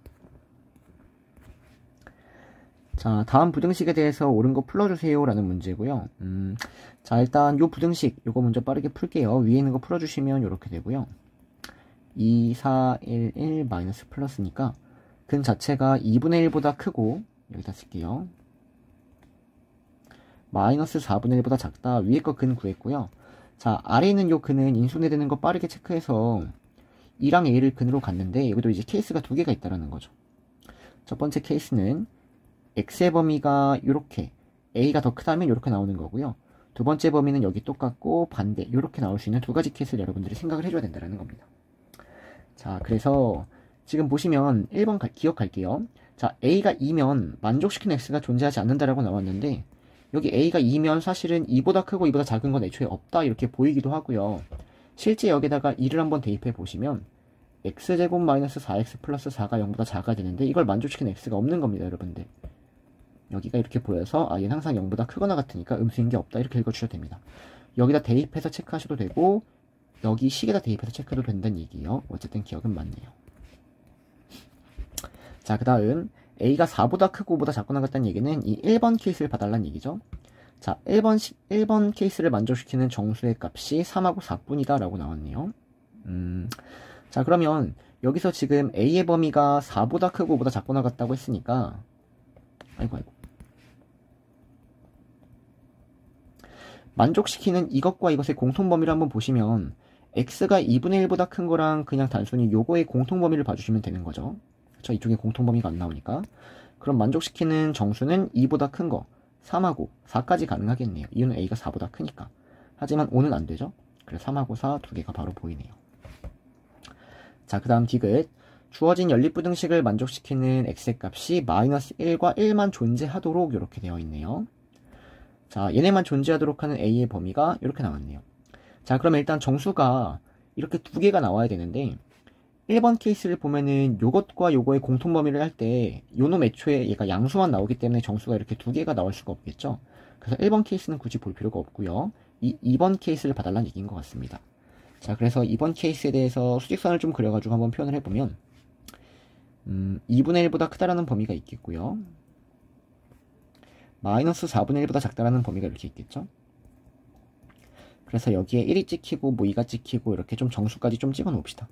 자, 다음 부등식에 대해서 옳은 거 풀어주세요 라는 문제고요. 자, 일단 요 부등식 요거 먼저 빠르게 풀게요. 위에 있는 거 풀어주시면 이렇게 되고요. 2, 4, 1, 1 마이너스 플러스니까 근 자체가 2분의 1보다 크고 여기다 쓸게요. 마이너스 4분의 1보다 작다. 위에 거 근 구했고요. 자, 아래에 있는 요 근은 인수분해되는 거 빠르게 체크해서 2랑 A를 근으로 갔는데 여기도 이제 케이스가 두 개가 있다라는 거죠. 첫 번째 케이스는 x의 범위가 이렇게 a가 더 크다면 이렇게 나오는 거고요. 두 번째 범위는 여기 똑같고 반대 이렇게 나올 수 있는 두 가지 케이스를 여러분들이 생각을 해줘야 된다는 겁니다. 자, 그래서 지금 보시면 1번 기억할게요. 자, a가 2면 만족시키는 x가 존재하지 않는다라고 나왔는데 여기 a가 2면 사실은 2보다 크고 2보다 작은 건 애초에 없다 이렇게 보이기도 하고요. 실제 여기다가 2를 한번 대입해 보시면 x제곱 마이너스 4x 플러스 4가 0보다 작아야 되는데 이걸 만족시키는 x가 없는 겁니다, 여러분들. 여기가 이렇게 보여서 얘는 항상 0보다 크거나 같으니까 음수인 게 없다 이렇게 읽어주셔도 됩니다. 여기다 대입해서 체크하셔도 되고 여기 식에다 대입해서 체크해도 된다는 얘기예요. 어쨌든 기억은 맞네요. 자, 그 다음 a가 4보다 크고 5보다 작거나 같다는 얘기는 이 1번 케이스를 봐달라는 얘기죠. 자, 1번 케이스를 만족시키는 정수의 값이 3하고 4뿐이다 라고 나왔네요. 자, 그러면 여기서 지금 a의 범위가 4보다 크고 5보다 작거나 같다고 했으니까 아이고 만족시키는 이것과 이것의 공통범위를 한번 보시면 x가 2분의 1보다 큰 거랑 그냥 단순히 요거의 공통범위를 봐주시면 되는 거죠. 그쵸? 이쪽에 공통범위가 안 나오니까. 그럼 만족시키는 정수는 2보다 큰 거 3하고 4까지 가능하겠네요. 이유는 a가 4보다 크니까. 하지만 5는 안 되죠. 그래서 3하고 4 두 개가 바로 보이네요. 자, 그 다음 디귿. 주어진 연립부등식을 만족시키는 x의 값이 마이너스 1과 1만 존재하도록 이렇게 되어 있네요. 자, 얘네만 존재하도록 하는 a의 범위가 이렇게 나왔네요. 자, 그러면 일단 정수가 이렇게 두 개가 나와야 되는데 1번 케이스를 보면은 요것과 요거의 공통범위를 할 때 요놈 애초에 얘가 양수만 나오기 때문에 정수가 이렇게 두 개가 나올 수가 없겠죠. 그래서 1번 케이스는 굳이 볼 필요가 없고요. 이 2번 케이스를 봐달라는 얘기인 것 같습니다. 자, 그래서 2번 케이스에 대해서 수직선을 좀 그려가지고 한번 표현을 해보면 2분의 1보다 크다라는 범위가 있겠고요. 마이너스 4분의 1보다 작다라는 범위가 이렇게 있겠죠. 그래서 여기에 1이 찍히고 뭐 2가 찍히고 이렇게 좀 정수까지 좀 찍어 놓읍시다.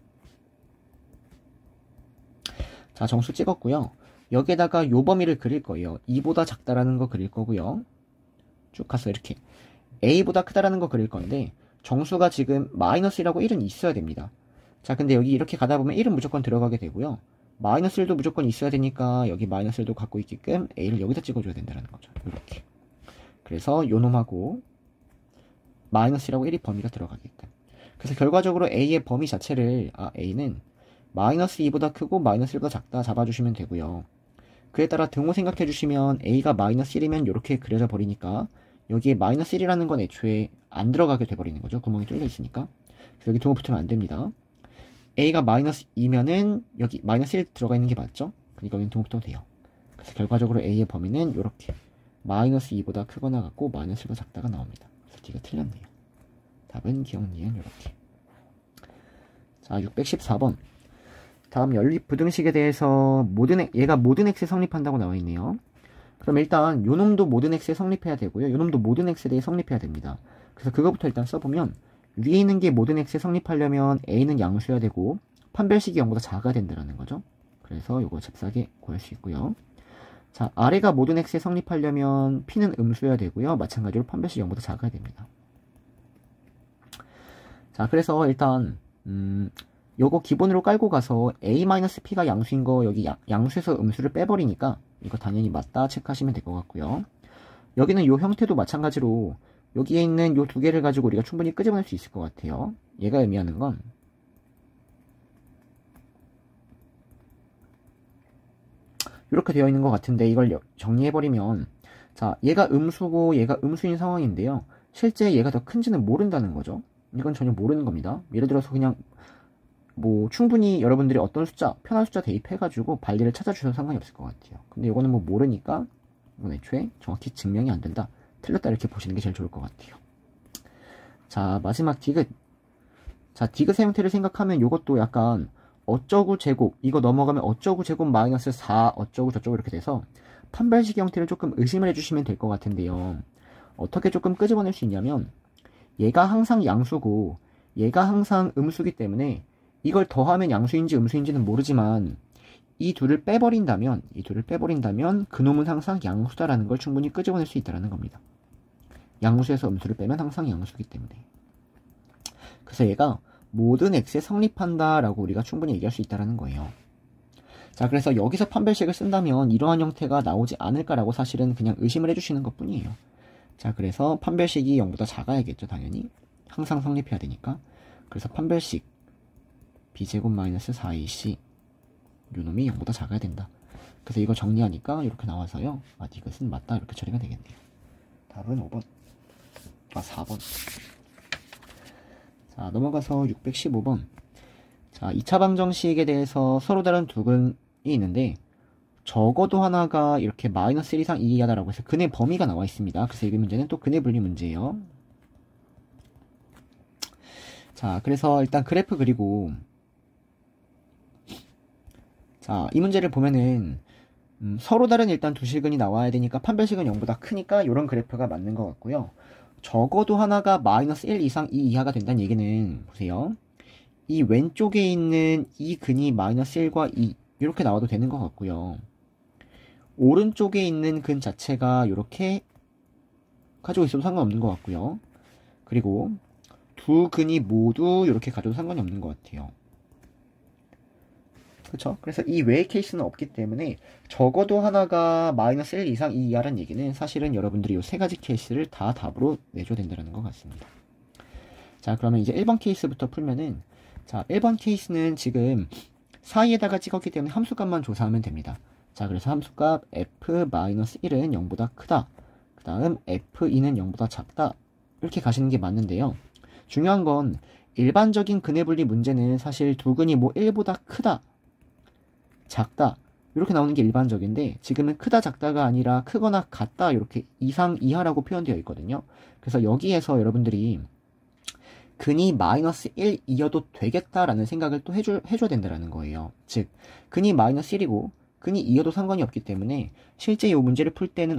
자, 정수 찍었고요. 여기에다가 요 범위를 그릴 거예요. 2보다 작다라는 거 그릴 거고요. 쭉 가서 이렇게 a보다 크다라는 거 그릴 건데 정수가 지금 마이너스 1하고 1은 있어야 됩니다. 자, 근데 여기 이렇게 가다 보면 1은 무조건 들어가게 되고요. 마이너스 1도 무조건 있어야 되니까 여기 마이너스 1도 갖고 있게끔 a를 여기다 찍어줘야 된다는 거죠. 이렇게. 그래서 요 놈하고 마이너스 1하고 1이 범위가 들어가게끔. 그래서 결과적으로 a의 범위 자체를 a는 마이너스 2보다 크고 마이너스 1보다 작다 잡아주시면 되고요. 그에 따라 등호 생각해 주시면 a가 마이너스 1이면 이렇게 그려져 버리니까 여기에 마이너스 1이라는 건 애초에 안 들어가게 돼버리는 거죠. 구멍이 뚫려 있으니까. 그래서 여기 등호 붙으면 안 됩니다. a가 마이너스 2면은 여기 마이너스 1 들어가 있는 게 맞죠? 그러니까 여기는 등호 붙어도 돼요. 그래서 결과적으로 a의 범위는 이렇게 마이너스 2보다 크거나 같고 마이너스 1보다 작다가 나옵니다. 그래서 D가 틀렸네요. 답은 기억 니은 이렇게. 자, 614번. 다음 연립 부등식에 대해서 얘가 모든 x에 성립한다고 나와 있네요. 그럼 일단 요놈도 모든 x에 성립해야 되고요. 요놈도 모든 x에 대해 성립해야 됩니다. 그래서 그거부터 일단 써보면 위에 있는 게 모든 x에 성립하려면 a는 양수여야 되고 판별식이 0보다 작아야 된다는 거죠. 그래서 요거 잽싸게 구할 수 있고요. 자, 아래가 모든 x에 성립하려면 p는 음수여야 되고요. 마찬가지로 판별식이 0보다 작아야 됩니다. 자, 그래서 일단 요거 기본으로 깔고 가서 a-p가 양수인 거 여기 양수에서 음수를 빼버리니까 이거 당연히 맞다 체크하시면 될 것 같고요. 여기는 요 형태도 마찬가지로 여기에 있는 요 두 개를 가지고 우리가 충분히 끄집어낼 수 있을 것 같아요. 얘가 의미하는 건 이렇게 되어 있는 것 같은데 이걸 정리해버리면 자, 얘가 음수고 얘가 음수인 상황인데요. 실제 얘가 더 큰지는 모른다는 거죠. 이건 전혀 모르는 겁니다. 예를 들어서 그냥 뭐 충분히 여러분들이 어떤 숫자, 편한 숫자 대입해가지고 발리를 찾아주셔도 상관이 없을 것 같아요. 근데 이거는 뭐 모르니까 이건 애초에 정확히 증명이 안 된다, 틀렸다 이렇게 보시는 게 제일 좋을 것 같아요. 자, 마지막 디귿. 자, 디귿의 형태를 생각하면 이것도 약간 어쩌구 제곱, 이거 넘어가면 어쩌구 제곱 마이너스 4 어쩌구 저쩌구 이렇게 돼서 판별식 형태를 조금 의심을 해주시면 될 것 같은데요. 어떻게 조금 끄집어낼 수 있냐면 얘가 항상 양수고 얘가 항상 음수기 때문에 이걸 더하면 양수인지 음수인지는 모르지만 이 둘을 빼버린다면 그놈은 항상 양수다라는 걸 충분히 끄집어낼 수 있다는 겁니다. 양수에서 음수를 빼면 항상 양수기 때문에. 그래서 얘가 모든 x에 성립한다 라고 우리가 충분히 얘기할 수 있다는 거예요. 자, 그래서 여기서 판별식을 쓴다면 이러한 형태가 나오지 않을까라고 사실은 그냥 의심을 해주시는 것 뿐이에요. 자, 그래서 판별식이 0보다 작아야겠죠, 당연히. 항상 성립해야 되니까. 그래서 판별식 b제곱 마이너스 4ac 요놈이 0보다 작아야 된다. 그래서 이거 정리하니까 이렇게 나와서요. 아, 이것은 맞다 이렇게 처리가 되겠네요. 답은 5번. 아, 4번. 자, 넘어가서 615번. 자, 2차 방정식에 대해서 서로 다른 두 근이 있는데 적어도 하나가 이렇게 마이너스 1 이상 2 이하다라고 해서 근의 범위가 나와 있습니다. 그래서 이 문제는 또 근의 분리 문제예요. 자, 그래서 일단 그래프 그리고 자, 이 문제를 보면은 서로 다른 일단 두 실근이 나와야 되니까 판별식은 0보다 크니까 이런 그래프가 맞는 것 같고요. 적어도 하나가 마이너스 1 이상 2 이하가 된다는 얘기는 보세요. 이 왼쪽에 있는 이 근이 마이너스 1과 2 이렇게 나와도 되는 것 같고요. 오른쪽에 있는 근 자체가 이렇게 가지고 있어도 상관없는 것 같고요. 그리고 두 근이 모두 이렇게 가져도 상관이 없는 것 같아요. 그렇죠? 그래서 이 외의 케이스는 없기 때문에 적어도 하나가 마이너스 1 이상 2 이하라는 얘기는 사실은 여러분들이 이 세 가지 케이스를 다 답으로 내줘야 된다는 것 같습니다. 자, 그러면 이제 1번 케이스부터 풀면은 자, 1번 케이스는 지금 사이에다가 찍었기 때문에 함수값만 조사하면 됩니다. 자, 그래서 함수값 f-1은 0보다 크다. 그 다음 f2는 0보다 작다. 이렇게 가시는 게 맞는데요. 중요한 건 일반적인 근의 분리 문제는 사실 두 근이 뭐 1보다 크다, 작다 이렇게 나오는 게 일반적인데 지금은 크다 작다가 아니라 크거나 같다 이렇게 이상 이하라고 표현되어 있거든요. 그래서 여기에서 여러분들이 근이 마이너스 1 이어도 되겠다라는 생각을 또 해줘야 된다는 거예요. 즉 근이 마이너스 1이고 근이 이어도 상관이 없기 때문에 실제 이 문제를 풀 때는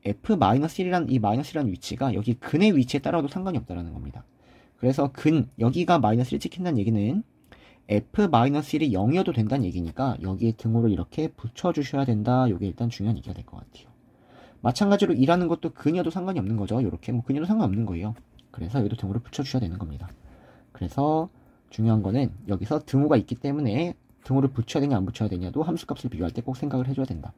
f-1이라는 이 마이너스라는 위치가 여기 근의 위치에 따라도 상관이 없다는 겁니다. 그래서 여기가 마이너스 1 찍힌다는 얘기는 f-1이 0이어도 된다는 얘기니까 여기에 등호를 이렇게 붙여주셔야 된다. 이게 일단 중요한 얘기가 될 것 같아요. 마찬가지로 2라는 것도 근이어도 상관이 없는 거죠. 이렇게 뭐 근이어도 상관없는 거예요. 그래서 여기도 등호를 붙여주셔야 되는 겁니다. 그래서 중요한 거는 여기서 등호가 있기 때문에 등호를 붙여야 되냐 안 붙여야 되냐도 함수값을 비교할 때 꼭 생각을 해줘야 된다.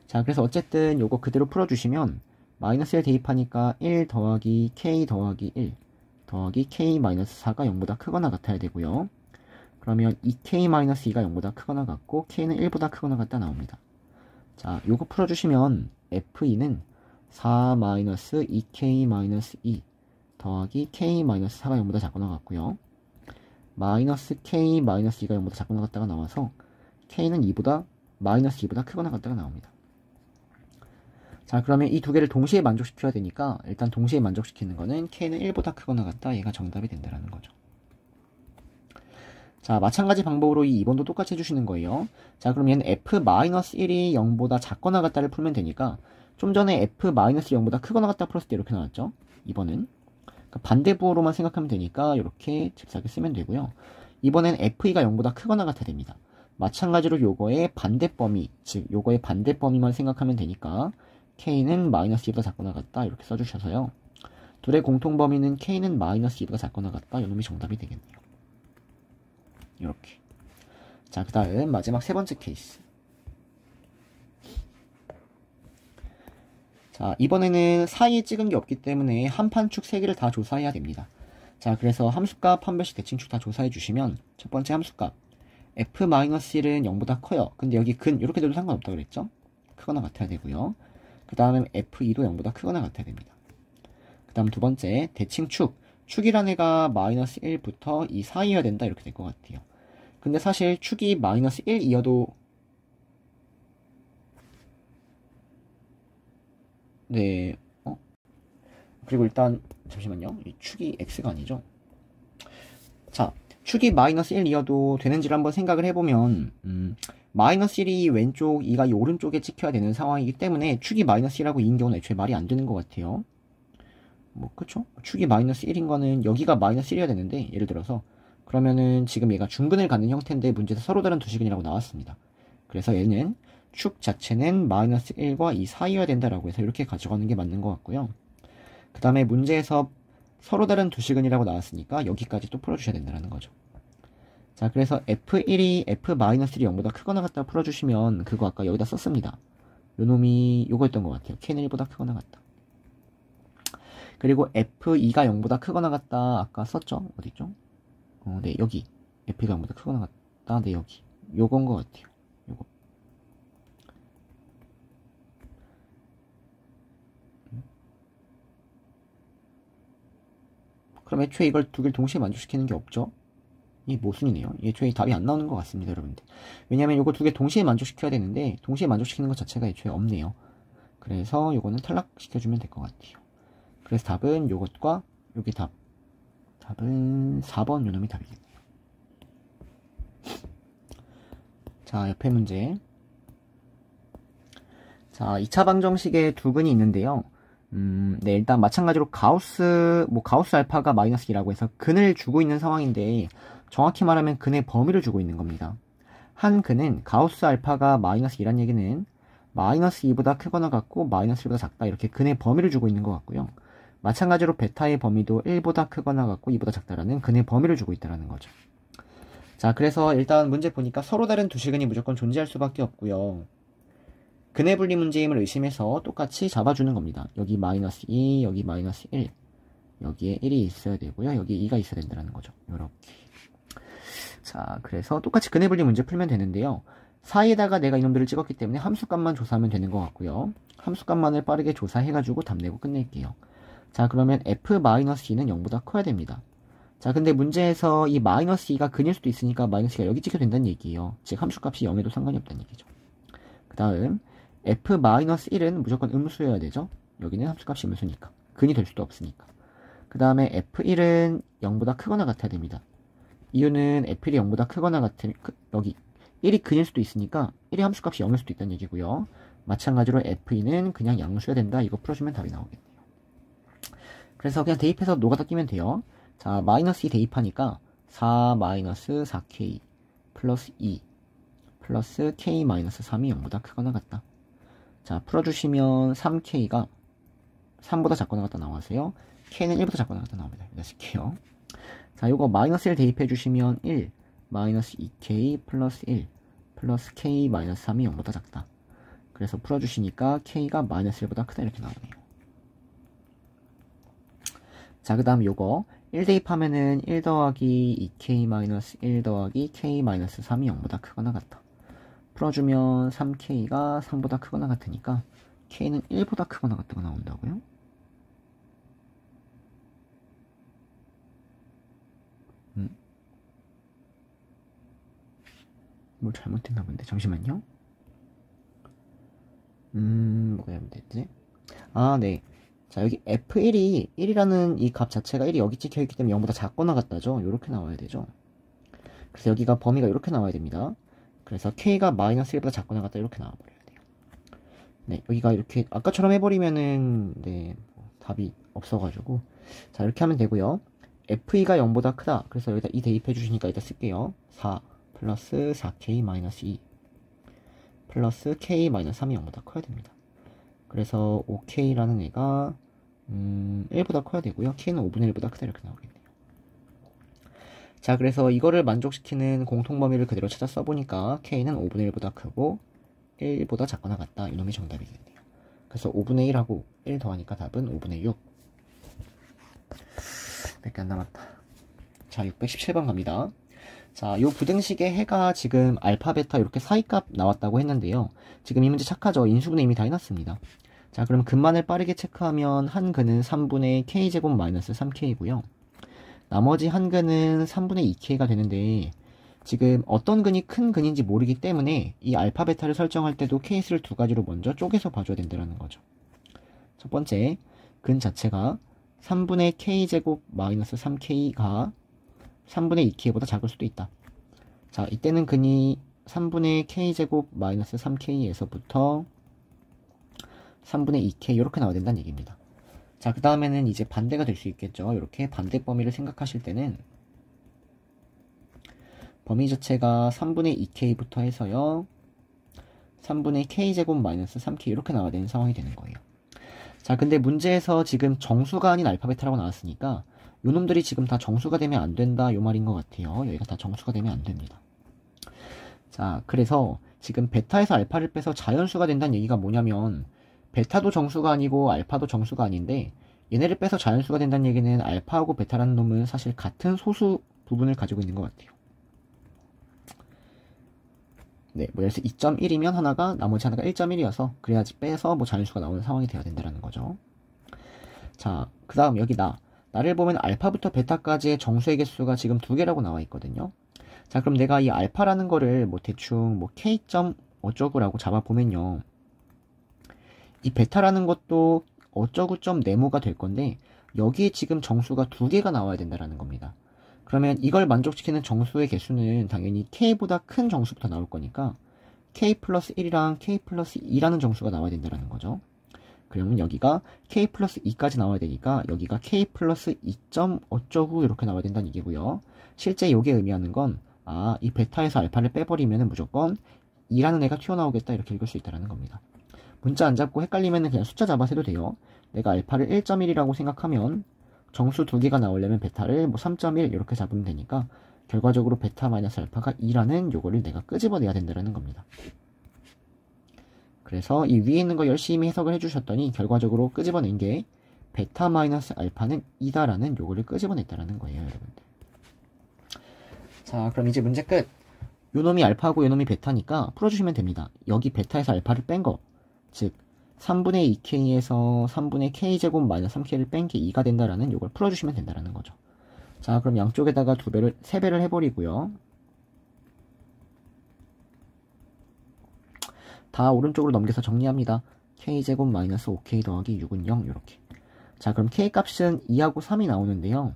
자, 그래서 어쨌든 요거 그대로 풀어주시면 마이너스 1 대입하니까 1 더하기 k 더하기 1 더하기 k-4가 0보다 크거나 같아야 되고요. 그러면 2k-2가 0보다 크거나 같고 k는 1보다 크거나 같다 나옵니다. 자, 요거 풀어주시면 f2는 4-2k-2 더하기 k-4가 0보다 작거나 같고요. 마이너스 k-2가 0보다 작거나 같다가 나와서 k는 마이너스 2보다 크거나 같다가 나옵니다. 자, 그러면 이 두 개를 동시에 만족시켜야 되니까 일단 동시에 만족시키는 거는 k는 1보다 크거나 같다. 얘가 정답이 된다는 거죠. 자, 마찬가지 방법으로 이 2번도 똑같이 해주시는 거예요. 자, 그럼 얘는 f-1이 0보다 작거나 같다를 풀면 되니까 좀 전에 f-1이 0보다 크거나 같다 풀었을 때 이렇게 나왔죠. 2번은 그러니까 반대부호로만 생각하면 되니까 이렇게 잽싸게 쓰면 되고요. 이번엔 f2가 0보다 크거나 같아야 됩니다. 마찬가지로 요거의 반대 범위, 즉 요거의 반대 범위만 생각하면 되니까 k는 마이너스 2보다 작거나 같다 이렇게 써주셔서요. 둘의 공통 범위는 k는 마이너스 2보다 작거나 같다. 이놈이 정답이 되겠네요. 이렇게. 자, 그 다음 마지막 세 번째 케이스. 자, 이번에는 사이에 찍은 게 없기 때문에 한판축 3개를 다 조사해야 됩니다. 자, 그래서 함수값, 판별식, 대칭축 다 조사해 주시면 첫 번째 함수값 f-1은 0보다 커요. 근데 여기 근 이렇게 돼도 상관없다고 그랬죠? 크거나 같아야 되고요. 그 다음에 f2도 0보다 크거나 같아야 됩니다. 그 다음 두 번째, 대칭 축. 축이란 애가 마이너스 1부터 이 사이여야 된다. 이렇게 될 것 같아요. 근데 사실 축이 마이너스 1이어도 네, 그리고 일단 잠시만요. 이 축이 x가 아니죠. 자, 축이 마이너스 1이어도 되는지를 한번 생각을 해보면 마이너스 1이 왼쪽, 2가 이 오른쪽에 찍혀야 되는 상황이기 때문에 축이 마이너스 1하고 2인 경우는 애초에 말이 안 되는 것 같아요. 그쵸? 축이 마이너스 1인 거는 여기가 마이너스 1이어야 되는데, 예를 들어서 그러면은 지금 얘가 중근을 갖는 형태인데 문제에서 서로 다른 두 시근이라고 나왔습니다. 그래서 얘는 축 자체는 마이너스 1과 2 사이여야 된다라고 해서 이렇게 가져가는 게 맞는 것 같고요. 그 다음에 문제에서 서로 다른 두 시근이라고 나왔으니까 여기까지 또 풀어주셔야 된다는 거죠. 자, 그래서 F1이 F-1이 0보다 크거나 같다 풀어주시면 그거 아까 여기다 썼습니다. 요 놈이 요거였던 것 같아요. K는 1보다 크거나 같다. 그리고 F2가 0보다 크거나 같다 아까 썼죠? 어디죠? 네, 여기. F가 0보다 크거나 같다. 네, 여기. 요건 것 같아요. 요거. 그럼 애초에 이걸 두 개를 동시에 만족시키는 게 없죠? 이 모순이네요. 애초에 답이 안 나오는 것 같습니다, 여러분들. 왜냐면 요거 두 개 동시에 만족시켜야 되는데 동시에 만족시키는 것 자체가 애초에 없네요. 그래서 요거는 탈락시켜주면 될 것 같아요. 그래서 답은 요것과 여기 답은 4번 요놈이 답이겠네요. 자, 옆에 문제. 자, 2차 방정식에 두 근이 있는데요. 네, 일단 마찬가지로 가우스 알파가 마이너스 2라고 해서 근을 주고 있는 상황인데 정확히 말하면 근의 범위를 주고 있는 겁니다. 한 근은 가우스 알파가 마이너스 2란 얘기는 마이너스 2보다 크거나 같고 마이너스 1보다 작다 이렇게 근의 범위를 주고 있는 것 같고요. 마찬가지로 베타의 범위도 1보다 크거나 같고 2보다 작다라는 근의 범위를 주고 있다는 거죠. 자, 그래서 일단 문제 보니까 서로 다른 두 시근이 무조건 존재할 수밖에 없고요. 근의 분리 문제임을 의심해서 똑같이 잡아주는 겁니다. 여기 마이너스 2, 여기 마이너스 1. 여기에 1이 있어야 되고요. 여기 2가 있어야 된다는 거죠. 요렇게. 자, 그래서 똑같이 근의 분리 문제 풀면 되는데요. 사이에다가 내가 이놈들을 찍었기 때문에 함수값만 조사하면 되는 것 같고요. 함수값만을 빠르게 조사해가지고 답 내고 끝낼게요. 자, 그러면 F-2는 0보다 커야 됩니다. 자, 근데 문제에서 이 마이너스 2가 근일 수도 있으니까 마이너스 2가 여기 찍혀도 된다는 얘기예요. 즉 함수값이 0에도 상관이 없다는 얘기죠. 그 다음 F-1은 무조건 음수여야 되죠. 여기는 함수값이 음수니까. 근이 될 수도 없으니까. 그 다음에 F1은 0보다 크거나 같아야 됩니다. 이유는 F1이 0보다 크거나 같은 여기 1이 근일 수도 있으니까 1의 함수값이 0일 수도 있다는 얘기고요. 마찬가지로 F2는 그냥 양수여야 된다. 이거 풀어주면 답이 나오겠네요. 그래서 그냥 대입해서 노가다 끼면 돼요. 자, 마이너스 2 대입하니까 4 마이너스 4K 플러스 2 플러스 K 마이너스 3이 0보다 크거나 같다. 자, 풀어주시면 3K가 3보다 작거나 같다 나와서요. K는 1보다 작거나 같다 나옵니다. 여기다 쓸게요. 자, 요거 마이너스 1 대입해주시면 1 마이너스 2K 플러스 1 플러스 K 마이너스 3이 0보다 작다. 그래서 풀어주시니까 K가 마이너스 1보다 크다 이렇게 나오네요. 자, 그 다음 요거 1 대입하면은 1 더하기 2K 마이너스 1 더하기 K 마이너스 3이 0보다 크거나 같다. 풀어주면 3K가 3보다 크거나 같으니까 K는 1보다 크거나 같다가 나온다고요? 뭘 잘못했나 본데 잠시만요. 뭐가 잘못됐지? 아, 네. 자, 여기 F1이 1이라는 이 값 자체가 1이 여기 찍혀있기 때문에 0보다 작거나 같다죠. 이렇게 나와야 되죠. 그래서 여기가 범위가 이렇게 나와야 됩니다. 그래서 K가 마이너스 1보다 작거나 같다 이렇게 나와버려야 돼요. 네, 여기가 이렇게 아까처럼 해버리면은 네, 답이 없어가지고 자, 이렇게 하면 되고요. F2가 0보다 크다. 그래서 여기다 2 대입해 주시니까 이따 쓸게요. 4 플러스 4K 마이너스 2 플러스 K 마이너스 3이 0보다 커야 됩니다. 그래서 5K라는 애가 1보다 커야 되고요. K는 5분의 1보다 크다 이렇게 나오겠네요. 자, 그래서 이거를 만족시키는 공통범위를 그대로 찾아 써보니까 K는 5분의 1보다 크고 1보다 작거나 같다. 이놈이 정답이겠네요. 그래서 5분의 1하고 1 더하니까 답은 5분의 6. 몇 개 안 남았다. 자, 617번 갑니다. 자, 요 부등식의 해가 지금 알파, 베타 이렇게 사이값 나왔다고 했는데요. 지금 이 문제 착하죠? 인수분해 이미 다 해놨습니다. 자, 그럼 근만을 빠르게 체크하면 한 근은 3분의 k제곱 마이너스 3k고요. 나머지 한 근은 3분의 2k가 되는데 지금 어떤 근이 큰 근인지 모르기 때문에 이 알파 베타를 설정할 때도 케이스를 두 가지로 먼저 쪼개서 봐줘야 된다는 거죠. 첫 번째, 근 자체가 3분의 k제곱 마이너스 3k가 3분의 2k보다 작을 수도 있다. 자, 이때는 근이 3분의 k제곱 마이너스 3k에서부터 3분의 2k 이렇게 나와야 된다는 얘기입니다. 자, 그 다음에는 이제 반대가 될 수 있겠죠. 이렇게 반대 범위를 생각하실 때는 범위 자체가 3분의 2k부터 해서요 3분의 k제곱 마이너스 3k 이렇게 나와야 되는 상황이 되는 거예요. 자, 근데 문제에서 지금 정수가 아닌 알파 베타라고 나왔으니까 요 놈들이 지금 다 정수가 되면 안 된다 요 말인 것 같아요. 여기가 다 정수가 되면 안 됩니다. 자, 그래서 지금 베타에서 알파를 빼서 자연수가 된다는 얘기가 뭐냐면 베타도 정수가 아니고 알파도 정수가 아닌데 얘네를 빼서 자연수가 된다는 얘기는 알파하고 베타라는 놈은 사실 같은 소수 부분을 가지고 있는 것 같아요. 네, 뭐 예를 들어서 2.1이면 하나가 나머지 하나가 1.1이어서 그래야지 빼서 뭐 자연수가 나오는 상황이 돼야 된다는 거죠. 자, 그 다음 여기 나를 보면 알파부터 베타까지의 정수의 개수가 지금 2개라고 나와 있거든요. 자, 그럼 내가 이 알파라는 거를 뭐 대충 뭐 k. 어쩌구라고 잡아보면요. 이 베타라는 것도 어쩌구 점 네모가 될 건데 여기에 지금 정수가 2개가 나와야 된다는 겁니다. 그러면 이걸 만족시키는 정수의 개수는 당연히 k보다 큰 정수부터 나올 거니까 k 플러스 1이랑 k 플러스 2라는 정수가 나와야 된다는 거죠. 그러면 여기가 k 플러스 2까지 나와야 되니까 여기가 k 플러스 2. 어쩌구 이렇게 나와야 된다는 얘기고요. 실제 이게 의미하는 건 이 베타에서 알파를 빼버리면 무조건 2라는 애가 튀어나오겠다 이렇게 읽을 수 있다는 겁니다. 문자 안 잡고 헷갈리면 그냥 숫자 잡아서 해도 돼요. 내가 알파를 1.1이라고 생각하면 정수 2개가 나오려면 베타를 뭐 3.1 이렇게 잡으면 되니까 결과적으로 베타 마이너스 알파가 2라는 요거를 내가 끄집어내야 된다는 겁니다. 그래서 이 위에 있는 거 열심히 해석을 해주셨더니 결과적으로 끄집어낸 게 베타 마이너스 알파는 2다라는 요거를 끄집어냈다는 거예요, 여러분들. 자, 그럼 이제 문제 끝. 요놈이 알파고 요놈이 베타니까 풀어주시면 됩니다. 여기 베타에서 알파를 뺀 거, 즉 3분의 2k에서 3분의 k제곱 마이너스 3k를 뺀 게 2가 된다라는 요걸 풀어주시면 된다는 거죠. 자, 그럼 양쪽에다가 3배를 해버리고요. 다 오른쪽으로 넘겨서 정리합니다. k제곱 마이너스 5k 더하기 6은 0 이렇게. 자, 그럼 k 값은 2하고 3이 나오는데요.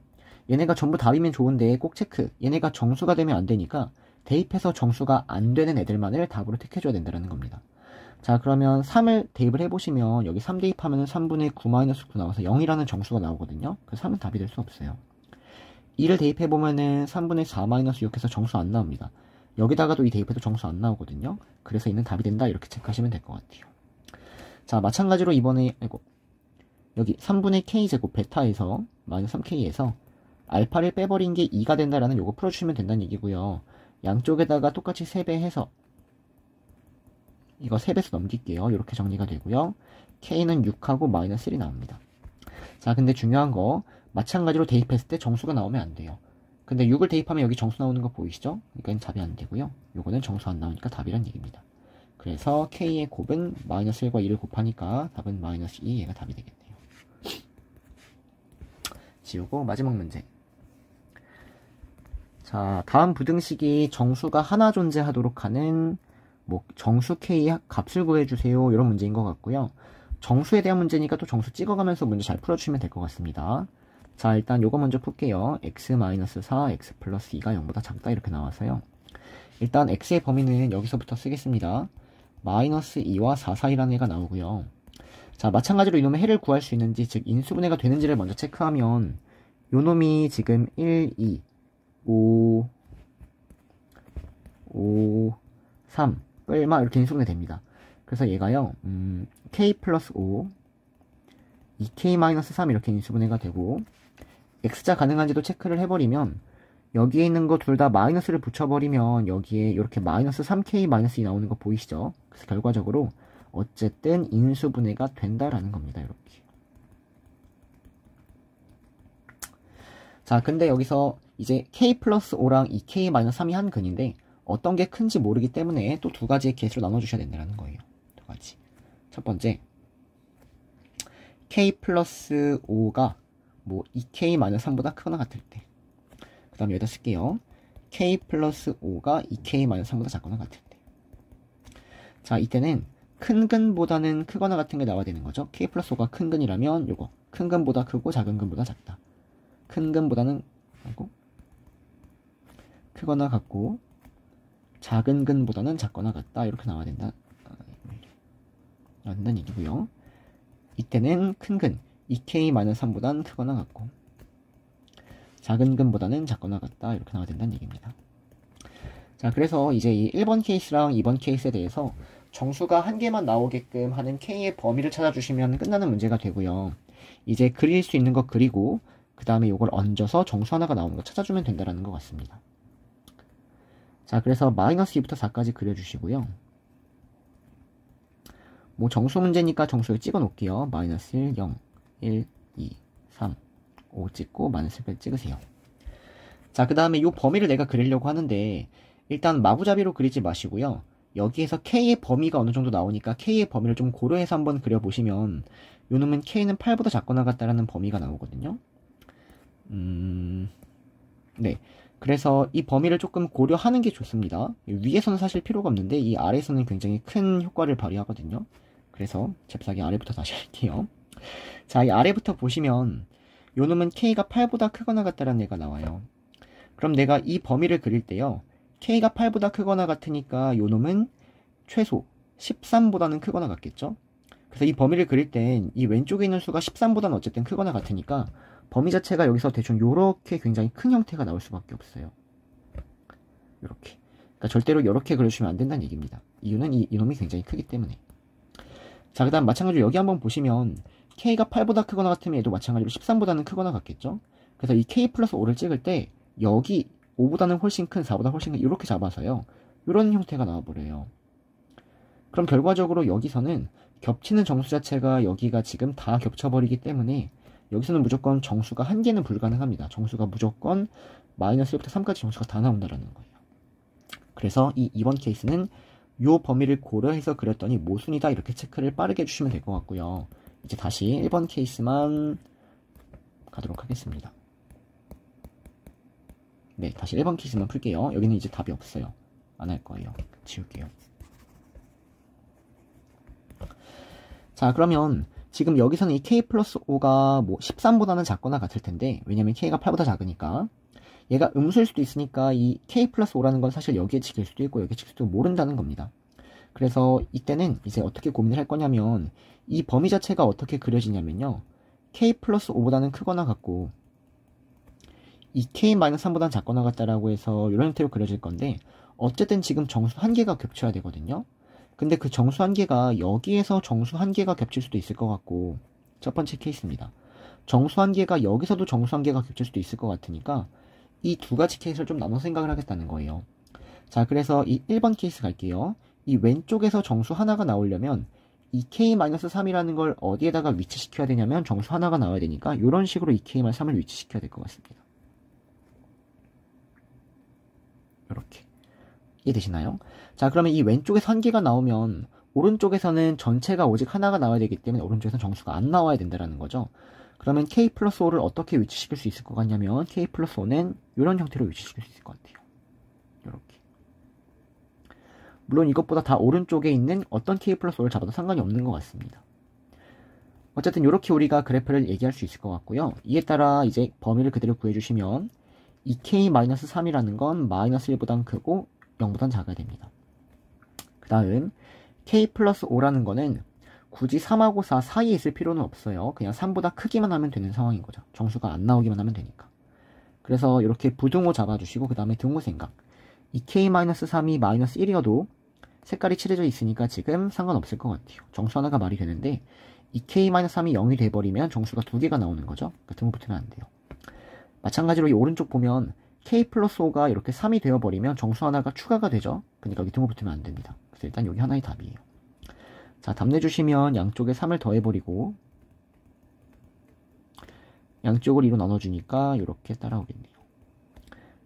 얘네가 전부 답이면 좋은데 꼭 체크. 얘네가 정수가 되면 안 되니까 대입해서 정수가 안 되는 애들만을 답으로 택해줘야 된다는 겁니다. 자, 그러면 3을 대입을 해보시면 여기 3 대입하면 3분의 9 마이너스 9 나와서 0이라는 정수가 나오거든요. 그래서 3은 답이 될 수 없어요. 2를 대입해보면은 3분의 4 마이너스 6해서 정수 안 나옵니다. 여기다가도 이 대입해도 정수 안 나오거든요. 그래서 이는 답이 된다 이렇게 체크하시면 될 것 같아요. 자, 마찬가지로 이번에 여기 3분의 k제곱 베타에서 마이너스 3k에서 알파를 빼버린 게 2가 된다라는 요거 풀어주시면 된다는 얘기고요. 양쪽에다가 똑같이 3배 해서 이거 3배수 넘길게요. 이렇게 정리가 되고요. k는 6하고 마이너스 1이 나옵니다. 자, 근데 중요한 거 마찬가지로 대입했을 때 정수가 나오면 안 돼요. 근데 6을 대입하면 여기 정수 나오는 거 보이시죠? 그러니까 답이 안 되고요. 요거는 정수 안 나오니까 답이란 얘기입니다. 그래서 k의 곱은 마이너스 1과 2를 곱하니까 답은 마이너스 2, 얘가 답이 되겠네요. 지우고 마지막 문제. 자, 다음 부등식이 정수가 하나 존재하도록 하는 뭐 정수 k 값을 구해주세요 이런 문제인 것 같고요. 정수에 대한 문제니까 또 정수 찍어가면서 문제 잘 풀어주시면 될 것 같습니다. 자, 일단 요거 먼저 풀게요. x-4, x 플러스 2가 0보다 작다 이렇게 나와서요. 일단 x의 범위는 여기서부터 쓰겠습니다. 마이너스 2와 4 사이라는 애가 나오고요. 자, 마찬가지로 이놈의 해를 구할 수 있는지, 즉 인수분해가 되는지를 먼저 체크하면 요놈이 지금 1, 2, 5, 3 뿔마 이렇게 인수분해 됩니다. 그래서 얘가요 k 플러스 5 2k 마이너스 3 이렇게 인수분해가 되고 x자 가능한지도 체크를 해버리면 여기에 있는 거 둘 다 마이너스를 붙여버리면 여기에 이렇게 마이너스 3k 마이너스 2 나오는 거 보이시죠? 그래서 결과적으로 어쨌든 인수분해가 된다라는 겁니다. 이렇게. 자, 근데 여기서 이제 k 플러스 5랑 2k 마이너스 3이 한 근인데 어떤 게 큰지 모르기 때문에 또 두 가지의 개수로 나눠주셔야 된다는 거예요. 두 가지. 첫 번째, k 플러스 5가 뭐 2k 마이너스 3보다 크거나 같을 때. 그 다음에 여기다 쓸게요. k 플러스 5가 2k 마이너스 3보다 작거나 같을 때. 자, 이때는 큰 근보다는 크거나 같은 게 나와야 되는 거죠. k 플러스 5가 큰 근이라면 요거 큰 근보다 크고 작은 근보다 작다. 큰 근보다는 크거나 같고 작은 근보다는 작거나 같다. 이렇게 나와야 된다는 얘기고요. 이때는 큰 근 2k-3보다는 크거나 같고 작은 근보다는 작거나 같다. 이렇게 나와야 된다는 얘기입니다. 자, 그래서 이제 이 1번 케이스랑 2번 케이스에 대해서 정수가 한 개만 나오게끔 하는 k의 범위를 찾아주시면 끝나는 문제가 되고요. 이제 그릴 수 있는 거 그리고 그 다음에 이걸 얹어서 정수 하나가 나오는 거 찾아주면 된다는 것 같습니다. 자, 그래서 마이너스 2부터 4까지 그려주시고요. 뭐 정수 문제니까 정수를 찍어 놓을게요. 마이너스 1, 0, 1, 2, 3, 5 찍고 마이너스 1까지 찍으세요. 자, 그 다음에 이 범위를 내가 그리려고 하는데 일단 마구잡이로 그리지 마시고요. 여기에서 k의 범위가 어느 정도 나오니까 k의 범위를 좀 고려해서 한번 그려보시면 요 놈은 k는 8보다 작거나 같다라는 범위가 나오거든요. 네. 그래서 이 범위를 조금 고려하는 게 좋습니다. 위에서는 사실 필요가 없는데 이 아래에서는 굉장히 큰 효과를 발휘하거든요. 그래서 잽싸게 아래부터 다시 할게요. 자, 이 아래부터 보시면 요 놈은 k가 8보다 크거나 같다라는 얘가 나와요. 그럼 내가 이 범위를 그릴 때요. k가 8보다 크거나 같으니까 요 놈은 최소 13보다는 크거나 같겠죠? 그래서 이 범위를 그릴 땐 이 왼쪽에 있는 수가 13보다는 어쨌든 크거나 같으니까 범위 자체가 여기서 대충 요렇게 굉장히 큰 형태가 나올 수밖에 없어요. 요렇게. 그러니까 절대로 요렇게 그려주시면 안 된다는 얘기입니다. 이유는 이놈이 굉장히 크기 때문에. 자, 그 다음 마찬가지로 여기 한번 보시면 k가 8보다 크거나 같으면 얘도 마찬가지로 13보다는 크거나 같겠죠? 그래서 이 k 플러스 5를 찍을 때 여기 5보다는 훨씬 큰 4보다 훨씬 큰 이렇게 잡아서요. 이런 형태가 나와버려요. 그럼 결과적으로 여기서는 겹치는 정수 자체가 여기가 지금 다 겹쳐버리기 때문에 여기서는 무조건 정수가 한 개는 불가능합니다. 정수가 무조건 마이너스 1부터 3까지 정수가 다 나온다는 거예요. 그래서 이 2번 케이스는 요 범위를 고려해서 그렸더니 모순이다 이렇게 체크를 빠르게 해주시면 될 것 같고요. 이제 다시 1번 케이스만 가도록 하겠습니다. 네, 다시 1번 케이스만 풀게요. 여기는 이제 답이 없어요. 안 할 거예요. 지울게요. 자, 그러면 지금 여기서는 이 k 플러스 5가 뭐 13보다는 작거나 같을 텐데 왜냐면 k가 8보다 작으니까 얘가 음수일 수도 있으니까 이 k 플러스 5라는 건 사실 여기에 찍힐 수도 있고 여기에 찍힐 수도 모른다는 겁니다. 그래서 이때는 이제 어떻게 고민을 할 거냐면 이 범위 자체가 어떻게 그려지냐면요. k 플러스 5보다는 크거나 같고 이 k-3보다는 작거나 같다라고 해서 이런 형태로 그려질 건데 어쨌든 지금 정수 한 개가 겹쳐야 되거든요. 근데 그 정수 한 개가 여기에서 정수 한 개가 겹칠 수도 있을 것 같고 첫 번째 케이스입니다. 정수 한 개가 여기서도 정수 한 개가 겹칠 수도 있을 것 같으니까 이 두 가지 케이스를 좀 나눠 생각을 하겠다는 거예요. 자, 그래서 이 1번 케이스 갈게요. 이 왼쪽에서 정수 하나가 나오려면 이 k-3이라는 걸 어디에다가 위치시켜야 되냐면 정수 하나가 나와야 되니까 이런 식으로 이 k-3을 위치시켜야 될 것 같습니다. 이렇게. 이해되시나요? 자, 그러면 이 왼쪽에서 한 개가 나오면 오른쪽에서는 전체가 오직 하나가 나와야 되기 때문에 오른쪽에서는 정수가 안 나와야 된다는 거죠. 그러면 k 플러스 5를 어떻게 위치시킬 수 있을 것 같냐면 k 플러스 5는 이런 형태로 위치시킬 수 있을 것 같아요. 이렇게. 물론 이것보다 다 오른쪽에 있는 어떤 k 플러스 5를 잡아도 상관이 없는 것 같습니다. 어쨌든 이렇게 우리가 그래프를 얘기할 수 있을 것 같고요. 이에 따라 이제 범위를 그대로 구해주시면 이 k-3이라는 건 마이너스 1보단 크고 0보단 작아야 됩니다. 그 다음 k 플러스 5라는 거는 굳이 3하고 4 사이에 있을 필요는 없어요. 그냥 3보다 크기만 하면 되는 상황인 거죠. 정수가 안 나오기만 하면 되니까. 그래서 이렇게 부등호 잡아주시고 그 다음에 등호 생각. 이 k-3이 마이너스 1이어도 색깔이 칠해져 있으니까 지금 상관없을 것 같아요. 정수 하나가 말이 되는데 이 k-3이 0이 돼버리면 정수가 두 개가 나오는 거죠. 그러니까 등호 붙으면 안 돼요. 마찬가지로 이 오른쪽 보면 k 플러스 5가 이렇게 3이 되어버리면 정수 하나가 추가가 되죠. 그러니까 여기 등호 붙으면 안 됩니다. 그래서 일단 여기 하나의 답이에요. 자, 답 내주시면 양쪽에 3을 더해버리고 양쪽을 2로 나눠주니까 이렇게 따라오겠네요.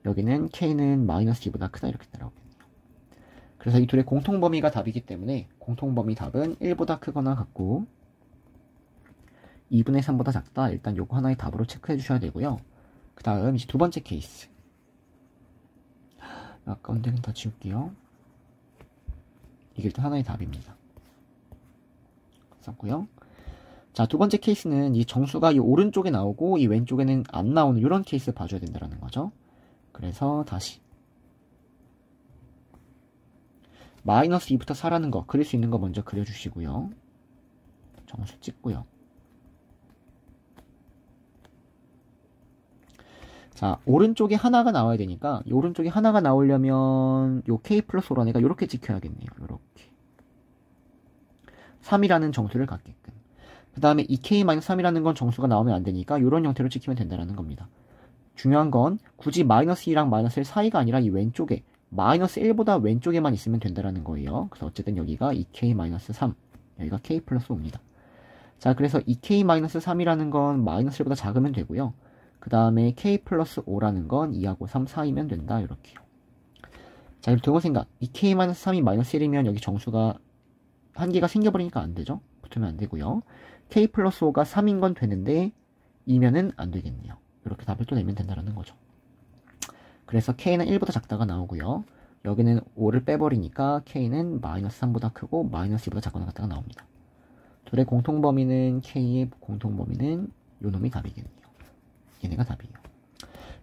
여기는 k는 마이너스 2보다 크다 이렇게 따라오겠네요. 그래서 이 둘의 공통범위가 답이기 때문에 공통범위 답은 1보다 크거나 같고 2분의 3보다 작다. 일단 요거 하나의 답으로 체크해 주셔야 되고요. 그 다음 이제 두 번째 케이스. 아까운 데는 다 지울게요. 이게 일단 하나의 답입니다. 썼고요. 자, 두 번째 케이스는 이 정수가 이 오른쪽에 나오고 이 왼쪽에는 안 나오는 이런 케이스 봐줘야 된다는 거죠. 그래서 다시 마이너스 2부터 4라는 거 그릴 수 있는 거 먼저 그려주시고요. 정수 찍고요. 자, 오른쪽에 하나가 나와야 되니까 이 오른쪽에 하나가 나오려면 요 k 플러스 5라는 애가 이렇게 찍혀야겠네요. 이렇게 3이라는 정수를 갖게끔. 그 다음에 2k-3이라는 건 정수가 나오면 안 되니까 이런 형태로 찍히면 된다는 겁니다. 중요한 건 굳이 마이너스 2랑 마이너스 1 사이가 아니라 이 왼쪽에 마이너스 1보다 왼쪽에만 있으면 된다는 거예요. 그래서 어쨌든 여기가 2k-3, 여기가 k 플러스 5입니다. 자, 그래서 2k-3이라는 건 마이너스 1보다 작으면 되고요. 그 다음에 k 플러스 5라는 건 2하고 3 사이면 된다. 이렇게요. 자, 그리고 두번 생각. 2k-3이 마이너스 1이면 여기 정수가 한 개가 생겨버리니까 안 되죠. 붙으면 안 되고요. k 플러스 5가 3인 건 되는데 2면은 안 되겠네요. 이렇게 답을 또 내면 된다는 거죠. 그래서 k는 1보다 작다가 나오고요. 여기는 5를 빼버리니까 k는 마이너스 3보다 크고 마이너스 2보다 작거나 같다가 나옵니다. 둘의 공통범위는 k의 공통범위는 요 놈이 답이겠네요. 얘네가 답이에요.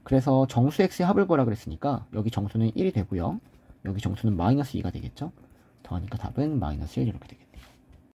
그래서 정수 x의 합을 구하라 그랬으니까 여기 정수는 1이 되고요. 여기 정수는 마이너스 2가 되겠죠. 더하니까 답은 마이너스 1 이렇게 되겠네요.